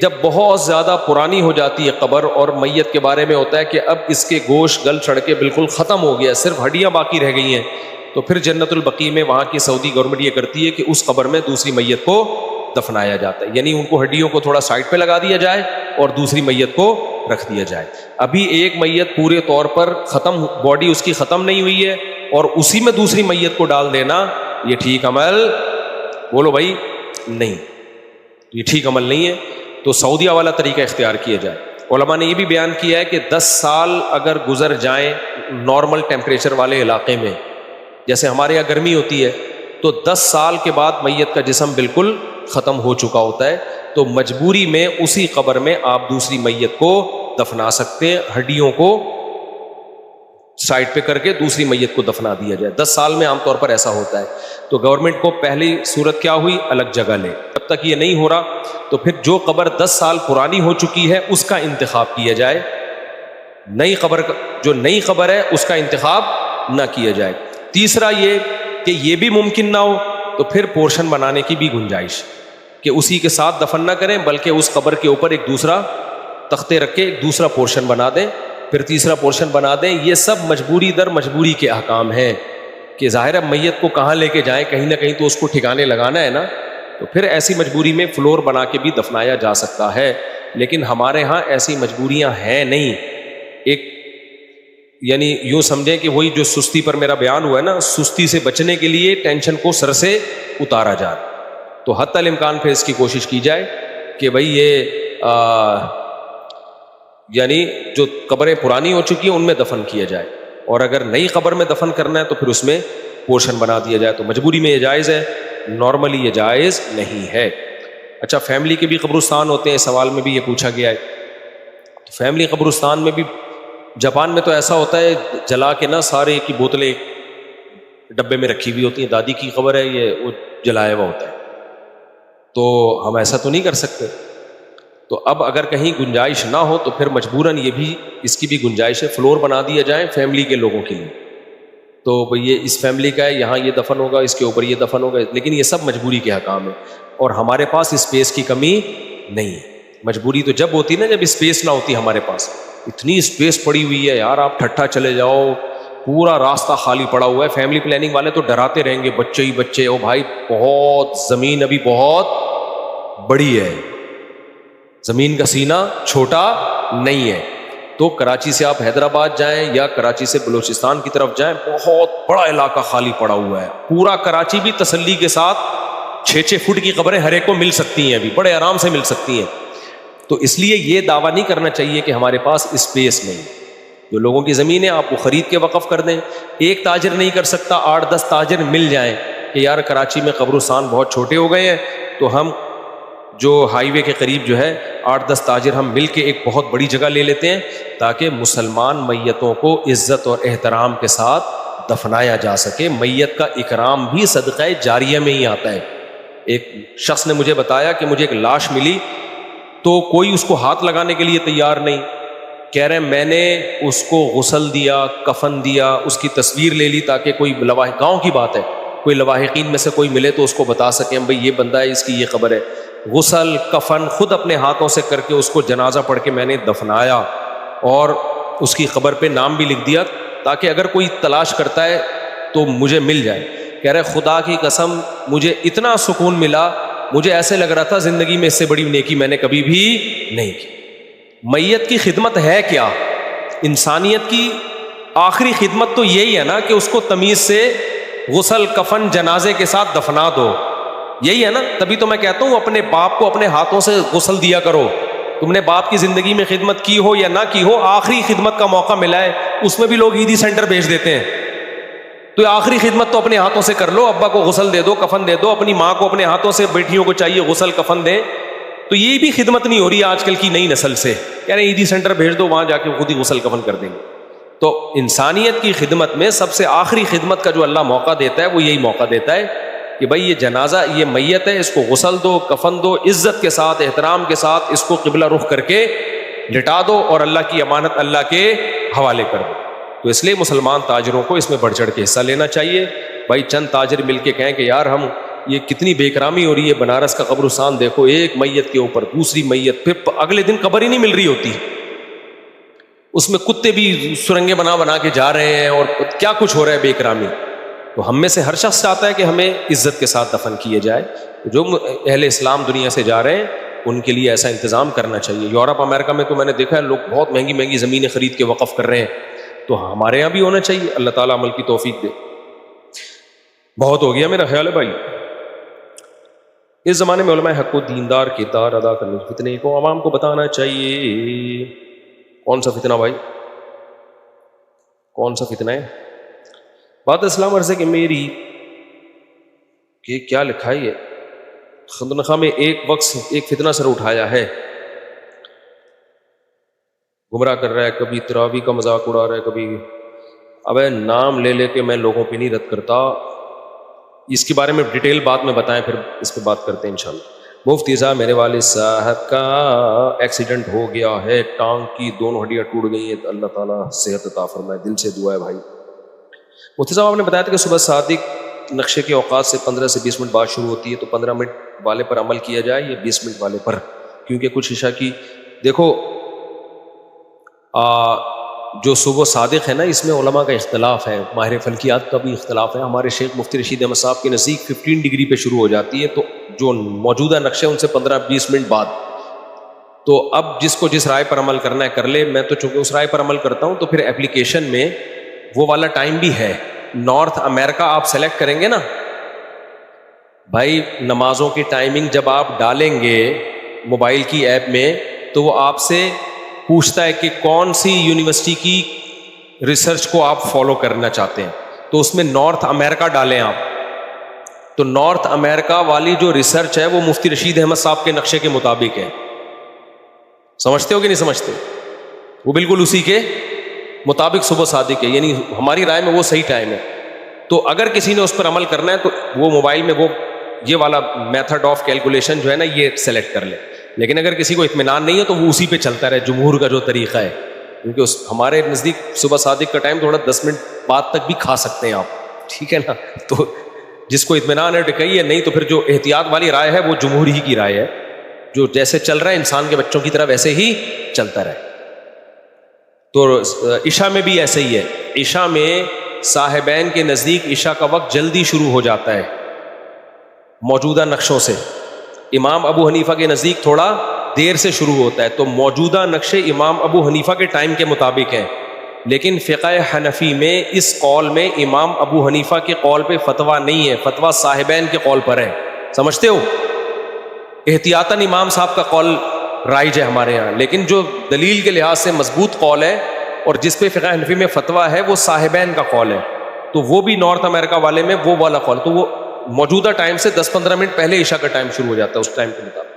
جب بہت زیادہ پرانی ہو جاتی ہے قبر اور میت کے بارے میں ہوتا ہے کہ اب اس کے گوشت گل چھڑ کے بالکل ختم ہو گیا، صرف ہڈیاں باقی رہ گئی ہیں، تو پھر جنت البقیع میں وہاں کی سعودی گورنمنٹ یہ کرتی ہے کہ اس قبر میں دوسری میت کو دفنایا جاتا ہے، یعنی ان کو ہڈیوں کو تھوڑا سائڈ پہ لگا دیا جائے اور دوسری میت کو رکھ دیا جائے۔ ابھی ایک میت پورے طور پر ختم، باڈی اس کی ختم نہیں ہوئی ہے، اور اسی میں دوسری میت کو ڈال دینا یہ ٹھیک عمل، بولو بھائی، نہیں، یہ ٹھیک عمل نہیں ہے. تو سعودیہ والا طریقہ اختیار کیا جائے. علماء نے یہ بھی بیان کیا ہے کہ 10 سال اگر گزر جائیں نارمل ٹیمپریچر والے علاقے میں، جیسے ہمارے یہاں گرمی ہوتی ہے، تو 10 سال کے بعد میت کا جسم بالکل ختم ہو چکا ہوتا ہے، تو مجبوری میں اسی قبر میں آپ دوسری میت کو دفنا سکتے ہیں، ہڈیوں کو سائڈ پہ کر کے دوسری میت کو دفنا دیا جائے. 10 سال میں عام طور پر ایسا ہوتا ہے. تو گورنمنٹ کو پہلی صورت کیا ہوئی؟ الگ جگہ لے. جب تک یہ نہیں ہو رہا تو پھر جو قبر 10 سال پرانی ہو چکی ہے اس کا انتخاب کیا جائے، نئی قبر جو نئی قبر ہے اس کا انتخاب نہ کیا جائے. تیسرا یہ کہ یہ بھی ممکن نہ ہو تو پھر پورشن بنانے کی بھی گنجائش، کہ اسی کے ساتھ دفن نہ کریں بلکہ اس قبر کے اوپر ایک دوسرا تختے رکھ کے ایک دوسرا پورشن بنا دیں، پھر تیسرا پورشن بنا دیں. یہ سب مجبوری در مجبوری کے احکام ہیں کہ ظاہر ہے میت کو کہاں لے کے جائیں، کہیں نہ کہیں تو اس کو ٹھکانے لگانا ہے نا، تو پھر ایسی مجبوری میں فلور بنا کے بھی دفنایا جا سکتا ہے. لیکن ہمارے ہاں ایسی مجبوریاں ہیں نہیں. ایک یعنی یوں سمجھیں کہ وہی جو سستی پر میرا بیان ہوا ہے نا، سستی سے بچنے کے لیے ٹینشن کو سر سے اتارا جائے. تو حتی الامکان پھر اس کی کوشش کی جائے کہ بھئی یہ یعنی جو قبریں پرانی ہو چکی ہیں ان میں دفن کیا جائے، اور اگر نئی قبر میں دفن کرنا ہے تو پھر اس میں پورشن بنا دیا جائے. تو مجبوری میں یہ جائز ہے، نارملی یہ جائز نہیں ہے. اچھا، فیملی کے بھی قبرستان ہوتے ہیں، سوال میں بھی یہ پوچھا گیا ہے. تو فیملی قبرستان میں بھی جاپان میں تو ایسا ہوتا ہے، جلا کے نا سارے کی بوتلیں ڈبے میں رکھی ہوئی ہوتی ہیں، دادی کی قبر ہے یہ، وہ جلایا ہوا ہوتا ہے. تو ہم ایسا تو نہیں کر سکتے. تو اب اگر کہیں گنجائش نہ ہو تو پھر مجبوراً یہ بھی اس کی بھی گنجائش ہے، فلور بنا دیا جائے فیملی کے لوگوں کے لیے. تو یہ اس فیملی کا ہے، یہاں یہ دفن ہوگا، اس کے اوپر یہ دفن ہوگا. لیکن یہ سب مجبوری کے حکام ہے، اور ہمارے پاس اسپیس کی کمی نہیں ہے. مجبوری تو جب ہوتی نا جب اسپیس نہ ہوتی. ہمارے پاس اتنی اسپیس پڑی ہوئی ہے یار، آپ ٹھٹھا چلے جاؤ، پورا راستہ خالی پڑا ہوا ہے. فیملی پلاننگ والے تو ڈراتے رہیں گے، بچے ہی بچے، او بھائی بہت زمین ابھی بہت بڑی ہے، زمین کا سینہ چھوٹا نہیں ہے. تو کراچی سے آپ حیدرآباد جائیں یا کراچی سے بلوچستان کی طرف جائیں، بہت بڑا علاقہ خالی پڑا ہوا ہے. پورا کراچی بھی تسلی کے ساتھ 6-6 فٹ کی قبریں ہر ایک کو مل سکتی ہیں، ابھی بڑے آرام سے مل سکتی ہیں. تو اس لیے یہ دعویٰ نہیں کرنا چاہیے کہ ہمارے پاس اسپیس نہیں. جو لوگوں کی زمینیں آپ کو خرید کے وقف کر دیں. ایک تاجر نہیں کر سکتا، 8-10 تاجر مل جائیں کہ یار کراچی میں قبرستان بہت چھوٹے ہو گئے ہیں، تو ہم جو ہائی وے کے قریب جو ہے 8-10 تاجر ہم مل کے ایک بہت بڑی جگہ لے لیتے ہیں تاکہ مسلمان میتوں کو عزت اور احترام کے ساتھ دفنایا جا سکے. میت کا اکرام بھی صدقہ جاریہ میں ہی آتا ہے. ایک شخص نے مجھے بتایا کہ مجھے ایک لاش ملی تو کوئی اس کو ہاتھ لگانے کے لیے تیار نہیں. کہہ رہے ہیں میں نے اس کو غسل دیا، کفن دیا، اس کی تصویر لے لی تاکہ کوئی گاؤں کی بات ہے، کوئی لواحقین میں سے کوئی ملے تو اس کو بتا سکیں بھئی یہ بندہ ہے، اس کی یہ خبر ہے. غسل کفن خود اپنے ہاتھوں سے کر کے اس کو جنازہ پڑھ کے میں نے دفنایا، اور اس کی قبر پہ نام بھی لکھ دیا تاکہ اگر کوئی تلاش کرتا ہے تو مجھے مل جائے. کہہ رہے خدا کی قسم مجھے اتنا سکون ملا، مجھے ایسے لگ رہا تھا زندگی میں اس سے بڑی نیکی میں نے کبھی بھی نہیں کی. میت کی خدمت ہے کیا؟ انسانیت کی آخری خدمت تو یہی ہے نا کہ اس کو تمیز سے غسل کفن جنازے کے ساتھ دفنا دو. یہی ہے نا. تبھی تو میں کہتا ہوں اپنے باپ کو اپنے ہاتھوں سے غسل دیا کرو. تم نے باپ کی زندگی میں خدمت کی ہو یا نہ کی ہو، آخری خدمت کا موقع ملا ہے، اس میں بھی لوگ عیدی سینٹر بھیج دیتے ہیں. تو آخری خدمت تو اپنے ہاتھوں سے کر لو. ابا کو غسل دے دو، کفن دے دو، اپنی ماں کو اپنے ہاتھوں سے، بیٹیوں کو چاہیے غسل کفن دیں. تو یہ بھی خدمت نہیں ہو رہی آج کل کی نئی نسل سے. کہہ رہے ہیں عیدی سینٹر بھیج دو، وہاں جا کے خود ہی غسل کفن کر دیں گے. تو انسانیت کی خدمت میں سب سے آخری خدمت کا جو اللہ موقع دیتا ہے وہ یہی موقع دیتا ہے کہ بھائی یہ جنازہ، یہ میت ہے، اس کو غسل دو، کفن دو، عزت کے ساتھ، احترام کے ساتھ اس کو قبلہ رخ کر کے لٹا دو، اور اللہ کی امانت اللہ کے حوالے کر دو. تو اس لیے مسلمان تاجروں کو اس میں بڑھ چڑھ کے حصہ لینا چاہیے. بھائی چند تاجر مل کے کہیں کہ یار ہم یہ کتنی بے اکرامی ہو رہی ہے، بنارس کا قبرستان دیکھو، ایک میت کے اوپر دوسری میت، پھر اگلے دن قبر ہی نہیں مل رہی ہوتی، اس میں کتے بھی سرنگیں بنا بنا کے جا رہے ہیں، اور کیا کچھ ہو رہا ہے بے اکرامی. تو ہم میں سے ہر شخص چاہتا ہے کہ ہمیں عزت کے ساتھ دفن کیے جائے. جو اہل اسلام دنیا سے جا رہے ہیں ان کے لیے ایسا انتظام کرنا چاہیے. یورپ امریکہ میں تو میں نے دیکھا ہے لوگ بہت مہنگی مہنگی زمینیں خرید کے وقف کر رہے ہیں. تو ہمارے یہاں بھی ہونا چاہیے. اللہ تعالیٰ عمل کی توفیق دے. بہت ہو گیا میرا خیال ہے بھائی. اس زمانے میں علماء حق کو دیندار کردار ادا کرنے کے فتنے کو عوام کو بتانا چاہیے. کون سا فتنہ بھائی؟ کون سا فتنہ ہے؟ بات اسلام عرض ہے کہ میری کہ کیا لکھا ہے یہ خندنخواہ میں ایک وقت ایک فتنہ سر اٹھایا ہے. گمراہ کر رہا ہے، کبھی تراویح کا مذاق اڑا رہا ہے، کبھی ابے نام لے لے کے میں لوگوں پہ نہیں رد کرتا. اس کے بارے میں ڈیٹیل بات میں بتائیں، پھر اس پہ بات کرتے ہیں انشاءاللہ. مفتی صاحب میرے والد صاحب کا ایکسیڈنٹ ہو گیا ہے، ٹانگ کی دونوں ہڈیاں ٹوٹ گئی ہیں، اللہ تعالیٰ صحت عطا فرمائے. دل سے دعا ہے بھائی. مفتی صاحب آپ نے بتایا تھا کہ صبح صادق نقشے کے اوقات سے 15 سے 20 منٹ بعد شروع ہوتی ہے، تو 15 منٹ والے پر عمل کیا جائے یا 20 منٹ والے پر؟ کیونکہ کچھ عشاء کی دیکھو جو صبح صادق ہے نا، اس میں علماء کا اختلاف ہے، ماہر فلکیات کا بھی اختلاف ہے. ہمارے شیخ مفتی رشید احمد صاحب کے نزدیک 15 ڈگری پہ شروع ہو جاتی ہے، تو جو موجودہ نقشے ان سے 15-20 منٹ بعد. تو اب جس کو جس رائے پر عمل کرنا ہے کر لے. میں تو چونکہ اس رائے پر عمل کرتا ہوں، تو پھر اپلیکیشن میں وہ والا ٹائم بھی ہے. نارتھ امریکہ آپ سلیکٹ کریں گے نا بھائی، نمازوں کی ٹائمنگ جب آپ ڈالیں گے موبائل کی ایپ میں، تو وہ آپ سے پوچھتا ہے کہ کون سی یونیورسٹی کی ریسرچ کو آپ فالو کرنا چاہتے ہیں. تو اس میں نارتھ امریکہ ڈالیں آپ، تو نارتھ امریکہ والی جو ریسرچ ہے وہ مفتی رشید احمد صاحب کے نقشے کے مطابق ہے. سمجھتے ہو کہ نہیں سمجھتے؟ وہ بالکل اسی کے مطابق صبح صادق ہے، یعنی ہماری رائے میں وہ صحیح ٹائم ہے. تو اگر کسی نے اس پر عمل کرنا ہے تو وہ موبائل میں وہ یہ والا میتھڈ آف کیلکولیشن جو ہے نا یہ سلیکٹ کر لے. لیکن اگر کسی کو اطمینان نہیں ہے تو وہ اسی پہ چلتا رہے، جمہور کا جو طریقہ ہے. کیونکہ ہمارے نزدیک صبح صادق کا ٹائم تھوڑا 10 منٹ بعد تک بھی کھا سکتے ہیں آپ، ٹھیک ہے نا. تو جس کو اطمینان ہے ٹکائیے، نہیں تو پھر جو احتیاط والی رائے ہے وہ جمہور ہی کی رائے ہے، جو جیسے چل رہا ہے انسان کے بچوں کی طرح ویسے ہی چلتا رہے. تو عشاء میں بھی ایسے ہی ہے. عشاء میں صاحبین کے نزدیک عشاء کا وقت جلدی شروع ہو جاتا ہے موجودہ نقشوں سے. امام ابو حنیفہ کے نزدیک تھوڑا دیر سے شروع ہوتا ہے. تو موجودہ نقشے امام ابو حنیفہ کے ٹائم کے مطابق ہیں. لیکن فقہ حنفی میں اس قول میں امام ابو حنیفہ کے قول پہ فتویٰ نہیں ہے، فتویٰ صاحبین کے قول پر ہے. سمجھتے ہو؟ احتیاطاً امام صاحب کا قول رائج ہے ہمارے یہاں، لیکن جو دلیل کے لحاظ سے مضبوط قول ہے اور جس پہ فقہ حنفی میں فتویٰ ہے وہ صاحبین کا قول ہے. تو وہ بھی نارتھ امریکہ والے میں وہ والا قول، تو وہ موجودہ ٹائم سے 10-15 منٹ پہلے عشاء کا ٹائم شروع ہو جاتا ہے اس ٹائم کے مطابق.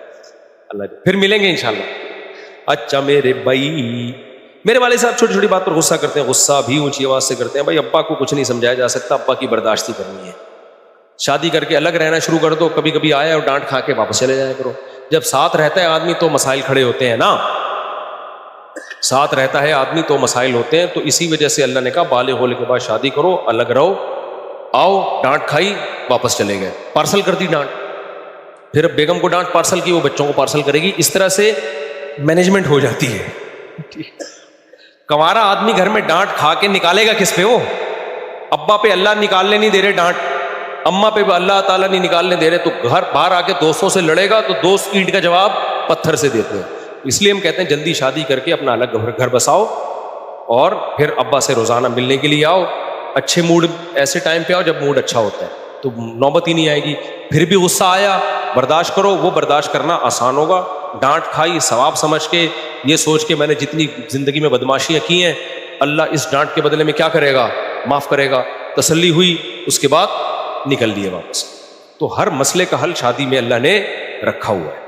اللہ جی پھر ملیں گے انشاءاللہ. اچھا میرے بھائی، میرے والد صاحب چھوٹی چھوٹی بات پر غصہ کرتے ہیں، غصہ بھی اونچی آواز سے کرتے ہیں. بھائی ابا کو کچھ نہیں سمجھایا جا سکتا، ابا کی برداشتی کرنی ہے. شادی کر کے الگ رہنا شروع کر دو، کبھی کبھی آیا اور ڈانٹ کھا کے واپس چلے جایا کرو. جب ساتھ رہتا ہے آدمی تو مسائل کھڑے ہوتے ہیں نا، ساتھ رہتا ہے آدمی تو مسائل ہوتے ہیں. تو اسی وجہ سے اللہ نے کہا بالغ ہونے کے بعد شادی کرو، الگ رہو. آؤ ڈانٹ کھائی واپس چلے گئے، پارسل کر دی ڈانٹ. پھر بیگم کو ڈانٹ پارسل کی، وہ بچوں کو پارسل کرے گی. اس طرح سے مینجمنٹ ہو جاتی ہے. کنوارا آدمی گھر میں ڈانٹ کھا کے نکالے گا کس پہ؟ وہ ابا پہ اللہ نکالنے نہیں دے رہے ڈانٹ، اماں پہ اللہ تعالیٰ نہیں نکالنے دے رہے، تو گھر باہر آ کے دوستوں سے لڑے گا تو دوست اینٹ کا جواب پتھر سے دیتے ہیں. اس لیے ہم کہتے ہیں جلدی شادی کر کے اپنا الگ گھر بساؤ اور پھر ابا سے روزانہ ملنے کے لیے آؤ. اچھے موڈ ایسے ٹائم پہ آؤ جب موڈ اچھا ہوتا ہے، تو نوبت ہی نہیں آئے گی. پھر بھی غصہ آیا برداشت کرو، وہ برداشت کرنا آسان ہوگا. ڈانٹ کھائی ثواب سمجھ کے، یہ سوچ کے میں نے جتنی زندگی میں بدماشیاں کی ہیں اللہ اس ڈانٹ کے بدلے میں کیا کرے گا؟ معاف کرے گا. تسلی ہوئی، اس کے بعد نکل دیے واپس. تو ہر مسئلے کا حل شادی میں اللہ نے رکھا ہوا ہے.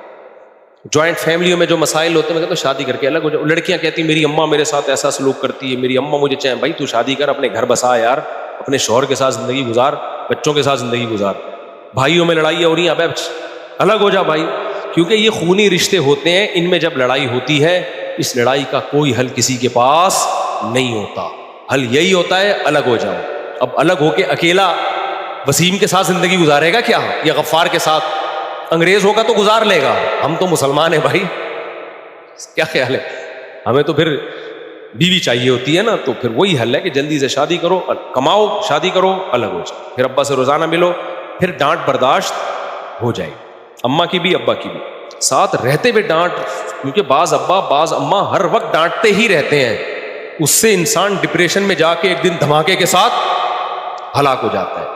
جوائنٹ فیملیوں میں جو مسائل ہوتے ہیں، میں کہتا ہوں شادی کر کے الگ ہو جاؤ. لڑکیاں کہتی ہیں میری اماں میرے ساتھ ایسا سلوک کرتی ہے، میری اماں مجھے چاہیں. بھائی تو شادی کر، اپنے گھر بسا یار، اپنے شوہر کے ساتھ زندگی گزار، بچوں کے ساتھ زندگی گزار. بھائیوں میں لڑائی ہو رہی ہیں، اب الگ ہو جا بھائی. کیونکہ یہ خونی رشتے ہوتے ہیں، ان میں جب لڑائی ہوتی ہے اس لڑائی کا کوئی حل کسی کے پاس نہیں ہوتا. حل یہی ہوتا ہے الگ ہو جاؤ. اب الگ ہو کے اکیلا وسیم کے ساتھ زندگی گزارے گا کیا، یا غفار کے ساتھ؟ انگریز ہوگا تو گزار لے گا، ہم تو مسلمان ہیں بھائی. کیا خیال ہے؟ ہمیں تو پھر بیوی چاہیے ہوتی ہے نا. تو پھر وہی حل ہے کہ جلدی سے شادی کرو، کماؤ، شادی کرو، الگ ہو جاؤ. پھر ابا سے روزانہ ملو، پھر ڈانٹ برداشت ہو جائے، اماں کی بھی ابا کی بھی. ساتھ رہتے ہوئے ڈانٹ، کیونکہ بعض ابا بعض اماں ہر وقت ڈانٹتے ہی رہتے ہیں. اس سے انسان ڈپریشن میں جا کے ایک دن دھماکے کے ساتھ ہلاک ہو جاتا ہے.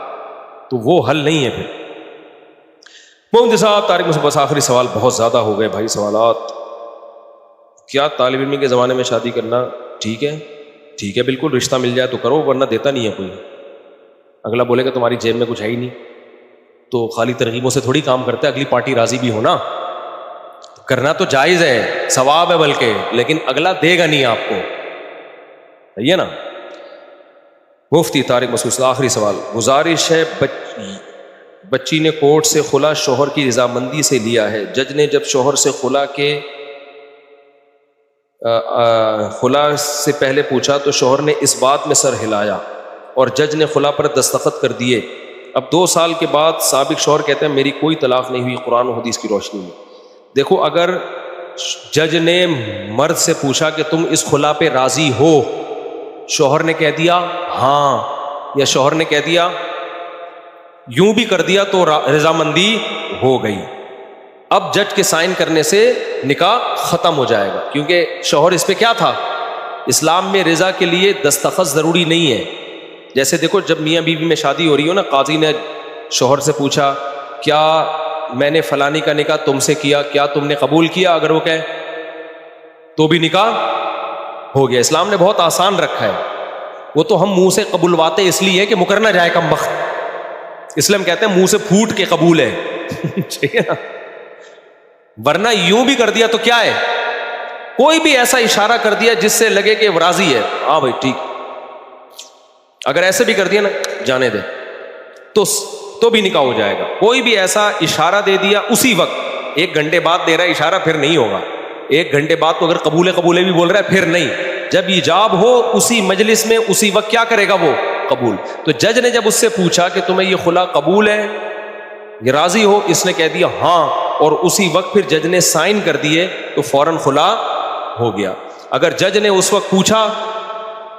تو وہ حل نہیں ہے پھر. محمد صاحب طارق مصطفیٰ، بس آخری سوال، بہت زیادہ ہو گئے بھائی سوالات. کیا طالب علم کے زمانے میں شادی کرنا ٹھیک ہے؟ ٹھیک ہے بالکل، رشتہ مل جائے تو کرو، ورنہ دیتا نہیں ہے کوئی. اگلا بولے کہ تمہاری جیب میں کچھ ہے ہی نہیں، تو خالی ترغیبوں سے تھوڑی کام کرتے، اگلی پارٹی راضی بھی ہونا. کرنا تو جائز ہے، ثواب ہے بلکہ، لیکن اگلا دے گا نہیں آپ کو، صحیح ہے نا. مفتی طارق مسعود، آخری سوال. گزارش ہے، بچی نے کورٹ سے خلا شوہر کی رضامندی سے لیا ہے. جج نے جب شوہر سے خلا سے پہلے پوچھا تو شوہر نے اس بات میں سر ہلایا اور جج نے خلا پر دستخط کر دیے. اب 2 سال کے بعد سابق شوہر کہتے ہیں میری کوئی طلاق نہیں ہوئی قرآن و حدیث کی روشنی میں. دیکھو، اگر جج نے مرد سے پوچھا کہ تم اس خلا پہ راضی ہو، شوہر نے کہہ دیا ہاں، یا شوہر نے کہہ دیا یوں بھی کر دیا، تو رضامندی ہو گئی. اب جج کے سائن کرنے سے نکاح ختم ہو جائے گا، کیونکہ شوہر اس پہ کیا تھا. اسلام میں رضا کے لیے دستخط ضروری نہیں ہے. جیسے دیکھو، جب میاں بیوی میں شادی ہو رہی ہو نا، قاضی نے شوہر سے پوچھا کیا میں نے فلانی کا نکاح تم سے کیا، کیا تم نے قبول کیا؟ اگر وہ کہے تو بھی نکاح ہو گیا. اسلام نے بہت آسان رکھا ہے. وہ تو ہم منہ سے قبولواتے اس لیے کہ مکر نہ جائے کم وقت، اس لیے ہم کہتے ہیں منہ سے پھوٹ کے قبول ہے. ٹھیک ہے نا، ورنہ یوں بھی کر دیا تو کیا ہے، کوئی بھی ایسا اشارہ کر دیا جس سے لگے کہ راضی ہے، ہاں بھائی ٹھیک. اگر ایسے بھی کر دیا نا جانے دے تو بھی نکاح ہو جائے گا. کوئی بھی ایسا اشارہ دے دیا اسی وقت، 1 گھنٹے بعد دے رہا ہے اشارہ، پھر نہیں ہوگا. 1 گھنٹے بعد تو اگر قبولے بھی بول رہا ہے پھر نہیں. جب ایجاب ہو اسی مجلس میں اسی وقت کیا کرے گا وہ؟ قبول. تو جج نے جب اس سے پوچھا کہ تمہیں یہ خلا قبول ہے، یہ راضی ہو، اس نے کہہ دیا ہاں، اور اسی وقت پھر جج نے سائن کر دیے تو فوراً خلا ہو گیا. اگر جج نے اس وقت پوچھا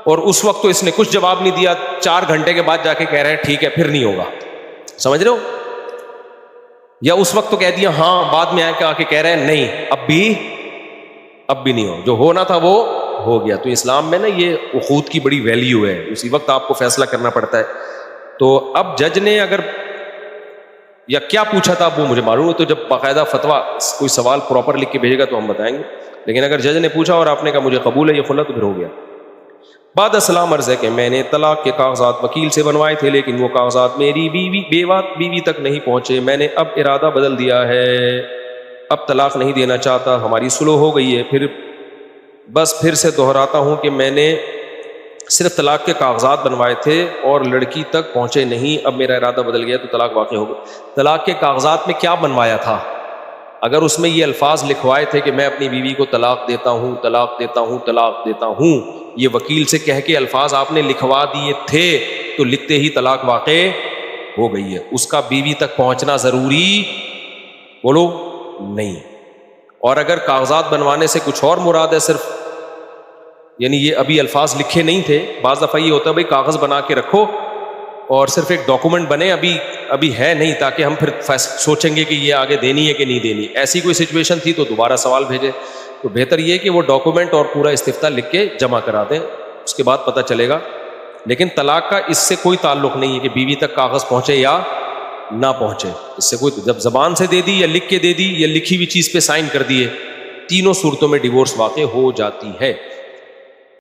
اور اس وقت تو اس نے کچھ جواب نہیں دیا، 4 گھنٹے کے بعد جا کے کہہ رہے ہیں ٹھیک ہے، پھر نہیں ہوگا. سمجھ رہے ہو؟ یا اس وقت تو کہہ دیا ہاں، بعد میں آ کے کہہ رہے ہیں نہیں، اب بھی نہیں ہو. جو ہونا تھا وہ ہو گیا. تو اسلام میں نا یہ عقود کی بڑی ویلیو ہے، اسی وقت آپ کو فیصلہ کرنا پڑتا ہے. تو اب جج نے اگر یا کیا پوچھا تھا وہ مجھے معلوم ہے، تو جب باقاعدہ فتویٰ کوئی سوال پراپر لکھ کے بھیجے گا تو ہم بتائیں گے. لیکن اگر جج نے پوچھا اور آپ نے کہا مجھے قبول ہے یہ خلا، تو پھر ہو گیا. بعد السلام عرض ہے کہ میں نے طلاق کے کاغذات وکیل سے بنوائے تھے، لیکن وہ کاغذات میری بیوی تک نہیں پہنچے. میں نے اب ارادہ بدل دیا ہے، اب طلاق نہیں دینا چاہتا. ہماری صلح ہو گئی ہے. پھر سے دہراتا ہوں کہ میں نے صرف طلاق کے کاغذات بنوائے تھے اور لڑکی تک پہنچے نہیں. اب میرا ارادہ بدل گیا تو طلاق واقع ہو گئی. طلاق کے کاغذات میں کیا بنوایا تھا؟ اگر اس میں یہ الفاظ لکھوائے تھے کہ میں اپنی بیوی کو طلاق دیتا ہوں، طلاق دیتا ہوں، طلاق دیتا ہوں، یہ وکیل سے کہہ کے الفاظ آپ نے لکھوا دیے تھے، تو لکھتے ہی طلاق واقع ہو گئی ہے. اس کا بیوی تک پہنچنا ضروری بولو نہیں. اور اگر کاغذات بنوانے سے کچھ اور مراد ہے صرف، یعنی یہ ابھی الفاظ لکھے نہیں تھے، بعض دفعہ یہ ہوتا ہے بھائی کاغذ بنا کے رکھو اور صرف ایک ڈاکومنٹ بنے، ابھی ہے نہیں، تاکہ ہم پھر سوچیں گے کہ یہ آگے دینی ہے کہ نہیں دینی. ایسی کوئی سچویشن تھی تو دوبارہ سوال بھیجے. تو بہتر یہ کہ وہ ڈاکومنٹ اور پورا استفتاء لکھ کے جمع کرا دیں، اس کے بعد پتہ چلے گا. لیکن طلاق کا اس سے کوئی تعلق نہیں ہے کہ بیوی تک کاغذ پہنچے یا نہ پہنچے. اس سے کوئی، جب زبان سے دے دی یا لکھ کے دے دی یا لکھی ہوئی چیز پہ سائن کر دیے، تینوں صورتوں میں ڈیورس واقع ہو جاتی ہے.